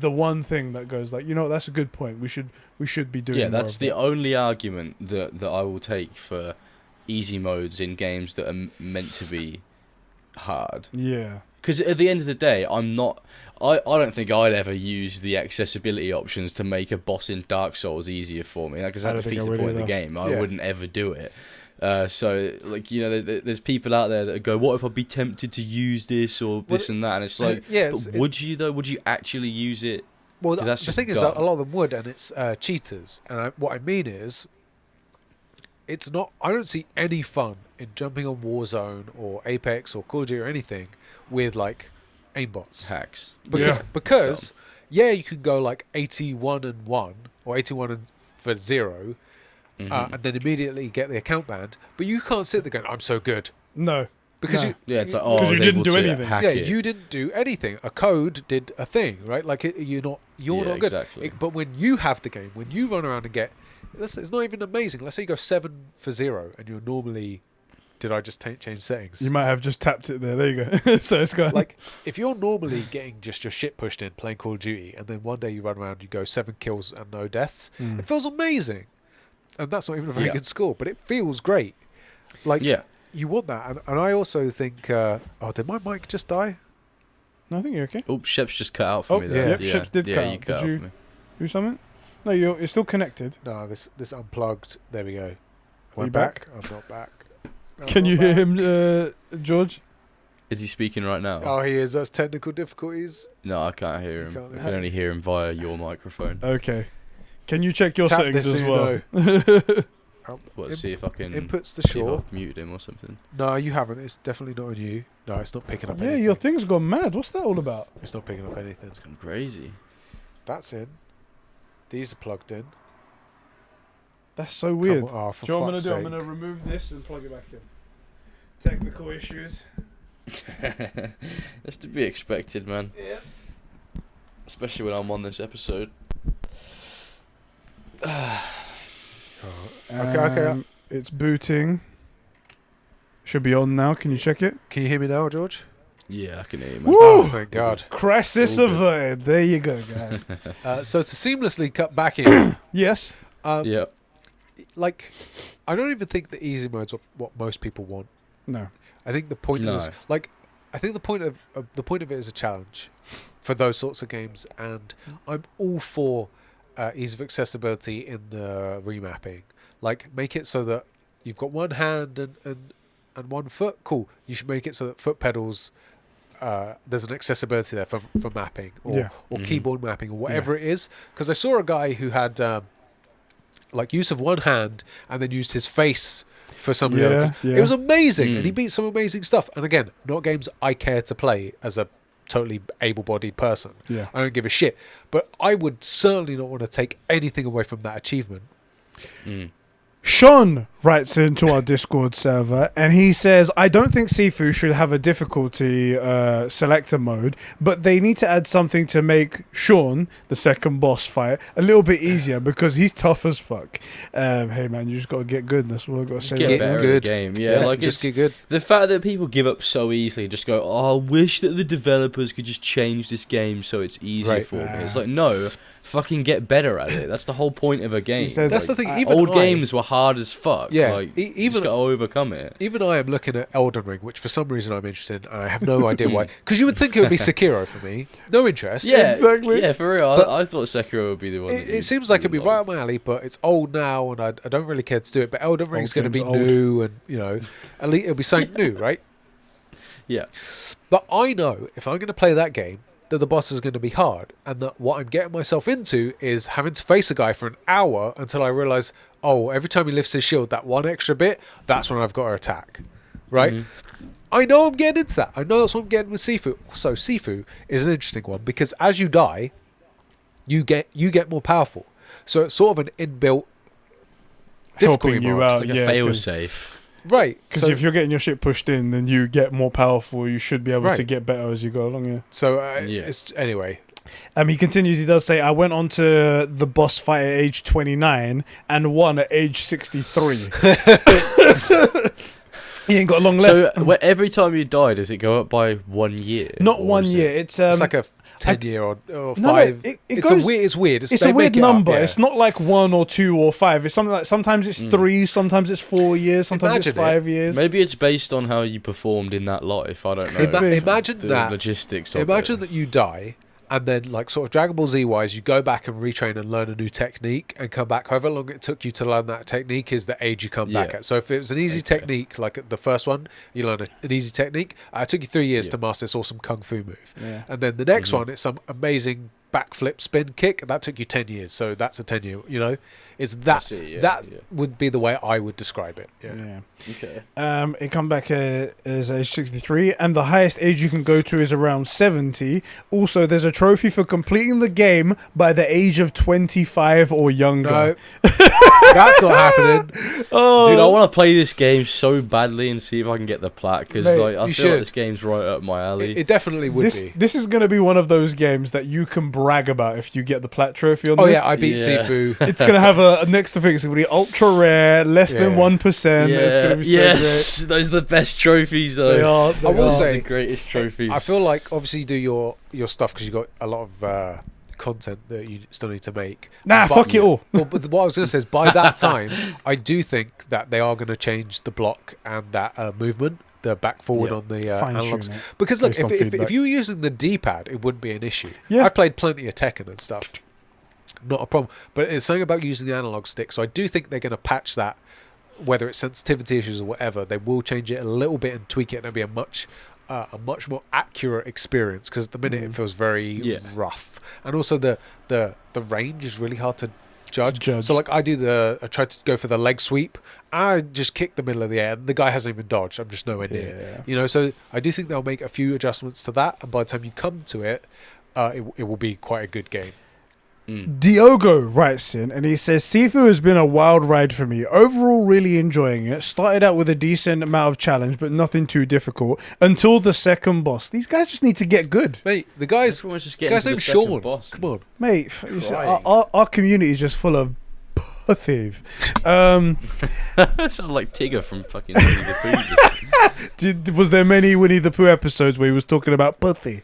one thing that goes like, that's a good point. We should be doing. Yeah, more that's of the that. only argument that I will take for easy modes in games that are meant to be hard. Yeah. Because at the end of the day, I don't think I'd ever use the accessibility options to make a boss in Dark Souls easier for me. Because that defeats the point of the game. I wouldn't ever do it. So, like, there's people out there that go, what if I'd be tempted to use this or this and that? And it's like, but would you, though? Would you actually use it? Well, the thing is, a lot of them would, and it's cheaters. And what I mean is, it's not. I don't see any fun in jumping on Warzone or Apex or Call of Duty or anything with like aimbots. Hacks. Because you can go like 81-1 or 81 for 0. And then immediately get the account banned, but you can't sit there going, "I'm so good." No, because it's like, because you didn't do anything. You didn't do anything. A code did a thing, right? Like you're not good. Exactly. But when you have the game, when you run around and get, it's not even amazing. Let's say you go 7 for 0, and you're normally. Did I just change settings? You might have just tapped it there. There you go. So it's gone. Like, if you're normally getting just your shit pushed in playing Call of Duty, and then one day you run around, you go 7 kills and no deaths, it feels amazing. And that's not even a very good score, but it feels great. Like, Yeah. you want that, and I also think. Oh, did my mic just die? No, I think you're okay. Oh, Shep's just cut out for me there. Yep, Shep's did cut you out. cut Did out you for me. do something? No, you're still connected. No, this unplugged. There we go. Are you back? I'm not back. Can you hear him, George? Is he speaking right now? Oh, he is. That's technical difficulties. No, I can't hear him. can't I hear can only hear him via your microphone. Okay. Can you check your Tap settings this as Uno. well? What, see if I can Inputs the see if shore. I've muted him or something. No, you haven't. It's definitely not on you. No, it's not picking up Yeah, anything. your thing's gone mad. What's that all about? It's not picking up anything. It's gone crazy. That's in. These are plugged in. That's so weird. Come on, oh, for Do you know what I'm fuck's gonna do? I'm sake. gonna remove this and plug it back in. Technical issues. That's to be expected, man. Yeah. Especially when I'm on this episode. Okay. It's booting. Should be on now. Can you check it? Can you hear me now, George? Yeah, I can hear you, man. Woo! Oh, thank God. Crisis All good. averted. There you go, guys. So to seamlessly cut back in, Yes. Yeah. like, I don't even think the easy mode's what most people want. No. I think the point No. is, like, I think the point of it is a challenge for those sorts of games, and I'm all for ease of accessibility in the remapping. Like, make it so that you've got one hand and 1 foot. Cool. You should make it so that foot pedals, there's an accessibility there for mapping or keyboard mapping or whatever it is. Because I saw a guy who had like use of one hand and then used his face for some of the other. It was amazing, and he beat some amazing stuff. And again, not games I care to play as a totally able-bodied person. Yeah. I don't give a shit. But I would certainly not want to take anything away from that achievement. Sean writes into our Discord server and he says, I don't think Sifu should have a difficulty selector mode, but they need to add something to make Sean, the second boss fight, a little bit easier because he's tough as fuck. Hey man, you just got to get good. That's what I've got to say. Get better better good. at the game. Yeah, like just get good. The fact that people give up so easily, just go, oh, I wish that the developers could just change this game so it's easier for me. It's like, no, fucking get better at it. That's the whole point of a game. Says, that's the thing. Even old games were hard as fuck. Yeah, like, even you just got to overcome it. Even I am looking at Elden Ring, which for some reason I'm interested in. And I have no idea why. Because you would think it would be Sekiro for me. No interest. Yeah, exactly. Yeah, for real. But I thought Sekiro would be the one. It seems like it'd be right up my alley, but it's old now, and I don't really care to do it. But Elden Ring's going to be game's old. new, and at least it'll be something new, right? Yeah. But I know if I'm going to play that game, that the boss is going to be hard, and that what I'm getting myself into is having to face a guy for an hour until I realise, oh, every time he lifts his shield, that one extra bit, that's when I've got to attack, right? I know I'm getting into that. I know that's what I'm getting with Sifu. Also, Sifu is an interesting one because as you die, you get more powerful. So it's sort of an inbuilt difficulty Helping you mode. out. It's like a fail safe. Right. Because So, if you're getting your shit pushed in, then you get more powerful. You should be able Right. to get better as you go along. Yeah. so Yeah. it's anyway. He continues. He does say, "I went on to the boss fight at age 29 and won at age 63." He ain't got long left. So every time you die, does it go up by 1 year? Not Or 1 is year. it- It's It's like a 10-year or no, 5. it it's goes- a weird. It's weird. It's they a weird make it up, number. yeah. It's not like 1 or 2 or 5. It's something like sometimes it's 3, sometimes it's 4 years, sometimes Imagine it's 5 years. Maybe it's based on how you performed in that life. I don't know. Imagine the that. logistics of Imagine it. that you die, and then, like, sort of Dragon Ball Z wise, you go back and retrain and learn a new technique and come back. However long it took you to learn that technique is the age you come back Yeah. at. So if it was an easy technique, like the first one, you learn an easy technique. It took you 3 years Yeah. to master this awesome kung fu move. Yeah. And then the next one, it's some amazing backflip spin kick. That took you 10 years. So that's a 10-year, It's that. see, yeah, that yeah. would be the way I would describe it. Yeah. Yeah. Okay. It come back as age 63, and the highest age you can go to is around 70. Also, there's a trophy for completing the game by the age of 25 or younger. No, that's not happening. Oh, Dude, I want to play this game so badly and see if I can get the plaque because Mate, like, I you feel like should. this game's right up my alley. It definitely would this be. this is going to be one of those games that you can brag about if you get the plat trophy on Oh this. yeah, I beat Yeah. Sifu. It's going to have a next to thing. It's going to be ultra rare, less than Yeah. 1%. It's going to be so yes, those are the best trophies though. great. They are. I will are. say- the greatest trophies. I feel like obviously you do your stuff because you got a lot of content that you still need to make. Nah, fuck it all. Well, but what I was going to say is, by that time, I do think that they are going to change the block and that movement, the back forward on the analogs. Because look, if you were using the D-pad, it wouldn't be an issue. Yeah. I've played plenty of Tekken and stuff. Not a problem. But it's something about using the analog stick. So I do think they're going to patch that, whether it's sensitivity issues or whatever. They will change it a little bit and tweak it, and it'll be a much more accurate experience, because at the minute it feels very rough, and also the range is really hard to judge. So like I tried to go for the leg sweep, I just kicked the middle of the air, the guy hasn't even dodged, I'm just nowhere near. So I do think they'll make a few adjustments to that, and by the time you come to it, it will be quite a good game. Diogo writes in and he says, Sifu has been a wild ride for me. Overall, really enjoying it. Started out with a decent amount of challenge, but nothing too difficult until the second boss. These guys just need to get good. Mate, the guy's name's Sean. Boss. Come on. Mate, our community is just full of pussy. That sounds like Tigger from fucking Winnie the Pooh. Was there many Winnie the Pooh episodes where he was talking about pussy?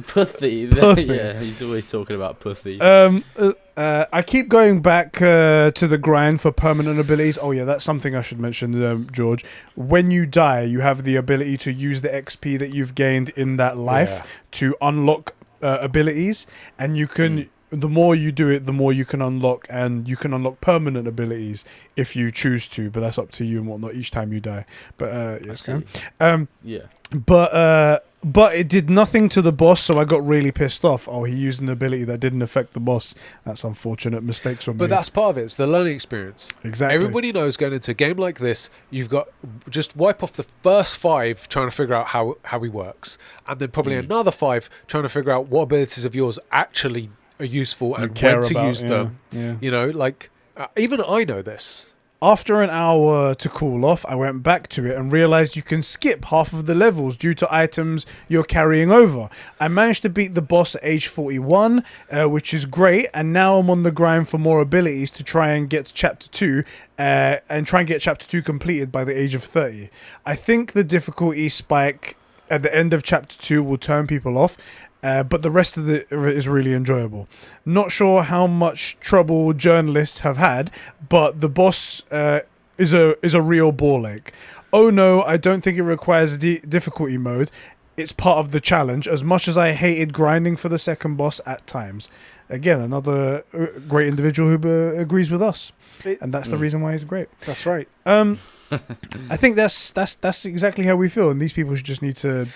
Pussy. Yeah, he's always talking about pussy. I keep going back to the grind for permanent abilities. Oh yeah, that's something I should mention, George. When you die, you have the ability to use the XP that you've gained in that life to unlock abilities, and you can. The more you do it, the more you can unlock, and you can unlock permanent abilities if you choose to. But that's up to you and whatnot each time you die. But yes, But it did nothing to the boss, so I got really pissed off. Oh, he used an ability that didn't affect the boss. That's unfortunate. Mistakes were made. But that's part of it. It's the learning experience. Exactly. Everybody knows going into a game like this, you've got just wipe off the first 5 trying to figure out how he works, and then probably another 5 trying to figure out what abilities of yours actually are useful and when to use them. Yeah. Even I know this. After an hour to cool off, I went back to it and realized you can skip half of the levels due to items you're carrying over. I managed to beat the boss at age 41, which is great, and now I'm on the grind for more abilities to try and get Chapter 2 and try and get Chapter 2 completed by the age of 30. I think the difficulty spike at the end of Chapter 2 will turn people off, but the rest of it is really enjoyable. Not sure how much trouble journalists have had, but the boss is a real ball ache. Oh no, I don't think it requires difficulty mode. It's part of the challenge, as much as I hated grinding for the second boss at times. Again, another great individual who agrees with us, and that's the reason why he's great. That's right. I think that's exactly how we feel, and these people should just need to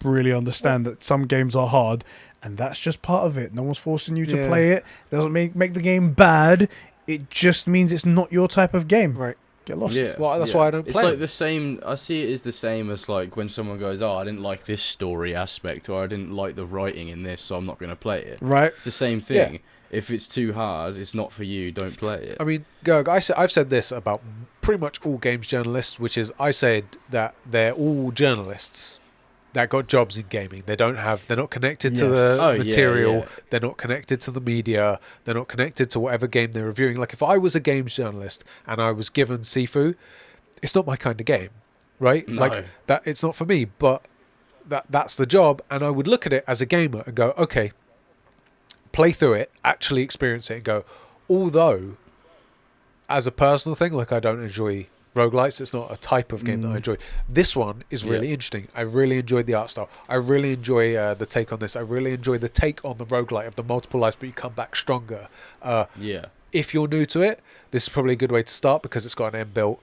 really understand that some games are hard, and that's just part of it. No one's forcing you to play it. It doesn't make the game bad. It just means it's not your type of game. Right. Get lost. Yeah, well, that's why I don't play. It's like the same. I see it as the same as like when someone goes, "Oh, I didn't like this story aspect," or "I didn't like the writing in this, so I'm not going to play it." Right. It's the same thing. Yeah. If it's too hard, it's not for you. Don't play it. I mean, Gerg, I've said this about pretty much all games journalists, which is I said that they're all journalists that got jobs in gaming. They're not connected to the material. Yeah. They're not connected to the media. They're not connected to whatever game they're reviewing. Like if I was a games journalist and I was given Sifu, it's not my kind of game, right? No. Like that, it's not for me. But that's the job, and I would look at it as a gamer and go, okay, play through it, actually experience it, and go. Although, as a personal thing, like I don't enjoy roguelites, it's not a type of game that I enjoy. This one is really interesting. I really enjoyed the art style. I really enjoy the take on this. I really enjoy the take on the roguelite of the multiple lives, but you come back stronger. If you're new to it, this is probably a good way to start because it's got an inbuilt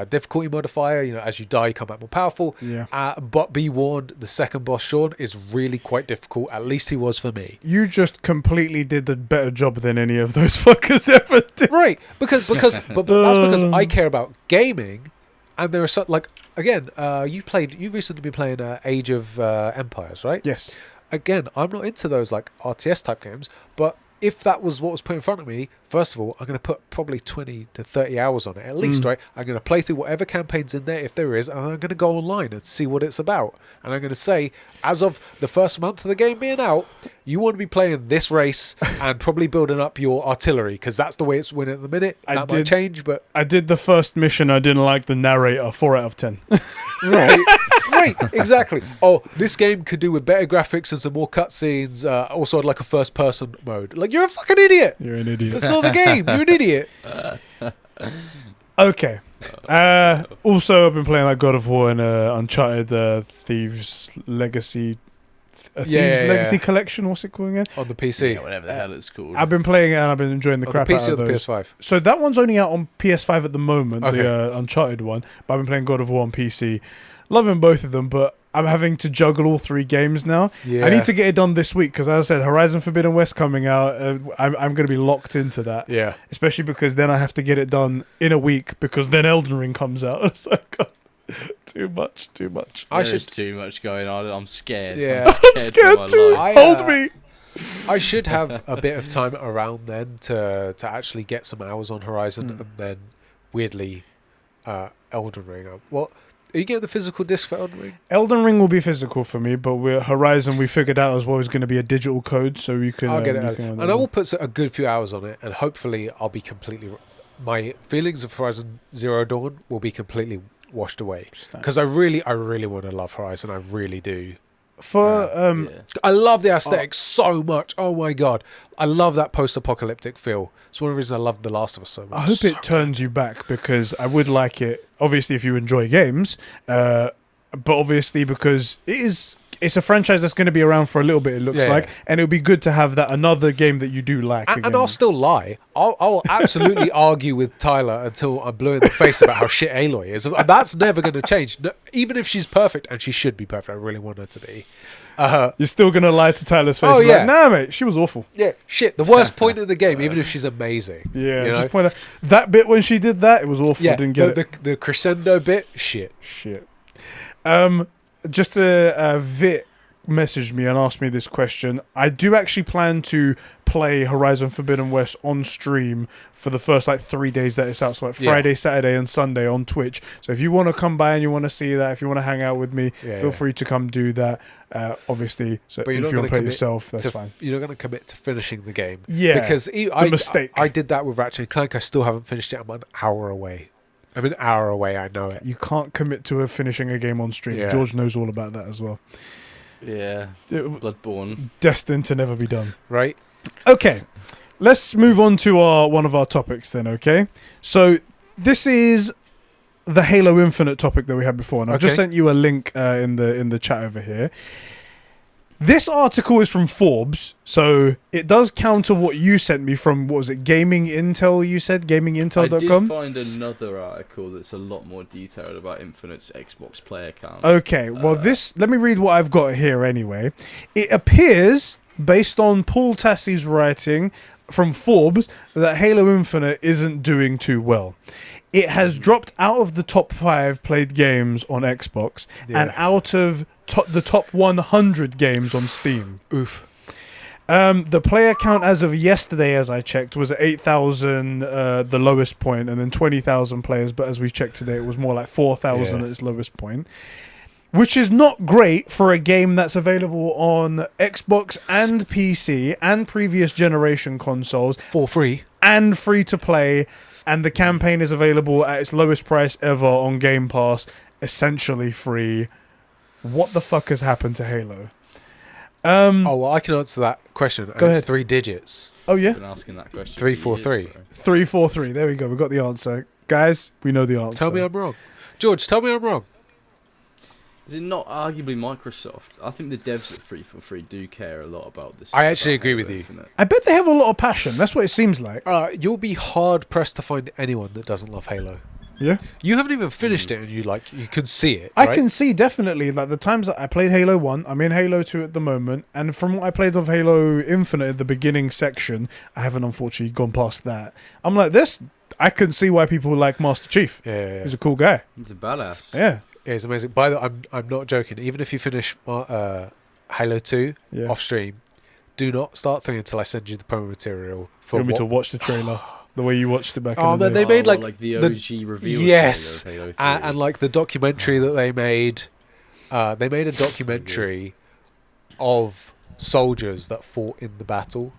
difficulty modifier. As you die, you come back more powerful. But be warned, the second boss, Sean, is really quite difficult. At least he was for me. You just completely did a better job than any of those fuckers ever did. Right, but that's because I care about gaming, and there are you've recently been playing Age of Empires, right? Yes. Again, I'm not into those like RTS type games, but if that was what was put in front of me, first of all, I'm going to put probably 20 to 30 hours on it at least, right? I'm going to play through whatever campaign's in there, if there is, and I'm going to go online and see what it's about. And I'm going to say, as of the first month of the game being out, You want to be playing this race and probably building up your artillery because that's the way it's winning at the minute. That might change, but I did the first mission. I didn't like the narrator. 4 out of 10. right, exactly. Oh, this game could do with better graphics and some more cutscenes. Also, I'd like a first-person mode. Like, you're a fucking idiot. You're an idiot. That's not the game. You're an idiot. Okay. Also, I've been playing like God of War and Uncharted Thieves Legacy. Thieves Legacy Collection. What's it called again? On the PC. Yeah, whatever the hell it's called. I've been playing it and I've been enjoying the crap the PC out of or the those. PS5? So that one's only out on PS5 at the moment, Okay. the Uncharted one. But I've been playing God of War on PC. Loving both of them, but I'm having to juggle all 3 games now. Yeah. I need to get it done this week because, as I said, Horizon Forbidden West coming out. I'm going to be locked into that. Yeah. Especially because then I have to get it done in a week because then Elden Ring comes out. It's like, God, too much. There's too much going on. I'm scared. Yeah. I'm scared too. Hold me. I should have a bit of time around then to actually get some hours on Horizon and then, weirdly, Elden Ring. What? Are you getting the physical disc for Elden Ring? Elden Ring will be physical for me, but with Horizon, we figured out as well is going to be a digital code, so you can. I'll get it, and I will put a good few hours on it, and hopefully, I'll be completely. My feelings of Horizon Zero Dawn will be completely washed away because I really want to love Horizon. I really do. I love the aesthetic so much. Oh my god, I love that post-apocalyptic feel. It's one of the reasons I love The Last of Us so much. I hope it turns you back because I would like it. Obviously, if you enjoy games, but obviously because it's a franchise that's going to be around for a little bit. It looks like, and it would be good to have that another game that you do like. And I'll still lie. I'll absolutely argue with Tyler until I'm blue in the face about how shit Aloy is. And that's never going to change. No, even if she's perfect, and she should be perfect. I really want her to be. You're still going to lie to Tyler's face. Oh, yeah. Like, nah, mate, she was awful. Yeah, shit. The worst point of the game, even if she's amazing. Yeah, you know? just point out that bit when she did that, it was awful. Yeah, I didn't get it. The crescendo bit, shit. Just Vit messaged me and asked me this question. I do actually plan to play Horizon Forbidden West on stream for the first 3 days that it's out, so Friday, Saturday and Sunday on Twitch. So if you want to come by and you want to see that, if you want to hang out with me, feel free to come do that. Obviously, so but if you want to play it yourself, that's fine. You're not going to commit to finishing the game. Yeah, because mistake. I did that with Ratchet & Clank. I still haven't finished it. I'm an hour away. I know it. You can't commit to finishing a game on stream. Yeah. George knows all about that as well. Yeah, Bloodborne. Destined to never be done. Right. Okay, let's move on to one of our topics then, okay? So this is the Halo Infinite topic that we had before, and I've just sent you a link in the chat over here. This article is from Forbes, so it does counter what you sent me from, what was it, Gaming Intel, you said? GamingIntel.com? I did find another article that's a lot more detailed about Infinite's Xbox player count. Okay, well let me read what I've got here anyway. It appears, based on Paul Tassie's writing from Forbes, that Halo Infinite isn't doing too well. It has dropped out of the top 5 played games on Xbox and out of the top 100 games on Steam. Oof. The player count as of yesterday, as I checked, was at 8,000, the lowest point, and then 20,000 players. But as we checked today, it was more like 4,000 at its lowest point, which is not great for a game that's available on Xbox and PC and previous generation consoles For free. and free to play. And the campaign is available at its lowest price ever on Game Pass, essentially free. What the fuck has happened to Halo? Well, I can answer that question. Go ahead. It's 3 digits. Oh, yeah? I've been asking that question. 343. 343. There we go. We got the answer. Guys, we know the answer. Tell me I'm wrong. George, tell me I'm wrong. Is it not arguably Microsoft? I think the devs at 343 do care a lot about this. I actually agree with you. Infinite. I bet they have a lot of passion. That's what it seems like. You'll be hard pressed to find anyone that doesn't love Halo. Yeah? You haven't even finished it, and you can see it. I right? can see definitely the times that I played Halo 1, I'm in Halo 2 at the moment, and from what I played of Halo Infinite at the beginning section, I haven't unfortunately gone past that. I'm like, I can see why people like Master Chief. Yeah. He's a cool guy. He's a badass. Yeah. Yeah, it's amazing. By the way, I'm not joking. Even if you finish Halo 2 off stream, do not start 3 until I send you the promo material. You want me to watch the trailer the way you watched it back in the man, day? they made like the OG reveal. Yes, of Halo 3. and like the documentary that they made. They made a documentary of soldiers that fought in the battle.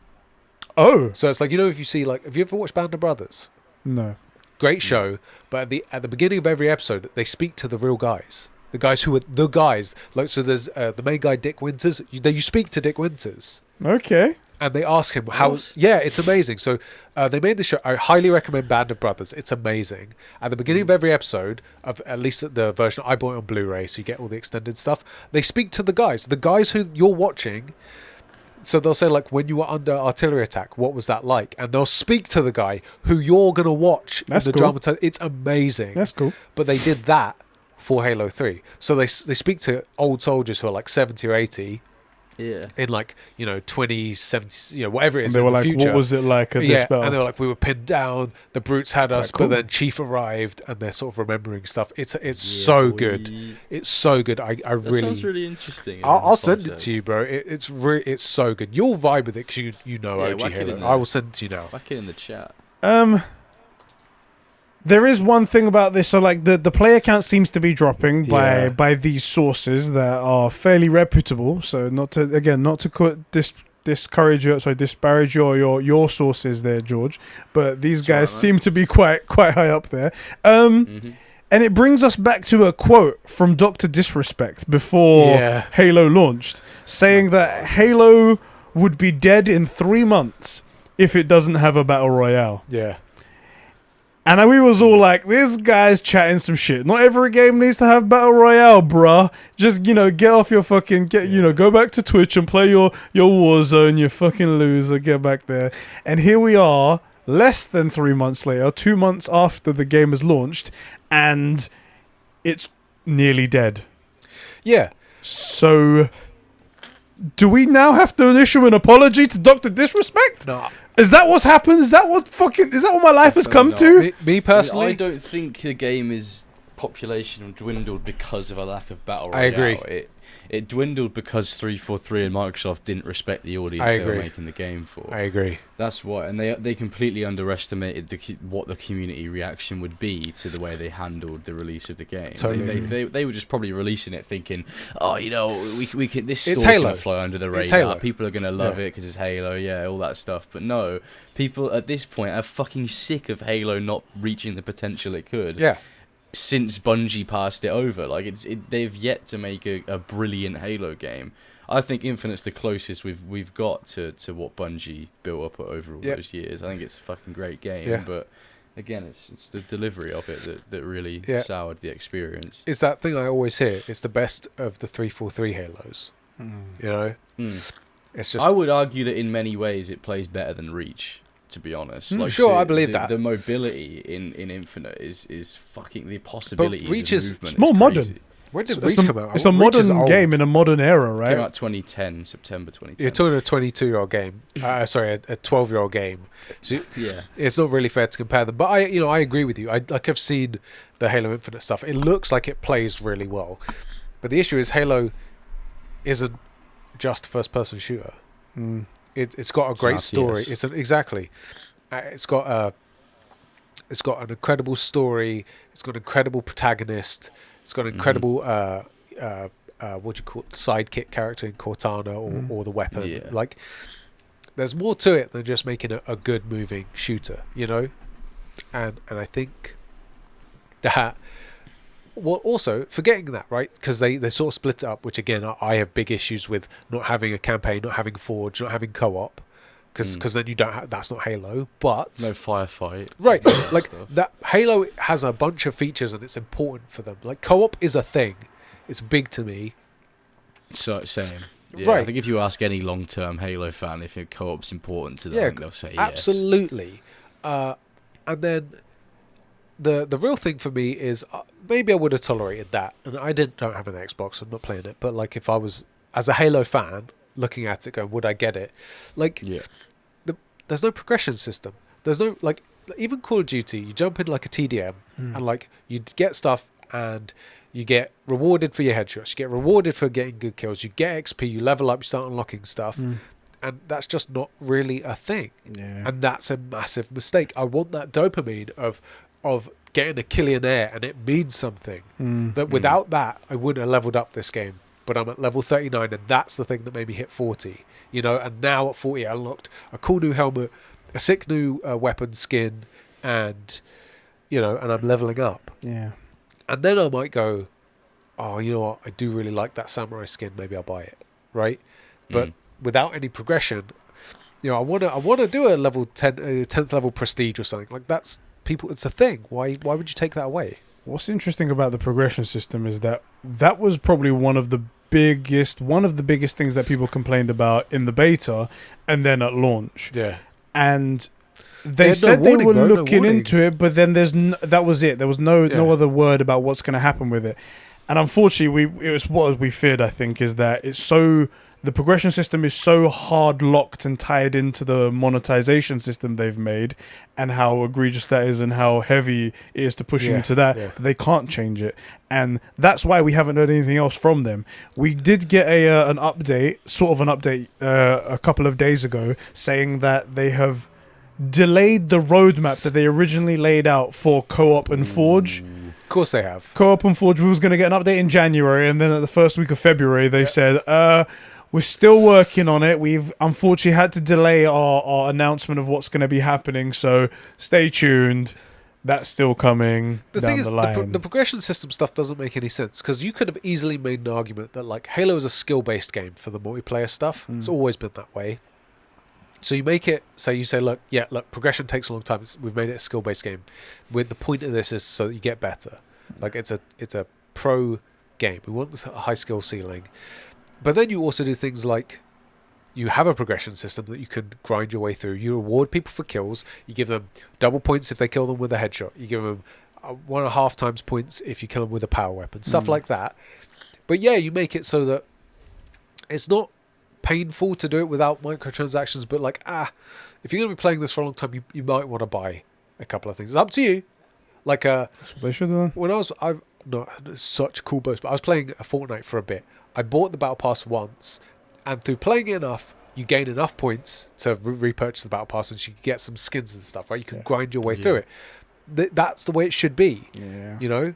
Oh So it's like, if you see, like, have you ever watched Band of Brothers? no. Great show, but at the beginning of every episode, they speak to the real guys. The guys who are the guys. Like, so there's the main guy, Dick Winters. You speak to Dick Winters. Okay. And they ask him how. Yeah, it's amazing. So they made the show. I highly recommend Band of Brothers. It's amazing. At the beginning of every episode, of at least the version I bought on Blu-ray, so you get all the extended stuff. They speak to the guys who you're watching. So they'll say, like, when you were under artillery attack, what was that like? And they'll speak to the guy who you're gonna watch That's in the cool. drama. It's amazing. That's cool. But they did that for Halo 3. So they speak to old soldiers who are like 70 or 80. Yeah. In like 2070, whatever it And is they in were the like, future. what was it like at Yeah, this battle? and they were like, we were pinned down. The brutes had us, cool. but then Chief arrived, and they're sort of remembering stuff. It's so good. It's so good. I That really. sounds really interesting. I'll send it to you, bro. It's so good. You'll vibe with it because you know Yeah, OG whack it Halo. in I will send it to you now. Back it in the chat. There is one thing about this. So, like, the player count seems to be dropping Yeah. by these sources that are fairly reputable. So, not to disparage your sources there, George. But these That's guys right, seem to be quite high up there. And it brings us back to a quote from Dr. Disrespect before Yeah. Halo launched, saying that Halo would be dead in 3 months if it doesn't have a battle royale. Yeah. And we was all like, this guy's chatting some shit. Not every game needs to have battle royale, bruh. Just, get off your fucking, go back to Twitch and play your Warzone, you fucking loser. Get back there. And here we are, less than 3 months later, 2 months after the game has launched, and it's nearly dead. Yeah. So, do we now have to issue an apology to Dr. Disrespect? No. Is that what's happened? Is that what my life has come to? Me personally, I don't think the game is population dwindled because of a lack of battle royale. I agree. It dwindled because 343 and Microsoft didn't respect the audience I they were agree. making the game for. I agree. That's why, and they completely underestimated what the community reaction would be to the way they handled the release of the game. Totally. They were just probably releasing it thinking, oh, we can this It's story's Halo. gonna fly under the It's radar. Halo. People are gonna love Yeah. it because it's Halo, yeah, all that stuff. But no, people at this point are fucking sick of Halo not reaching the potential it could. Yeah. Since Bungie passed it over, like they've yet to make a brilliant Halo game. I think Infinite's the closest we've got to what Bungie built up over all those years. I think it's a fucking great game, but again, it's the delivery of it that really soured the experience. It's that thing I always hear. It's the best of the 343 Halos. It's just. I would argue that in many ways it plays better than Reach. To be honest, Sure, I believe that. the mobility in Infinite is fucking the possibilities. Reach of is- movement It's more is modern. crazy. When did It's Reach come out? It's a Reach is modern old. game in a modern era, Came right? out 2010, September 2010. You're talking a 22-year-old game. Sorry, a 12-year-old game. So Yeah. it's not really fair to compare them. But I agree with you. I've seen the Halo Infinite stuff. It looks like it plays really well. But the issue is Halo isn't just a first-person shooter. It's got a great RTS. story. Exactly. It's got an incredible story. It's got an incredible protagonist. It's got an incredible what do you call it, sidekick character in Cortana or the weapon. Yeah. Like, there's more to it than just making a good moving shooter, And I think that. Well, also forgetting that, right? Because they sort of split it up, which again I have big issues with not having a campaign, not having Forge, not having co-op, because then you don't. That's not Halo. But No firefight. right, all that like stuff. that Halo has a bunch of features and it's important for them. Like co-op is a thing. It's big to me. So same. Yeah, Right. I think if you ask any long-term Halo fan if co-op's important to them, I think they'll say yes. Absolutely. And then the real thing for me is maybe I would have tolerated that, and I don't have an Xbox. I'm not playing it, but like if I was as a Halo fan looking at it, going, would I get it? Like, Yeah. there's no progression system. There's no like even Call of Duty. You jump in like a TDM and like you get stuff and you get rewarded for your headshots. You get rewarded for getting good kills. You get XP. You level up. You start unlocking stuff. And that's just not really a thing. Yeah. And that's a massive mistake. I want that dopamine of getting a Killionaire, and it means something. That without that, I wouldn't have leveled up this game. But I'm at level 39, and that's the thing that made me hit 40. you know, and now at 40 I unlocked a cool new helmet, a sick new weapon skin, and you know, and I'm leveling up. Yeah. And then I might go, oh, you know what, I do really like that samurai skin, maybe I'll buy it, right? But without any progression, you know, I want to do a level 10th level prestige or something. Like, that's people, it's a thing. Why would you take that away? What's interesting about the progression system is that was probably one of the biggest things that people complained about in the beta and then at launch. Yeah. And they said they were looking into it, but then that was it. There was no other word about what's going to happen with it. And unfortunately, it was what we feared, I think, is that the progression system is so hard locked and tied into the monetization system they've made, and how egregious that is and how heavy it is to push you to that. Yeah. But they can't change it. And that's why we haven't heard anything else from them. We did get an update a couple of days ago saying that they have delayed the roadmap that they originally laid out for Co-op and Forge. Of course they have. Co-op and Forge, we was going to get an update in January, and then at the first week of February they said, we're still working on it. We've unfortunately had to delay our announcement of what's going to be happening, so stay tuned. That's still coming the down thing is, the line. The progression system stuff doesn't make any sense, because you could have easily made an argument that, like, Halo is a skill-based game for the multiplayer stuff. It's always been that way. So you make it, so you say, look, progression takes a long time. We've made it a skill-based game. The point of this is so that you get better. Like, it's a pro game. We want a high skill ceiling. But then you also do things like you have a progression system that you can grind your way through. You reward people for kills. You give them double points if they kill them with a headshot. You give them 1.5 times points if you kill them with a power weapon. Stuff like that. But yeah, you make it so that it's not painful to do it without microtransactions. But like, if you're going to be playing this for a long time, you might want to buy a couple of things. It's up to you. Like, when I'm not such a cool boast, but I was playing a Fortnite for a bit. I bought the Battle Pass once, and through playing it enough, you gain enough points to repurchase the Battle Pass, and you can get some skins and stuff, right? You can grind your way through it. That's the way it should be, you know?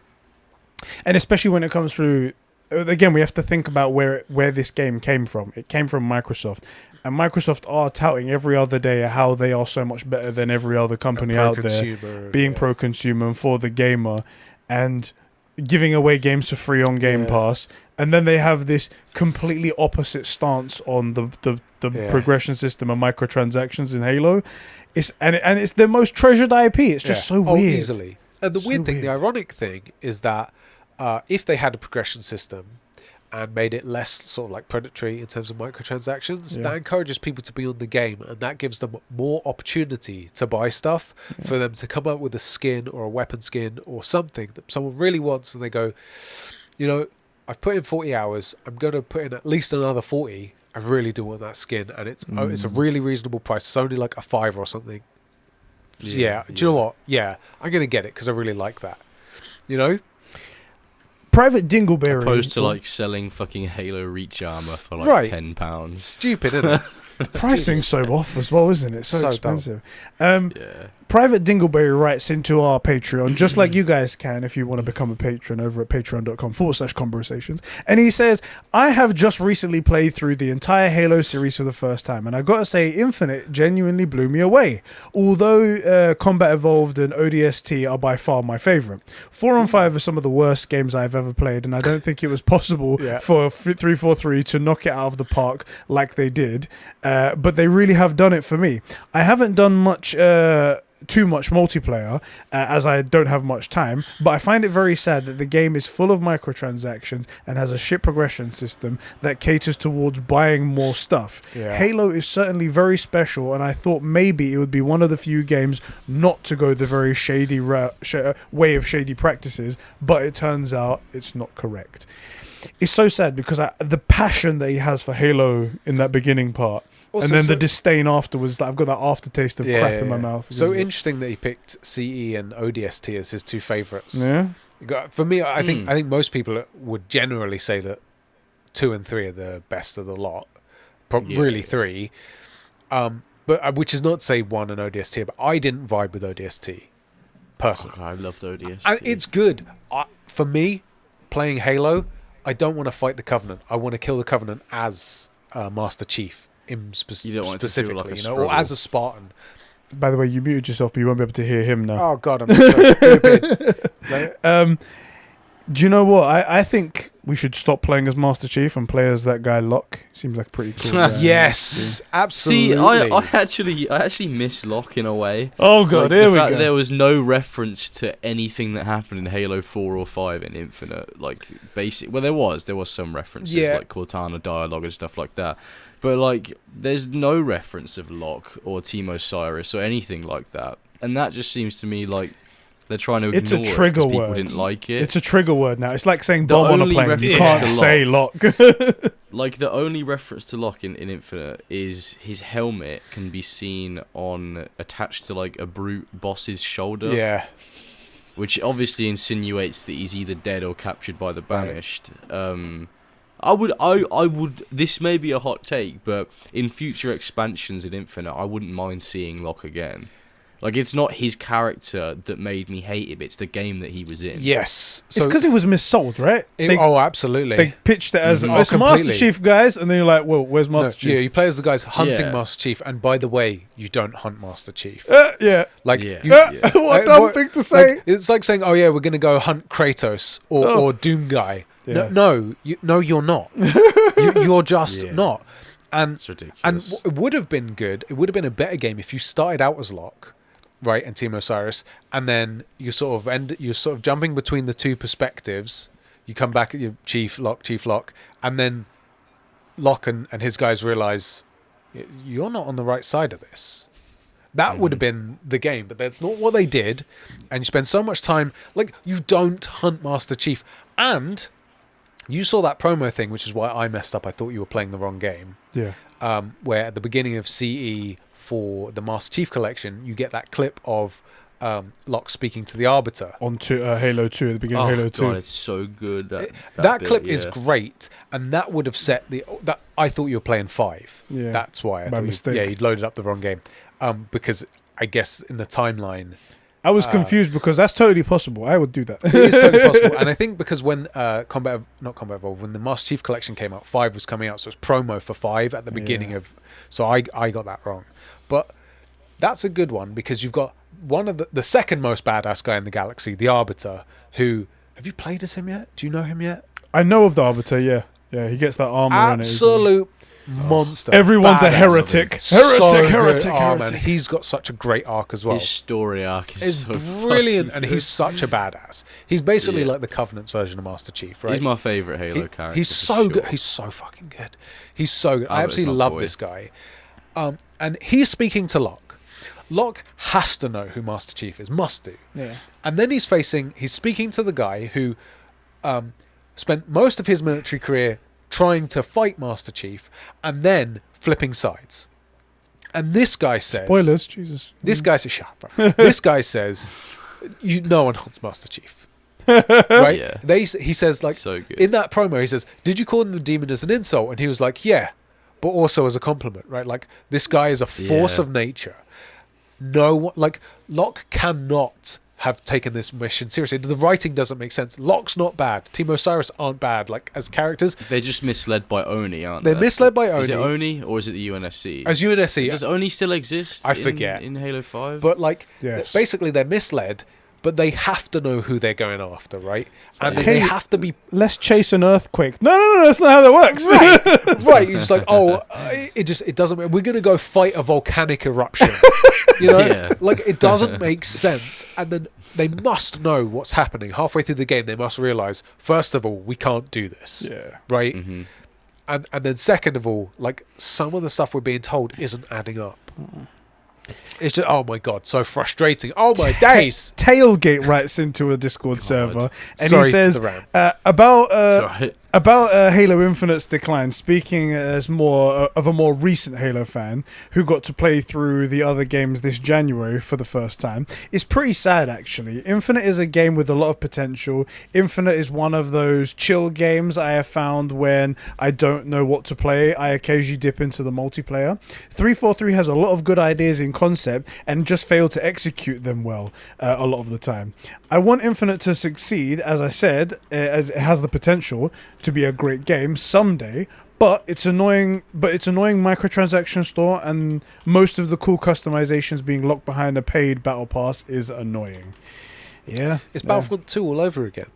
And especially when it comes through, again, we have to think about where this game came from. It came from Microsoft. And Microsoft are touting every other day how they are so much better than every other company out there, being pro-consumer and for the gamer, and giving away games for free on Game Pass. And then they have this completely opposite stance on the progression system and microtransactions in Halo. It's their most treasured IP. It's just so weird. Easily. And the weird thing, the ironic thing, is that if they had a progression system and made it less sort of like predatory in terms of microtransactions, that encourages people to be on the game, and that gives them more opportunity to buy stuff, for them to come up with a skin or a weapon skin or something that someone really wants, and they go, you know, I've put in 40 hours, I'm going to put in at least another 40. I really do want that skin, and it's a really reasonable price. It's only like $5 or something. Do you know what? Yeah, I'm going to get it because I really like that. You know? Private Dingleberry. Opposed to like selling fucking Halo Reach armor for like £10. Stupid, isn't it? The pricing's so off as well, isn't it? So expensive. Private Dingleberry writes into our Patreon, just like you guys can if you want to become a patron over at patreon.com/Conbrosations. And he says, I have just recently played through the entire Halo series for the first time, and I gotta say, Infinite genuinely blew me away. Although Combat Evolved and ODST are by far my favorite. 4 on 5 are some of the worst games I've ever played, and I don't think it was possible for 343 to knock it out of the park like they did. But they really have done it for me. I haven't done too much multiplayer, as I don't have much time, but I find it very sad that the game is full of microtransactions and has a shit progression system that caters towards buying more stuff. Halo is certainly very special, and I thought maybe it would be one of the few games not to go the very shady way of shady practices, but it turns out it's not correct. It's so sad because the passion that he has for Halo in that beginning part, also, and then the disdain afterwards, I've got that aftertaste of crap in my mouth. So interesting that he picked CE and ODST as his two favourites. Yeah. For me, I think most people would generally say that 2 and 3 are the best of the lot. Really 3. But which is not to say 1 and ODST, but I didn't vibe with ODST personally. I loved ODST. And it's good. For me, playing Halo, I don't want to fight the Covenant. I want to kill the Covenant as Master Chief. You don't want it to feel specifically, like a or struggle. as a Spartan. By the way, you muted yourself, but you won't be able to hear him now. Oh God, I'm so stupid. Like, Do you know what? I think we should stop playing as Master Chief and play as that guy Locke. Seems like a pretty cool guy. yes, absolutely. See, I actually miss Locke in a way. Oh god, Like, here the we fact go. that there was no reference to anything that happened in Halo 4 or 5 in Infinite. Like, well, there was some references, like Cortana dialogue and stuff like that. But, like, there's no reference of Locke or Team Osiris or anything like that. And that just seems to me like they're trying to ignore It's a trigger it 'cause word. people didn't like it. It's a trigger word now. It's like saying The bomb on a only plane. You reference can't to say Locke. Like, the only reference to Locke in Infinite is his helmet can be seen attached to, like, a brute boss's shoulder. Yeah. Which obviously insinuates that he's either dead or captured by the Banished. I would. This may be a hot take, but in future expansions in Infinite, I wouldn't mind seeing Locke again. Like, it's not his character that made me hate him; it's the game that he was in. Yes. It's because it was missold, right? Absolutely. They pitched it as Oh, it's Master completely. Chief, guys, and then you're like, "Well, where's Master Chief?" Yeah, you play as the guys hunting Yeah. Master Chief, and by the way, you don't hunt Master Chief. Yeah. Like, Yeah. What a dumb thing to say. like, it's like saying, "Oh yeah, we're gonna go hunt Kratos or Doom Guy." Yeah. No, you're not. You're just Yeah. not. And It's ridiculous. and it would have been good. It would have been a better game if you started out as Locke, right, and Team Osiris, and then you're sort of jumping between the two perspectives. You come back at your Chief Locke, and then Locke and his guys realize you're not on the right side of this. That would have been the game, but that's not what they did. And you spend so much time, like, you don't hunt Master Chief. And you saw that promo thing, which is why I messed up. I thought you were playing the wrong game. Yeah. Where at the beginning of CE for the Master Chief collection, you get that clip of Locke speaking to the Arbiter. On to Halo 2 at the beginning of Halo 2. God, it's so good. That bit, clip is yeah. great, and that would have set that. I thought you were playing 5. Yeah. That's why I By thought mistake. you'd loaded up the wrong game. Because I guess in the timeline I was confused because that's totally possible. I would do that. it is totally possible. And I think because when when the Master Chief collection came out, 5 was coming out, so it's promo for 5 at the beginning of. So I got that wrong, but that's a good one because you've got one of the second most badass guy in the galaxy, the Arbiter. Who have you played as him yet? Do you know him yet? I know of the Arbiter, yeah. Yeah, he gets that armor in it. Absolute monster. Everyone's a Badass. heretic. So Heretic, good. heretic, Oh, heretic. man, he's got such a great arc as well. His story arc It's is so brilliant, fucking and good. he's such a badass. He's basically Yeah. like the Covenant's version of Master Chief, right? He's my favourite Halo character. He's for so sure. good. He's so fucking good. He's so good. I bet absolutely he's my love boy. this guy. And he's speaking to Locke. Locke has to know who Master Chief is. Must do. Yeah. And then he's speaking to the guy who spent most of his military career trying to fight Master Chief and then flipping sides. And this guy says... Spoilers, Jesus. This guy says, shut up, bro. This guy says, no one hunts Master Chief. Right? Yeah. He says, like, So good. in that promo, he says, did you call him the demon as an insult? And he was like, yeah, but also as a compliment, right? Like, this guy is a force Yeah. of nature. No one, like, Locke cannot have taken this mission seriously. The writing doesn't make sense. Locke's not bad. Team Osiris aren't bad, like, as characters. They're just misled by Oni, aren't they? They're misled by Is it Oni. Oni or is it the UNSC? As UNSC, Does Oni still exist? I forget. In Halo 5? but, like, Yes. basically they're misled, but they have to know who they're going after, right? And like, they hey, have to be Let's chase an earthquake. No, that's not how that works. right. Right, you're just like, oh, it doesn't. We're gonna go fight a volcanic eruption. You know, Yeah. like it doesn't make sense. And then they must know what's happening halfway through the game. They must realize, first of all, we can't do this. Yeah. Right. Mm-hmm. And then second of all, like some of the stuff we're being told isn't adding up. It's just, oh my god, so frustrating. Oh my days. Tailgate writes into a Discord server and Sorry he says for the rant. about Halo Infinite's decline, speaking as more of a more recent Halo fan who got to play through the other games this January for the first time, it's pretty sad actually. Infinite is a game with a lot of potential. Infinite is one of those chill games I have found when I don't know what to play. I occasionally dip into the multiplayer. 343 has a lot of good ideas in concept and just failed to execute them well a lot of the time. I want Infinite to succeed, as I said, as it has the potential to be a great game someday, But it's annoying. Microtransaction store, and most of the cool customizations being locked behind a paid battle pass is annoying. Yeah, It's Battlefront 2 all over again.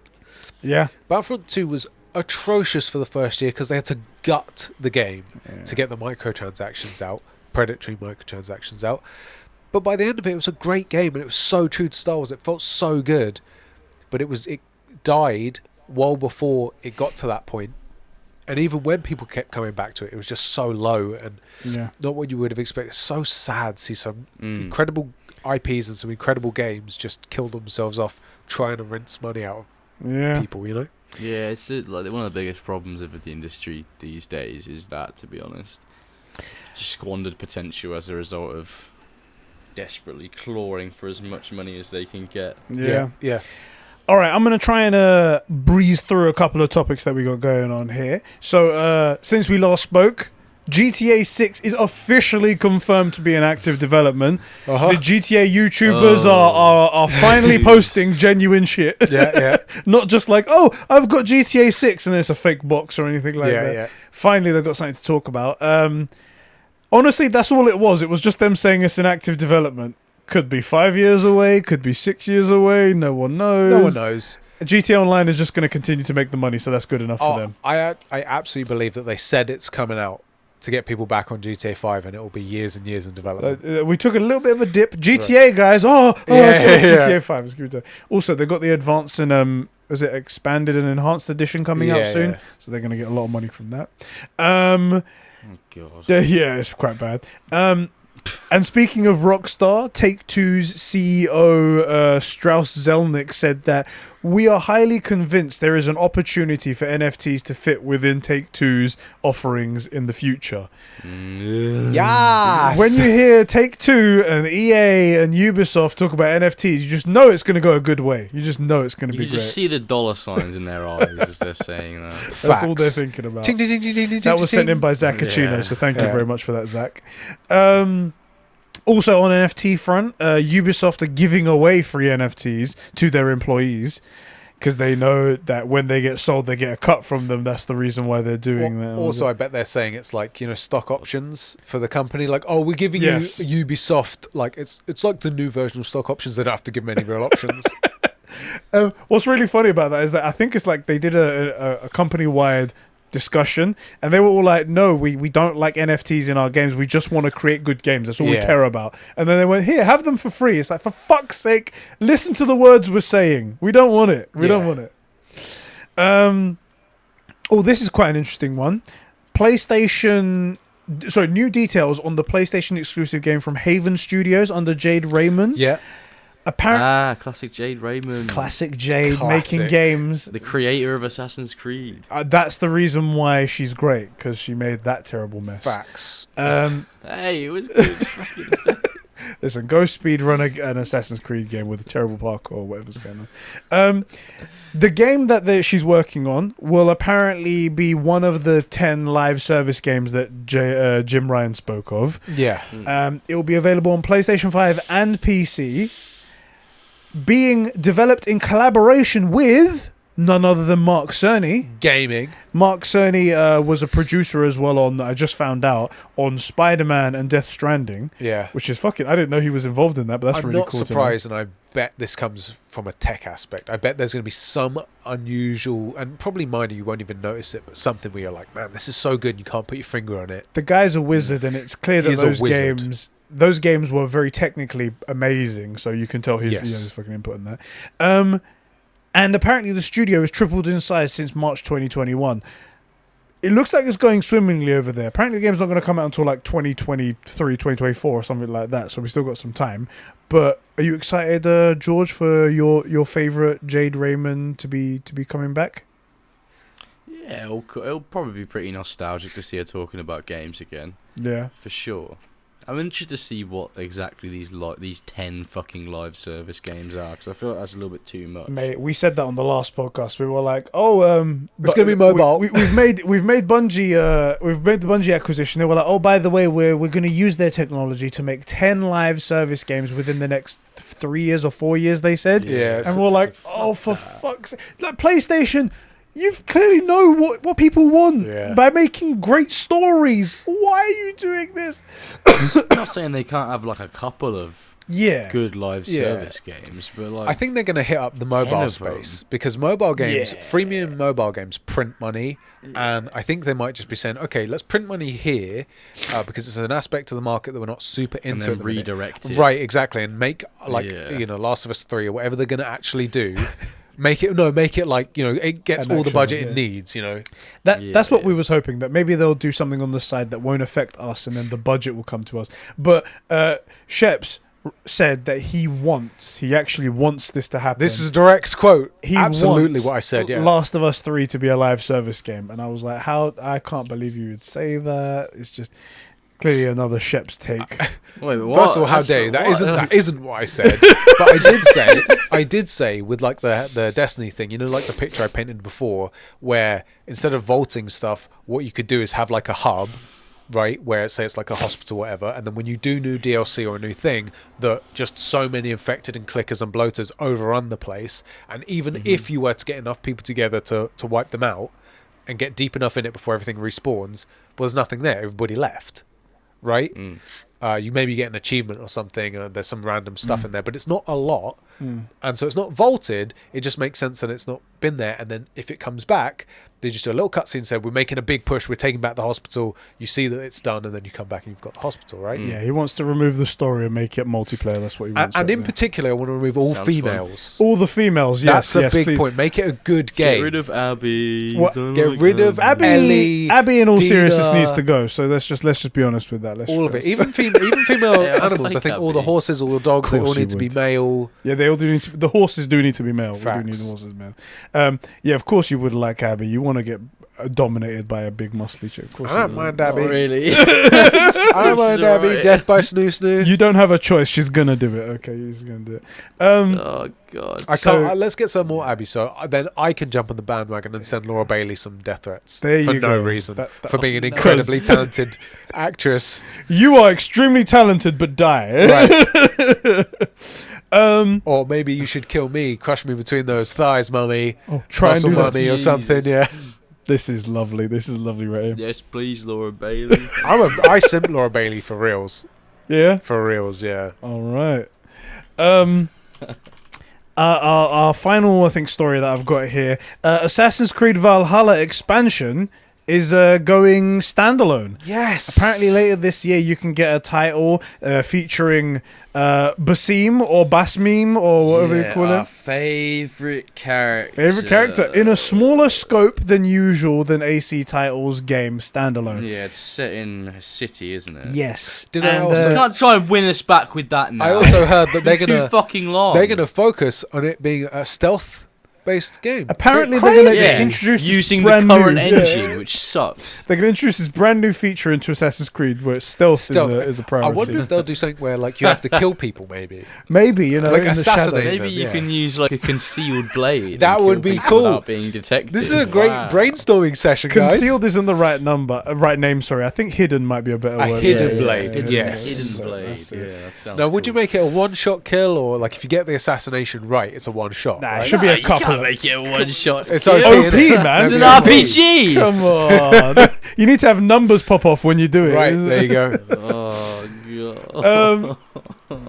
Yeah, Battlefront 2 was atrocious for the first year because they had to gut the game to get the microtransactions out, predatory microtransactions out. But by the end of it, it was a great game, and it was so true to Star Wars. It felt so good, but it died well before it got to that point. And even when people kept coming back to it, it was just so low and not what you would have expected. It's so sad to see some incredible IPs and some incredible games just kill themselves off trying to rinse money out of people, you know? Yeah, it's like one of the biggest problems of the industry these days is that, to be honest. Just squandered potential as a result of desperately clawing for as much money as they can get. Yeah. All right, I'm going to try and breeze through a couple of topics that we got going on here. So, since we last spoke, GTA 6 is officially confirmed to be in active development. The GTA YouTubers are finally posting genuine shit. Not just like, oh, I've got GTA 6 and it's a fake box or anything like that. Finally, they've got something to talk about. Honestly, that's all it was. It was just them saying it's in active development. Could be 5 years away, could be 6 years away. No one knows. GTA Online is just going to continue to make the money, so that's good enough for them. I absolutely believe that they said it's coming out to get people back on GTA 5, and it will be years and years in development. We took a little bit of a dip. GTA guys, let's go GTA 5. Let's give it to. Also, they got the advanced and was it expanded and enhanced edition coming out soon? So they're going to get a lot of money from that. Oh God. Yeah, it's quite bad. And speaking of Rockstar, Take-Two's CEO Strauss Zelnick said that we are highly convinced there is an opportunity for NFTs to fit within Take-Two's offerings in the future. Yes! When you hear Take-Two and EA and Ubisoft talk about NFTs, you just know it's going to go a good way. You just know it's going to be great. You just see the dollar signs in their eyes as they're saying that. That's all they're thinking about. That was sent in by Zach Acino, so thank you very much for that, Zach. Also on NFT front, Ubisoft are giving away free NFTs to their employees because they know that when they get sold, they get a cut from them. That's the reason why they're doing that. Also, I bet they're saying it's like, stock options for the company. Like, oh, we're giving you Ubisoft, like it's like the new version of stock options. They don't have to give them any real options. What's really funny about that is that I think it's like they did a company-wide discussion and they were all like, no, we don't like NFTs in our games, we just want to create good games, that's all we care about. And then they went, here, have them for free. It's like, for fuck's sake, listen to the words we're saying. We don't want it. Don't want it. This is quite an interesting one. New details on the PlayStation exclusive game from Haven Studios under Jade Raymond. Classic Jade Raymond. Classic Jade making games. The creator of Assassin's Creed. That's the reason why she's great, because she made that terrible mess. Facts. Hey, it was good. Listen, go speedrun an Assassin's Creed game with a terrible parkour or whatever's going on. The game that she's working on will apparently be one of the 10 live service games that Jim Ryan spoke of. Yeah. It will be available on PlayStation 5 and PC. Being developed in collaboration with none other than Mark Cerny. Gaming. Mark Cerny was a producer as well on, I just found out, on Spider-Man and Death Stranding. Yeah. Which is fucking, I didn't know he was involved in that, but that's really cool. I'm not surprised, and I bet this comes from a tech aspect. I bet there's going to be some unusual, and probably minor, you won't even notice it, but something where you're like, man, this is so good, you can't put your finger on it. The guy's a wizard, and it's clear that those games were very technically amazing, so you can tell his fucking input in that. And apparently the studio has tripled in size since March 2021. It looks like it's going swimmingly over there. Apparently the game's not going to come out until like 2023, 2024 or something like that, so we still got some time. But are you excited, George, for your favourite Jade Raymond to be coming back? Yeah, it'll probably be pretty nostalgic to see her talking about games again. Yeah. For sure. I'm interested to see what exactly these 10 fucking live service games are, because I feel like that's a little bit too much. Mate, we said that on the last podcast. We were like, it's gonna be mobile. We've made Bungie. We've made the Bungie acquisition. They were like, oh, by the way, we're going to use their technology to make 10 live service games within the next 3 years or 4 years. They said, yeah, and we're like, oh, for fuck's sake, like PlayStation. You clearly know what people want Yeah. by making great stories. Why are you doing this? I'm not saying they can't have like a couple of Yeah. good live Yeah. service games, but like I think they're going to hit up the mobile of space because mobile games, Yeah. freemium mobile games, print money, and I think they might just be saying, okay, let's print money here because it's an aspect of the market that we're not super into. and then at the minute. redirect it. Right, exactly, and make like Yeah. Last of Us 3 or whatever they're going to actually do. Make it like it gets An all the actual, budget yeah. it needs. That's what Yeah. we was hoping, that maybe they'll do something on the side that won't affect us, and then the budget will come to us. But Sheps said that he actually wants this to happen. This is a direct quote. He Absolutely wants what I said. Yeah. Last of Us 3 to be a live service game, and I was like, how? I can't believe you would say that. It's just clearly another Sheps take. Wait, what? First of all, how That's dare you? not That isn't what I said. But I did say with like the Destiny thing, like the picture I painted before, where instead of vaulting stuff, what you could do is have like a hub, right, where say it's like a hospital, whatever, and then when you do new DLC or a new thing, that just so many infected and clickers and bloaters overrun the place, and even if you were to get enough people together to wipe them out and get deep enough in it before everything respawns, well, there's nothing there. Everybody left, right? You maybe get an achievement or something, there's some random stuff in there, but it's not a lot, and so it's not vaulted. It just makes sense that it's not been there, and then if it comes back, they just do a little cutscene and say, we're making a big push, we're taking back the hospital, you see that it's done, and then you come back and you've got the hospital, right? Yeah, he wants to remove the story and make it multiplayer. That's what he wants. And right in there. particular, I want to remove all Sounds females. all the females. Yes, That's a yes, big please. point. Make it a good Get game. rid of Abby. What? Don't Get like rid of Ellie, Abby, in all Dina, seriousness, needs to go. So let's just be honest with that. all of it. Even female Yeah, I animals. I like think all the Abby. horses, all the dogs, they Course all you need to be would. male. Yeah, they all do need to. The horses do need to be male. We do need Facts. the horses male. Yeah, of course you would like Abby. You want to get dominated by a big muscly chick. Of course I you don't do. mind Not Abby. really. I don't mind Abby. Alright. Death by snoo snoo. You don't have a choice. She's gonna do it. Okay, she's gonna do it. Oh god. I So- can't. Let's get some more Abby, so then I can jump on the bandwagon and send Laura Bailey some death threats There for you no go. reason, That- for being an no. incredibly talented actress. You are extremely talented, but die. Right. Um. Or maybe you should kill me, crush me between those thighs, mummy, Oh, try and muscle do that. mummy or something. Yeah. This is lovely. This is lovely right here. Yes, please, Laura Bailey. I simp Laura Bailey for reals. Yeah. For reals, yeah. All right. Our final, I think, story that I've got here: Assassin's Creed Valhalla expansion is going standalone. Yes. Apparently, later this year, you can get a title featuring Basim or Basmim or whatever you call our it. favorite character. Favorite character in a smaller scope than usual than AC titles game standalone. Yeah, it's set in a city, isn't it? Yes. Did I And, also- You can't try and win us back with that now. I also heard that they're Too gonna fucking long. they're gonna focus on it being a stealth based game. apparently, they're going to yeah, introduce this using the brand current new, engine, which sucks. They're going to introduce this brand new feature into Assassin's Creed where stealth is a I priority. wonder if they'll do something where like you have to kill people. Maybe Maybe, you know, Like in the assassinate shadows. them. Maybe you yeah. can use like a concealed blade. That and would kill be people cool. Without being detected. this is a great Wow. brainstorming session, guys. Concealed isn't the right name. Sorry, I think hidden might be a better A word. hidden Yeah, blade, hidden- yes. Hidden So blade. that's it. Yeah, that sounds. Now, would you cool. make it a one-shot kill, or like if you get the assassination right, it's a one-shot? Nah, right? it should be a You couple. can't make it a one-shot. It's kill. OP, innit? man. It's an Okay. RPG. Come on. You need to have numbers pop off when you do it. Right, isn't there it? you go. Oh god.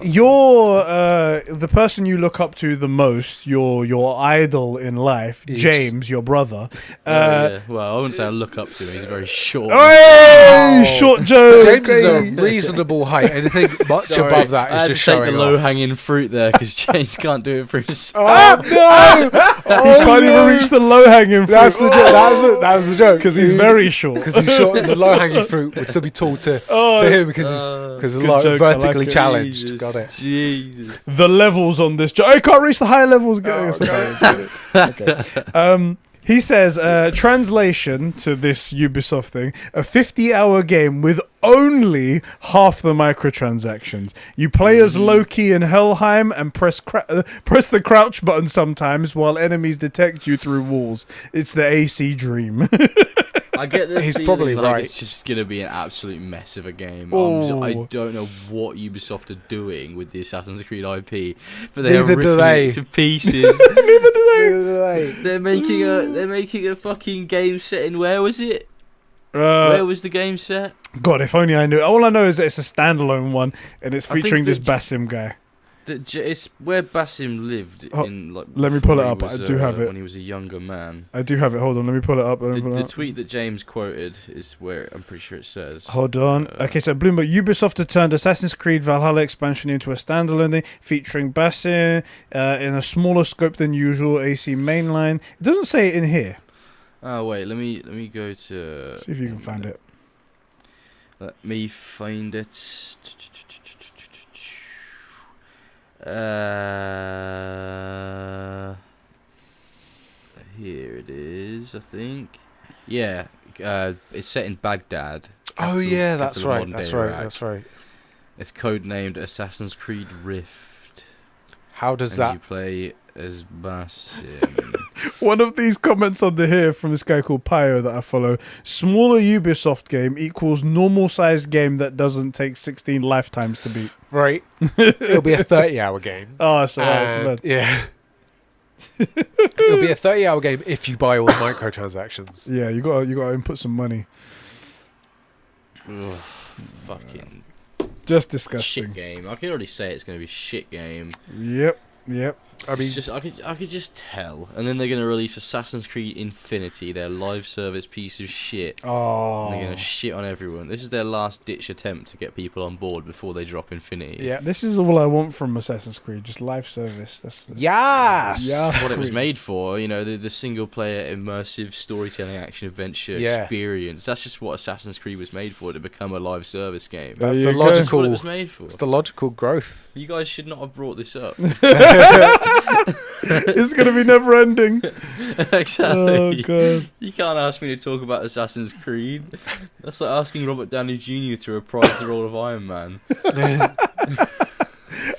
You're the person you look up to the most, your idol in life, Yes. James, your brother. Yeah. Well, I wouldn't say I look up to him. He's very short. Hey, Oh. short Joe. James is Hey. a reasonable height. Anything much Sorry, above that I is had just to take showing the off. low-hanging fruit there because James can't do it for himself. Oh no! He can't even reach the low hanging fruit. That's the joke. That was the joke. because he's very short. Because he's short, and the low-hanging fruit would still be tall to Oh, him because he's good joke, I like vertically it. challenged. Jesus, Got it. Jesus. The levels on this joke. I can't reach the higher levels. Okay. He says, translation to this Ubisoft thing, a 50-hour game with only half the microtransactions. You play as Loki in Helheim and press the crouch button sometimes while enemies detect you through walls. It's the AC dream. I get the He's feeling probably like right. it's just gonna be an absolute mess of a game. Oh. I don't know what Ubisoft are doing with the Assassin's Creed IP, but they are Neither do ripping they. it to pieces. Neither do they. They're making a fucking game set in where was it? Where was the game set? God, if only I knew. All I know is that it's a standalone one, and it's I think featuring this that Basim guy. It's where Basim lived in like. Let me pull it before he up. was, I do have it. when he was a younger man. I do have it. Hold on, let me pull it up. The tweet that James quoted is where I'm pretty sure it says. Hold on. Okay, so Bloomberg, Ubisoft have turned Assassin's Creed Valhalla expansion into a standalone thing featuring Basim in a smaller scope than usual AC mainline. It doesn't say it in here. Oh wait, let me go to. See if you can find it. Let me find it. Here it is, I think. Yeah, it's set in Baghdad. Oh yeah, that's capital of right. modern That's day right. Iraq. That's right. It's codenamed Assassin's Creed Rift. How does and that? you play as Basim. One of these comments under here from this guy called Pio that I follow. Smaller Ubisoft game equals normal sized game that doesn't take 16 lifetimes to beat. Right. It'll be a 30-hour game. Oh, so Yeah. It'll be a 30-hour game if you buy all the microtransactions. yeah, you got to input some money. Ugh, fucking Just disgusting. shit game. I can already say it's going to be a shit game. Yep. I mean, It's just I could just tell. And then they're gonna release Assassin's Creed Infinity, their live service piece of shit. Oh. And they're gonna shit on everyone. This is their last ditch attempt to get people on board before they drop Infinity. yeah. This is all I want from Assassin's Creed, just live service. That's Yes. Yes. What it was made for, you know, the single player immersive storytelling action adventure experience. That's just what Assassin's Creed was made for, to become a live service game. There That's you the go. That's what it logical. was made for. It's the logical growth. You guys should not have brought this up. It's gonna be never ending. Exactly. Oh god. You can't ask me to talk about Assassin's Creed. That's like asking Robert Downey Jr. to reprise the role of Iron Man.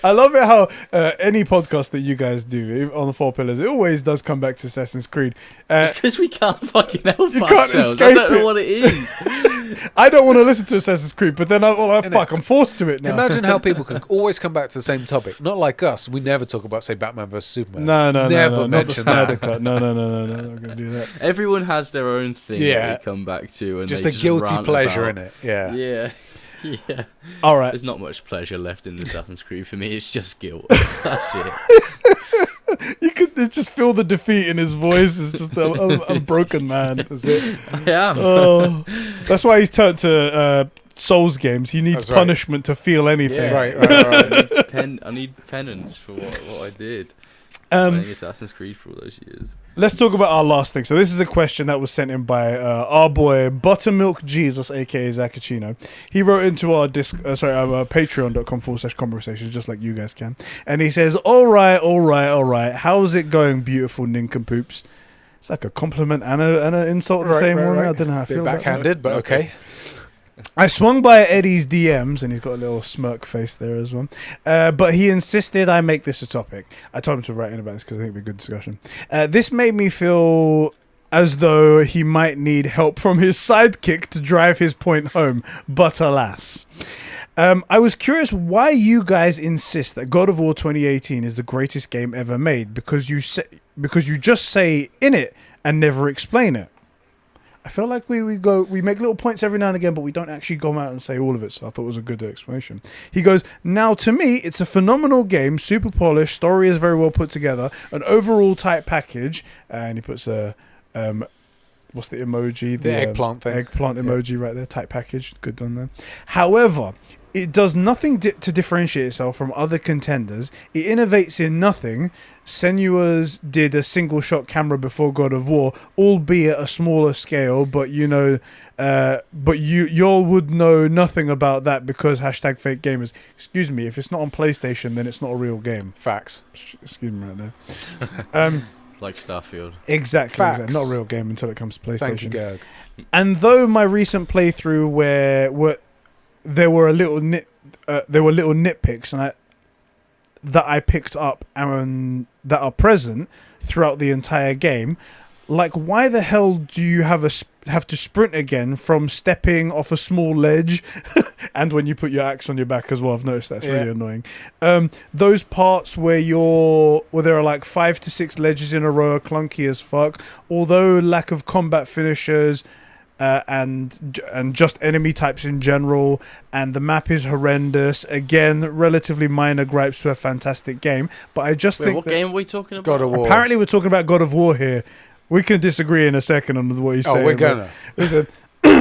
I love it how any podcast that you guys do on the Four Pillars, it always does come back to Assassin's Creed. It's because we can't fucking help You can't ourselves. I escape don't know it. what it is. I don't want to listen to Assassin's Creed, but then I'm forced to it now. Imagine how people can always come back to the same topic. Not like us. We never talk about, say, Batman versus Superman. No, Never not the mention Snyder that. cut. No, I'm not gonna do that. Everyone has their own thing Yeah. that they come back to, and Just they a guilty rant pleasure about. in it. Yeah. Yeah. Yeah. All right. There's not much pleasure left in Assassin's Creed for me. It's just guilt. That's it. You could just feel the defeat in his voice. It's just a broken man. That's it. I am. Oh, that's why he's turned to Souls games. He needs That's right. punishment to feel anything. Yeah. Right. I need penance for what I did. Playing Assassin's Creed for all those years. Let's talk about our last thing. So this is a question that was sent in by our boy Buttermilk Jesus, aka Zacchino. He wrote into our patreon.com/conversations, just like you guys can. And he says, all right. How's it going, beautiful nincompoops? It's like a compliment and an insult at the same one. I don't know how I feel about that. Backhanded, but okay. I swung by Eddie's DMs, and he's got a little smirk face there as well. But he insisted I make this a topic. I told him to write in about this because I think it'd be a good discussion. This made me feel as though he might need help from his sidekick to drive his point home, but alas. I was curious why you guys insist that God of War 2018 is the greatest game ever made, because you just say in it and never explain it. I feel like we make little points every now and again, but we don't actually go out and say all of it. So I thought it was a good explanation. He goes, now to me, it's a phenomenal game, super polished, story is very well put together, an overall tight package, and he puts a what's the emoji? The eggplant thing. Eggplant emoji right there, tight package, good done there. However, it does nothing to differentiate itself from other contenders. It innovates in nothing. Senua's did a single-shot camera before God of War, albeit a smaller scale. But y'all would know nothing about that because #fake gamers. Excuse me, if it's not on PlayStation, then it's not a real game. Facts. Excuse me right there. Like Starfield. Exactly, Facts. not a real game until it comes to PlayStation. Thank you, Gerg. And though my recent playthrough where there were little nitpicks that I picked up and that are present throughout the entire game, Like, why the hell do you have to sprint again from stepping off a small ledge, and when you put your axe on your back as well? I've noticed that's really annoying. Those parts where there are like 5 to 6 ledges in a row are clunky as fuck. Although lack of combat finishers. And just enemy types in general, and the map is horrendous. Again, relatively minor gripes to a fantastic game, but I just think what game are we talking about? God of War. Apparently, we're talking about God of War here. We can disagree in a second on what he's saying. Oh, we're gonna. Listen,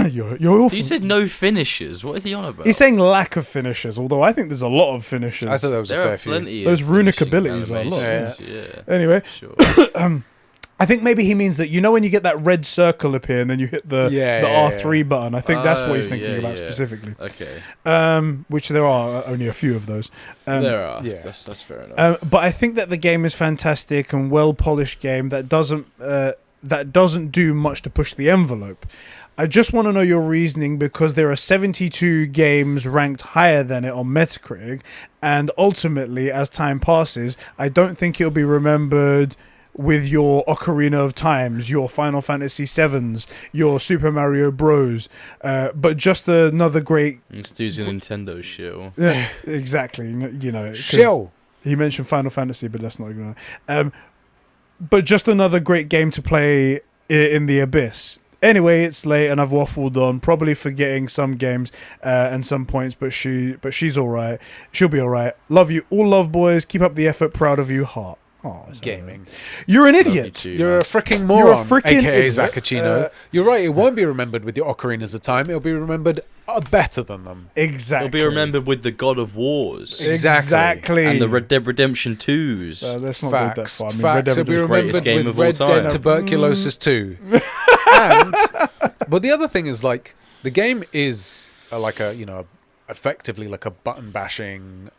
you're awful. You said no finishers. What is he on about? He's saying lack of finishers, although I think there's a lot of finishers. I thought that was a fair few. Those runic abilities are a lot. Yeah. Anyway, Sure. I think maybe he means that, when you get that red circle appear and then you hit the R3 button. I think that's what he's thinking about specifically. Okay. Which there are only a few of those. There are. Yeah. That's fair enough. But I think that the game is fantastic and well polished game that doesn't do much to push the envelope. I just want to know your reasoning, because there are 72 games ranked higher than it on Metacritic, and ultimately, as time passes, I don't think it'll be remembered with your Ocarina of Times, your Final Fantasy VIIs, your Super Mario Bros, but just another great... Let's do the Nintendo shill. Yeah, exactly. Shill! He mentioned Final Fantasy, but that's not even... but just another great game to play in the abyss. Anyway, it's late and I've waffled on, probably forgetting some games and some points, but she's all right. She'll be all right. Love you. All love, boys. Keep up the effort. Proud of you. Heart. Oh, gaming. You're an idiot. You're a freaking moron, aka idiot. Zacchino. You're right, it won't be remembered with your Ocarinas of Time. It'll be remembered better than them. Exactly. It'll be remembered with the God of Wars. Exactly. And the Red Dead Redemption 2s. Let's not go that far. I mean, Facts. It'll be remembered with Red Dead Tuberculosis 2. But the other thing is, like, the game is effectively like a button bashing,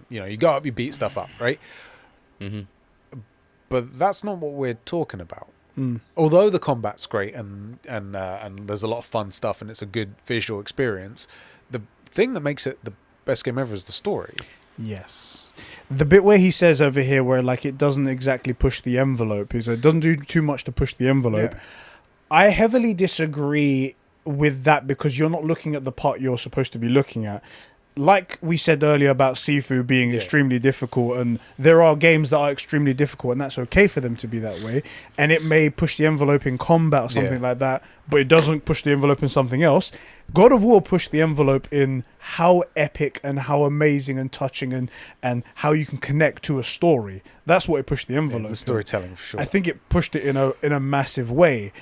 you go up, you beat stuff up, right? Mm-hmm. But that's not what we're talking about. Although the combat's great and there's a lot of fun stuff and it's a good visual experience, the thing that makes it the best game ever is the story. Yes. The bit where he says over here where like it doesn't exactly push the envelope, it doesn't do too much to push the envelope. Yeah. I heavily disagree with that, because you're not looking at the part you're supposed to be looking at. Like we said earlier about Sifu being extremely difficult, and there are games that are extremely difficult, and that's okay for them to be that way, and it may push the envelope in combat or something like that, but it doesn't push the envelope in something else. God of War pushed the envelope in how epic and how amazing and touching and how you can connect to a story. That's what it pushed the envelope. The storytelling, for sure. I think it pushed it in a massive way,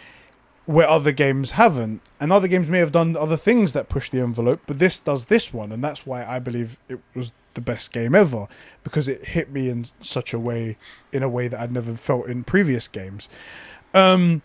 where other games haven't, and other games may have done other things that push the envelope, but this does this one, and that's why I believe it was the best game ever, because it hit me in such a way that I'd never felt in previous games. I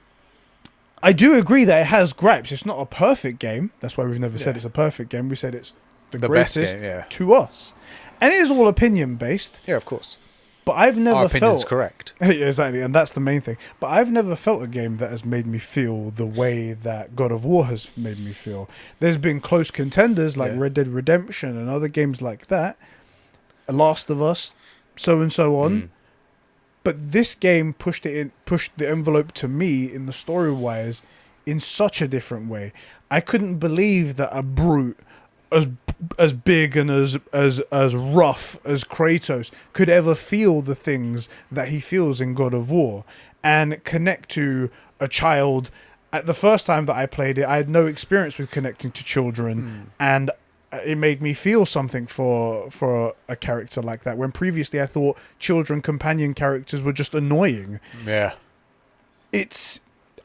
do agree that it has gripes. It's not a perfect game. That's why we've never said it's a perfect game. We said it's the greatest best game, to us, and it is all opinion based. Yeah, of course. But I've never Our opinion's felt correct. Yeah, exactly, and that's the main thing. But I've never felt a game that has made me feel the way that God of War has made me feel. There's been close contenders like Red Dead Redemption and other games like that, Last of Us, so and so on. But this game pushed the envelope to me in the story wise in such a different way. I couldn't believe that a brute as big and as rough as Kratos could ever feel the things that he feels in God of War and connect to a child. At the first time that I played it, I had no experience with connecting to children, and it made me feel something for a character like that, when previously I thought children companion characters were just annoying.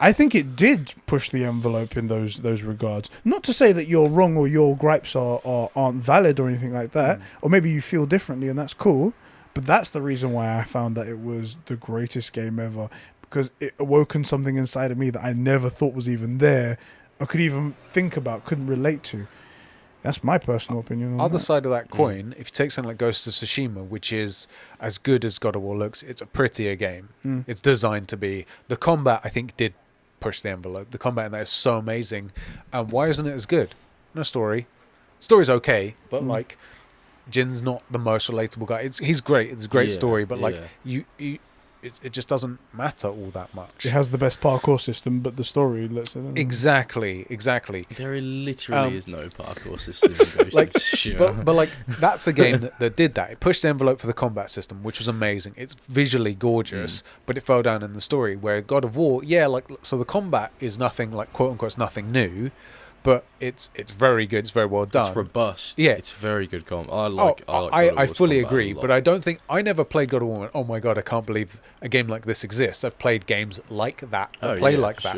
I think it did push the envelope in those regards. Not to say that you're wrong or your gripes aren't valid or anything like that, or maybe you feel differently and that's cool, but that's the reason why I found that it was the greatest game ever, because it awoken something inside of me that I never thought was even there, or could even think about, couldn't relate to. That's my personal opinion. Other side of that coin, if you take something like Ghost of Tsushima, which is as good as God of War looks, it's a prettier game. It's designed to be. The combat, I think, did push the envelope. The combat in that is so amazing. And why isn't it as good? No story. Story's okay, but like, Jin's not the most relatable guy. He's great. It's a great story, but like you it just doesn't matter all that much. It has the best parkour system, but the story, let's say. Exactly. There literally is no parkour system in Ghost Like, of Tsushima. but like that's a game that did that. It pushed the envelope for the combat system, which was amazing. It's visually gorgeous, but it fell down in the story. Where God of War, so the combat is nothing like quote unquote, it's nothing new, but it's very good. It's very well done. It's robust. Yeah, it's very good combat. I I fully agree, but I don't think I never played God of War and went, oh my god, I can't believe a game like this exists. I've played games like that that,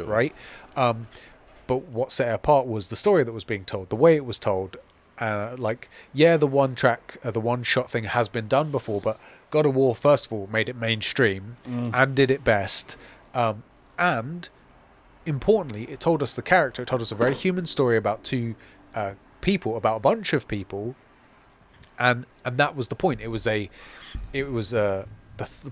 right? But what set it apart was the story that was being told, the way it was told. The one track, the one shot thing has been done before, but God of War, first of all, made it mainstream and did it best. And importantly, it told us the character. It told us a very human story about two people, about a bunch of people, and that was the point. The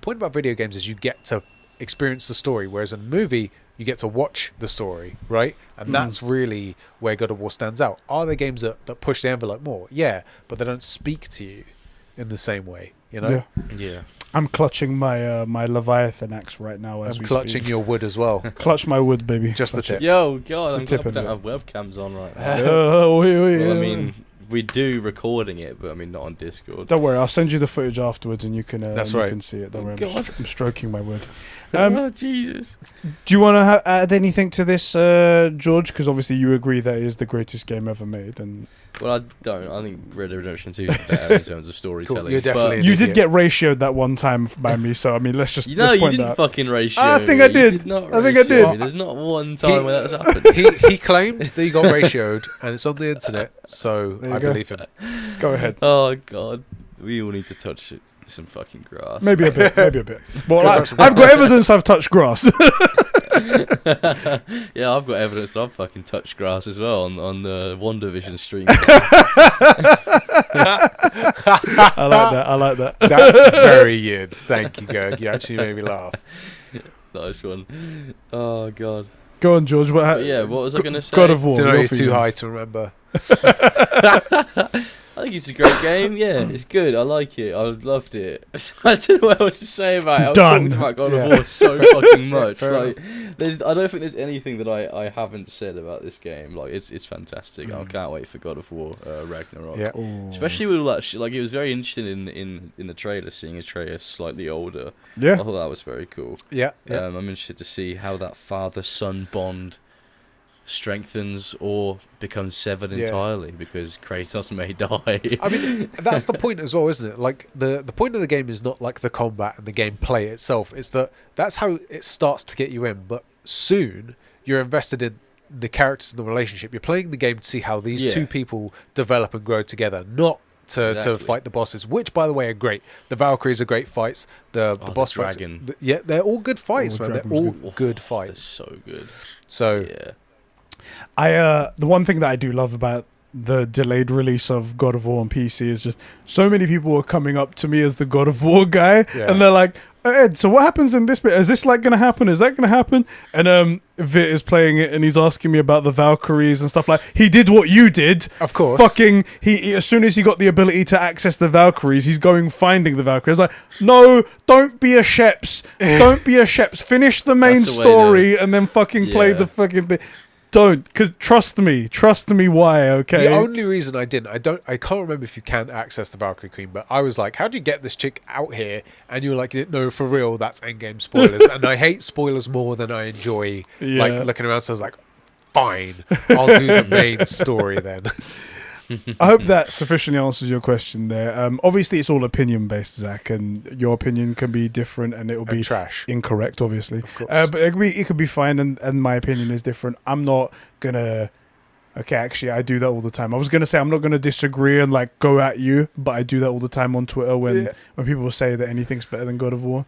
point about video games is you get to experience the story, whereas in a movie you get to watch the story, right? And that's really where God of War stands out. Are there games that push the envelope more? Yeah, but they don't speak to you in the same way, you know? Yeah. I'm clutching my my Leviathan axe right now as I'm we clutching speak. your wood as well. Clutch my wood, baby. Just the Clutch tip. Yo, God, I'm tip glad we of don't have webcams on right now. Well, I mean, we do recording it, but I mean, not on Discord. don't worry, I'll send you the footage afterwards, and you can. That's you right. can see it. Don't worry, God. I'm stroking my wood. Oh, Jesus. Do you want to add anything to this, George? Because obviously you agree that it is the greatest game ever made, and Well, I don't. I think Red Dead Redemption 2 is better in terms of storytelling. You're definitely but you an did idiot. get ratioed that one time by me. So I mean, let's just you let's point didn't that. fucking ratio. I think me. I did. You did not I think I ratio did. me. There's not one time where that's happened. He claimed that he got ratioed, and it's on the internet, so There you I go. believe him. Go ahead. Oh God, we all need to touch some fucking grass. Maybe a bit. Maybe a bit. Well, Go touch some I've got evidence I've touched grass. Yeah, I've got evidence I've fucking touched grass as well on the WandaVision stream. I like that. That's very good. Thank you, Gerg. You actually made me laugh. Nice one. Oh God. Go on, George. But yeah, what was I going to say? God of War. To know your you're too high feelings. to remember. I think it's a great game. Yeah, it's good. I like it. I loved it. I don't know what else to say about it. I've Done. talked about God Yeah. of War so fucking much. Fair Like, I don't think there's anything that I haven't said about this game. Like, it's fantastic. I can't wait for God of War Ragnarok. Yeah. Ooh. Especially with all that shit. Like, it was very interesting in the trailer, seeing Atreus slightly older. Yeah. I thought that was very cool. Yeah. I'm interested to see how that father-son bond strengthens or becomes severed Yeah. entirely, because Kratos may die. I mean, that's the point as well, isn't it? Like, the point of the game is not like the combat and the gameplay itself. It's that's how it starts to get you in. But soon, you're invested in the characters and the relationship. You're playing the game to see how these two people develop and grow together, not to Exactly. fight the bosses, which, by the way, are great. The Valkyries are great fights. The boss fights, dragon. they're all good fights, Oh, man. They're dragon's all good. good They're fights. so good. So Yeah. The one thing that I do love about the delayed release of God of War on PC is just so many people are coming up to me as the God of War guy, Yeah. and they're like, Ed, so what happens in this bit? Is this like going to happen? Is that going to happen? And Vit is playing it, and he's asking me about the Valkyries and stuff like. He did what you did, Of course. Fucking, he as soon as he got the ability to access the Valkyries, he's going finding the Valkyries. Like, no, don't be a Sheps, don't be a Sheps. Finish the main That's the way story, and then fucking play Yeah. the fucking thing. Don't, because trust me. Why? Okay. the only reason I didn't, I can't remember if you can access the Valkyrie Queen, but I was like, how do you get this chick out here? And you were like, no, for real, that's endgame spoilers. And I hate spoilers more than I enjoy like Yeah. looking around. So I was like, fine, I'll do the main story then. I hope that sufficiently answers your question there. Obviously, it's all opinion based, Zach, and your opinion can be different, and it will be trash. incorrect, obviously. Of course. But it could be fine, and my opinion is different. I'm not gonna. Okay, actually, I do that all the time. I was gonna say I'm not gonna disagree and like go at you, but I do that all the time on Twitter when people say that anything's better than God of War.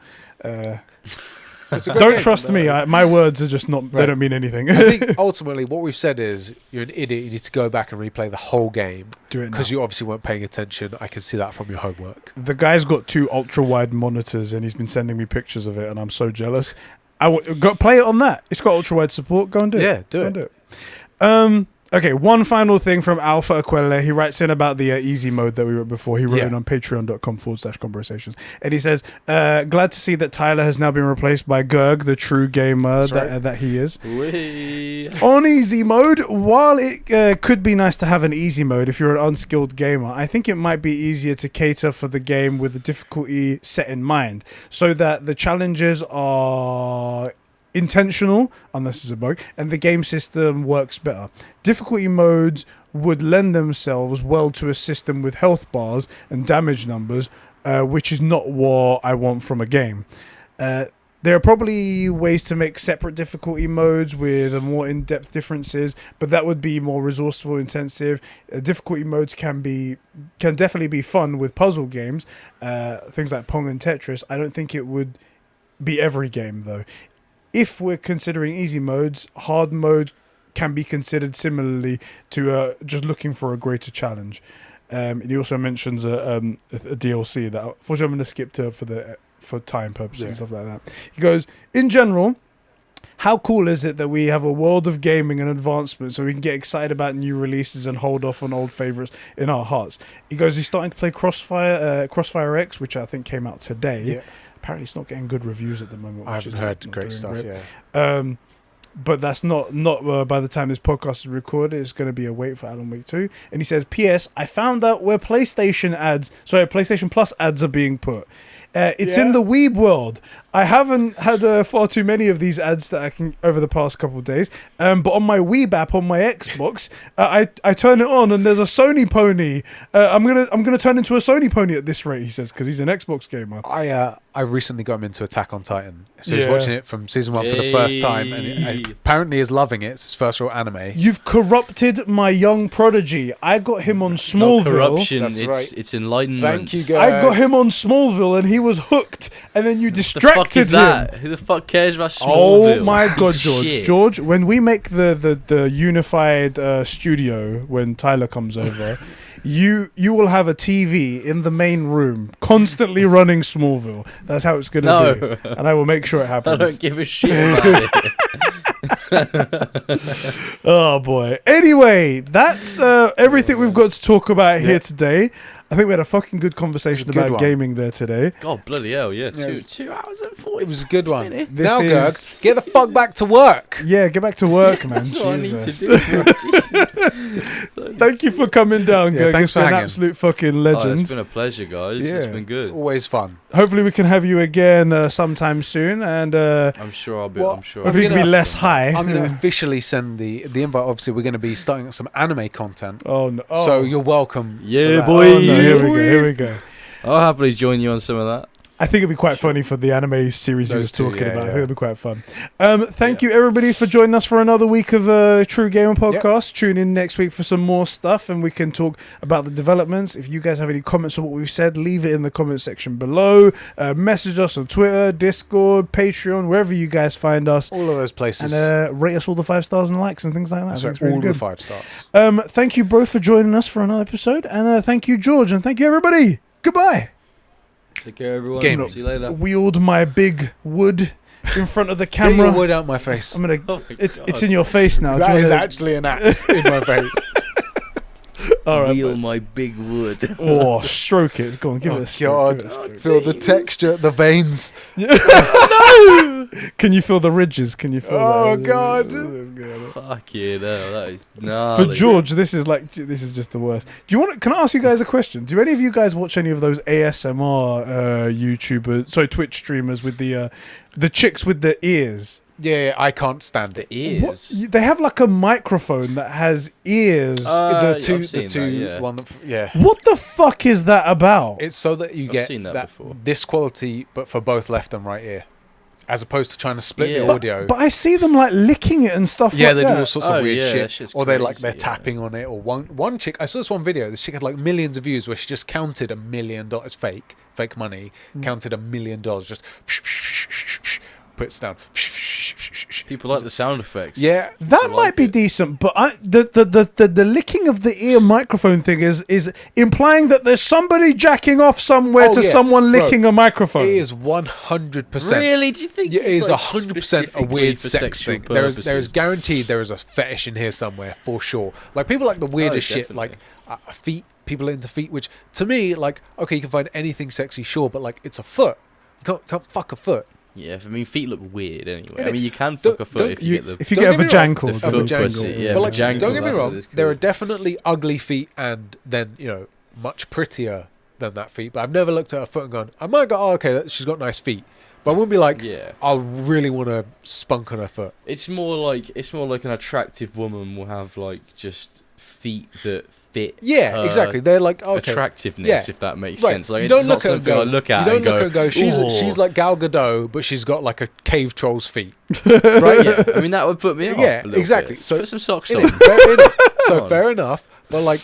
It's a great Don't game. trust me. My words are just not. They Right. don't mean anything. I think ultimately what we've said is you're an idiot. You need to go back and replay the whole game Do it now. because you obviously weren't paying attention. I can see that from your homework. The guy's got 2 ultra wide monitors, and he's been sending me pictures of it, and I'm so jealous. Go play it on that. It's got ultra wide support. Go and do it. Yeah, do Go it. and do it. Okay, one final thing from Alpha Aquele. He writes in about the easy mode that we wrote before. He wrote Yeah. in on patreon.com/conversations. And he says, glad to see that Tyler has now been replaced by Gerg, the true gamer that he is. Whee. On easy mode, while it could be nice to have an easy mode if you're an unskilled gamer, I think it might be easier to cater for the game with the difficulty set in mind, so that the challenges are intentional, unless it's a bug, and the game system works better. Difficulty modes would lend themselves well to a system with health bars and damage numbers, which is not what I want from a game. There are probably ways to make separate difficulty modes with more in-depth differences, but that would be more resourceful intensive. Difficulty modes can definitely be fun with puzzle games, things like Pong and Tetris. I don't think it would be every game though. If we're considering easy modes, hard mode can be considered similarly to just looking for a greater challenge. And he also mentions a DLC that unfortunately I'm going to skip to for time purposes and stuff like that. He goes, in general, how cool is it that we have a world of gaming and advancement so we can get excited about new releases and hold off on old favorites in our hearts? He goes, he's starting to play Crossfire X, which I think came out today. Yeah. Apparently it's not getting good reviews at the moment. I haven't heard great stuff, yeah. But that's not by the time this podcast is recorded. It's going to be a wait for Alan Wake 2. And he says, P.S. I found out where PlayStation Plus ads are being put. It's in the weeb world. I haven't had far too many of these ads that I can over the past couple of days. But on my Weeb app on my Xbox, I turn it on and there's a Sony pony. I'm gonna turn into a Sony pony at this rate, he says, because he's an Xbox gamer. I recently got him into Attack on Titan, so he's watching it from season 1 for the first time, and he apparently is loving it. It's his first real anime. You've corrupted my young prodigy. I got him on Smallville. Not corruption. That's right. It's enlightenment. Thank you, guys. I got him on Smallville and he was hooked, and then you distracted fuck is him. that? Who the fuck cares about Smallville? Oh my god, George! Shit. George, when we make the unified studio, when Tyler comes over, you will have a TV in the main room, constantly running Smallville. That's how it's gonna be, and I will make sure it happens. I don't give a shit about it. Oh boy. Anyway, that's everything we've got to talk about here today. I think we had a fucking good conversation about gaming there today. God bloody hell, yeah. 2 hours and 40. It was a good one. This now, is- Gerg, get the fuck back to work. Yeah, get back to work, man. That's what I need to Jesus. do. Thank you for coming down, Yeah, Gerg. thanks It's for been an hanging. absolute fucking Oh, legend. it's been a pleasure, guys. Yeah. It's been good. Always fun. Hopefully we can have you again sometime soon, and I'm sure I'll be. Well, I'm sure. hopefully you can be less high. I'm going to officially send the invite. Obviously, we're going to be starting some anime content. Oh no! Oh. So you're welcome. for Yeah, that. boy. Oh, no, here we go. I'll happily join you on some of that. I think it'd be quite funny for the anime series he Those was two, talking yeah, about. I yeah. think it'd be quite fun. Thank you everybody for joining us for another week of True Gamer Podcast. Tune in next week for some more stuff, and we can talk about the developments. If you guys have any comments on what we've said, leave it in the comment section below. Message us on Twitter, Discord, Patreon, wherever you guys find us, All of those places. and rate us all the 5 stars and likes and things like that. That's I right, think it's all really the good. 5 stars. Thank you both for joining us for another episode, and thank you George, and thank you everybody. Goodbye. Take care, everyone. Gaming. See you later. Wield my big wood in front of the Get your camera. wood out my face. I'm gonna. Oh my It's God. in your face now. That Do you is wanna- actually an axe in my face. All right. Wheel boys. my big wood. Oh, stroke it. Go on, give it a stroke. God. Give it a stroke. Feel the texture, the veins. Can you feel the ridges? Can you feel Oh, that? God. Fuck yeah, no, that is For gnarly. George, this is just the worst. Do you want? Can I ask you guys a question? Do any of you guys watch any of those ASMR Twitch streamers with the chicks with the ears? Yeah, I can't stand it. The ears. What? They have like a microphone that has ears. The I've two, seen that, yeah. one that, yeah. What the fuck is that about? It's so that you I've get seen that before. this quality, but for both left and right ear, as opposed to trying to split Yeah. the audio. But I see them like licking it and stuff. Yeah, like they that. do all sorts of Oh, weird yeah, that shit. shit's Or they're crazy, yeah. tapping on it. Or one chick, I saw this one video. This chick had like millions of views where she just counted $1 million, fake money, counted $1 million, just puts it down. which People like the sound effects. Yeah, that People might like be it. decent, but the licking of the ear microphone thing is implying that there's somebody jacking off somewhere Oh, to yeah. someone Bro, licking a microphone. it is 100%. Really? Do you think Yeah, it it's is like 100% a specifically weird for sex sexual thing. There is purposes? guaranteed there is a fetish in here somewhere for sure. Like people like the weirdest shit, definitely. like feet. People are into feet, which to me, like, okay, you can find anything sexy, sure, but like it's a foot. You can't fuck a foot. Yeah, I mean, feet look weird anyway. And I mean, you can don't- fuck a don't- foot if you get the. If you Don't get a get me wrong, vajankle, the a foot vajankle. pussy, yeah, but like, vajankle, don't get me that's wrong, what it's there are called. definitely ugly feet, and then much prettier than that feet. But I've never looked at a foot and gone, I might go, oh, okay, she's got nice feet. But I wouldn't be like, Yeah. I really want to spunk on her foot. It's more like an attractive woman will have like just feet that fit. Yeah, her exactly. They're like, okay, attractiveness, yeah. if that makes right. sense. Like You don't it's not look at her and something go, I look at you don't and look go, at her and go, "Ooh." she's like Gal Gadot, but she's got like a cave troll's feet, right? Yeah, I mean that would put me off. Yeah, a little exactly. Bit. So- put some socks Innit? on. So Come on. fair enough, but like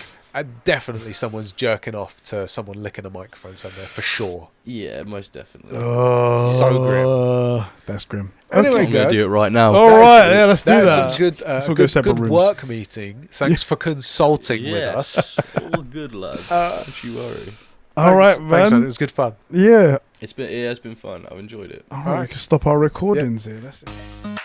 definitely someone's jerking off to someone licking a microphone somewhere for sure. Yeah, most definitely. So grim. That's grim. Anyway, I'm gonna good. do it right now. All right, yeah, let's do That's that. some good, Let's all go separate good rooms. work meeting. Thanks for consulting with us. All good, lads. Don't you worry. All right, Thanks, man. It man. was good fun. Yeah. It has been fun. I've enjoyed it. All right, we can stop our recordings here. That's it.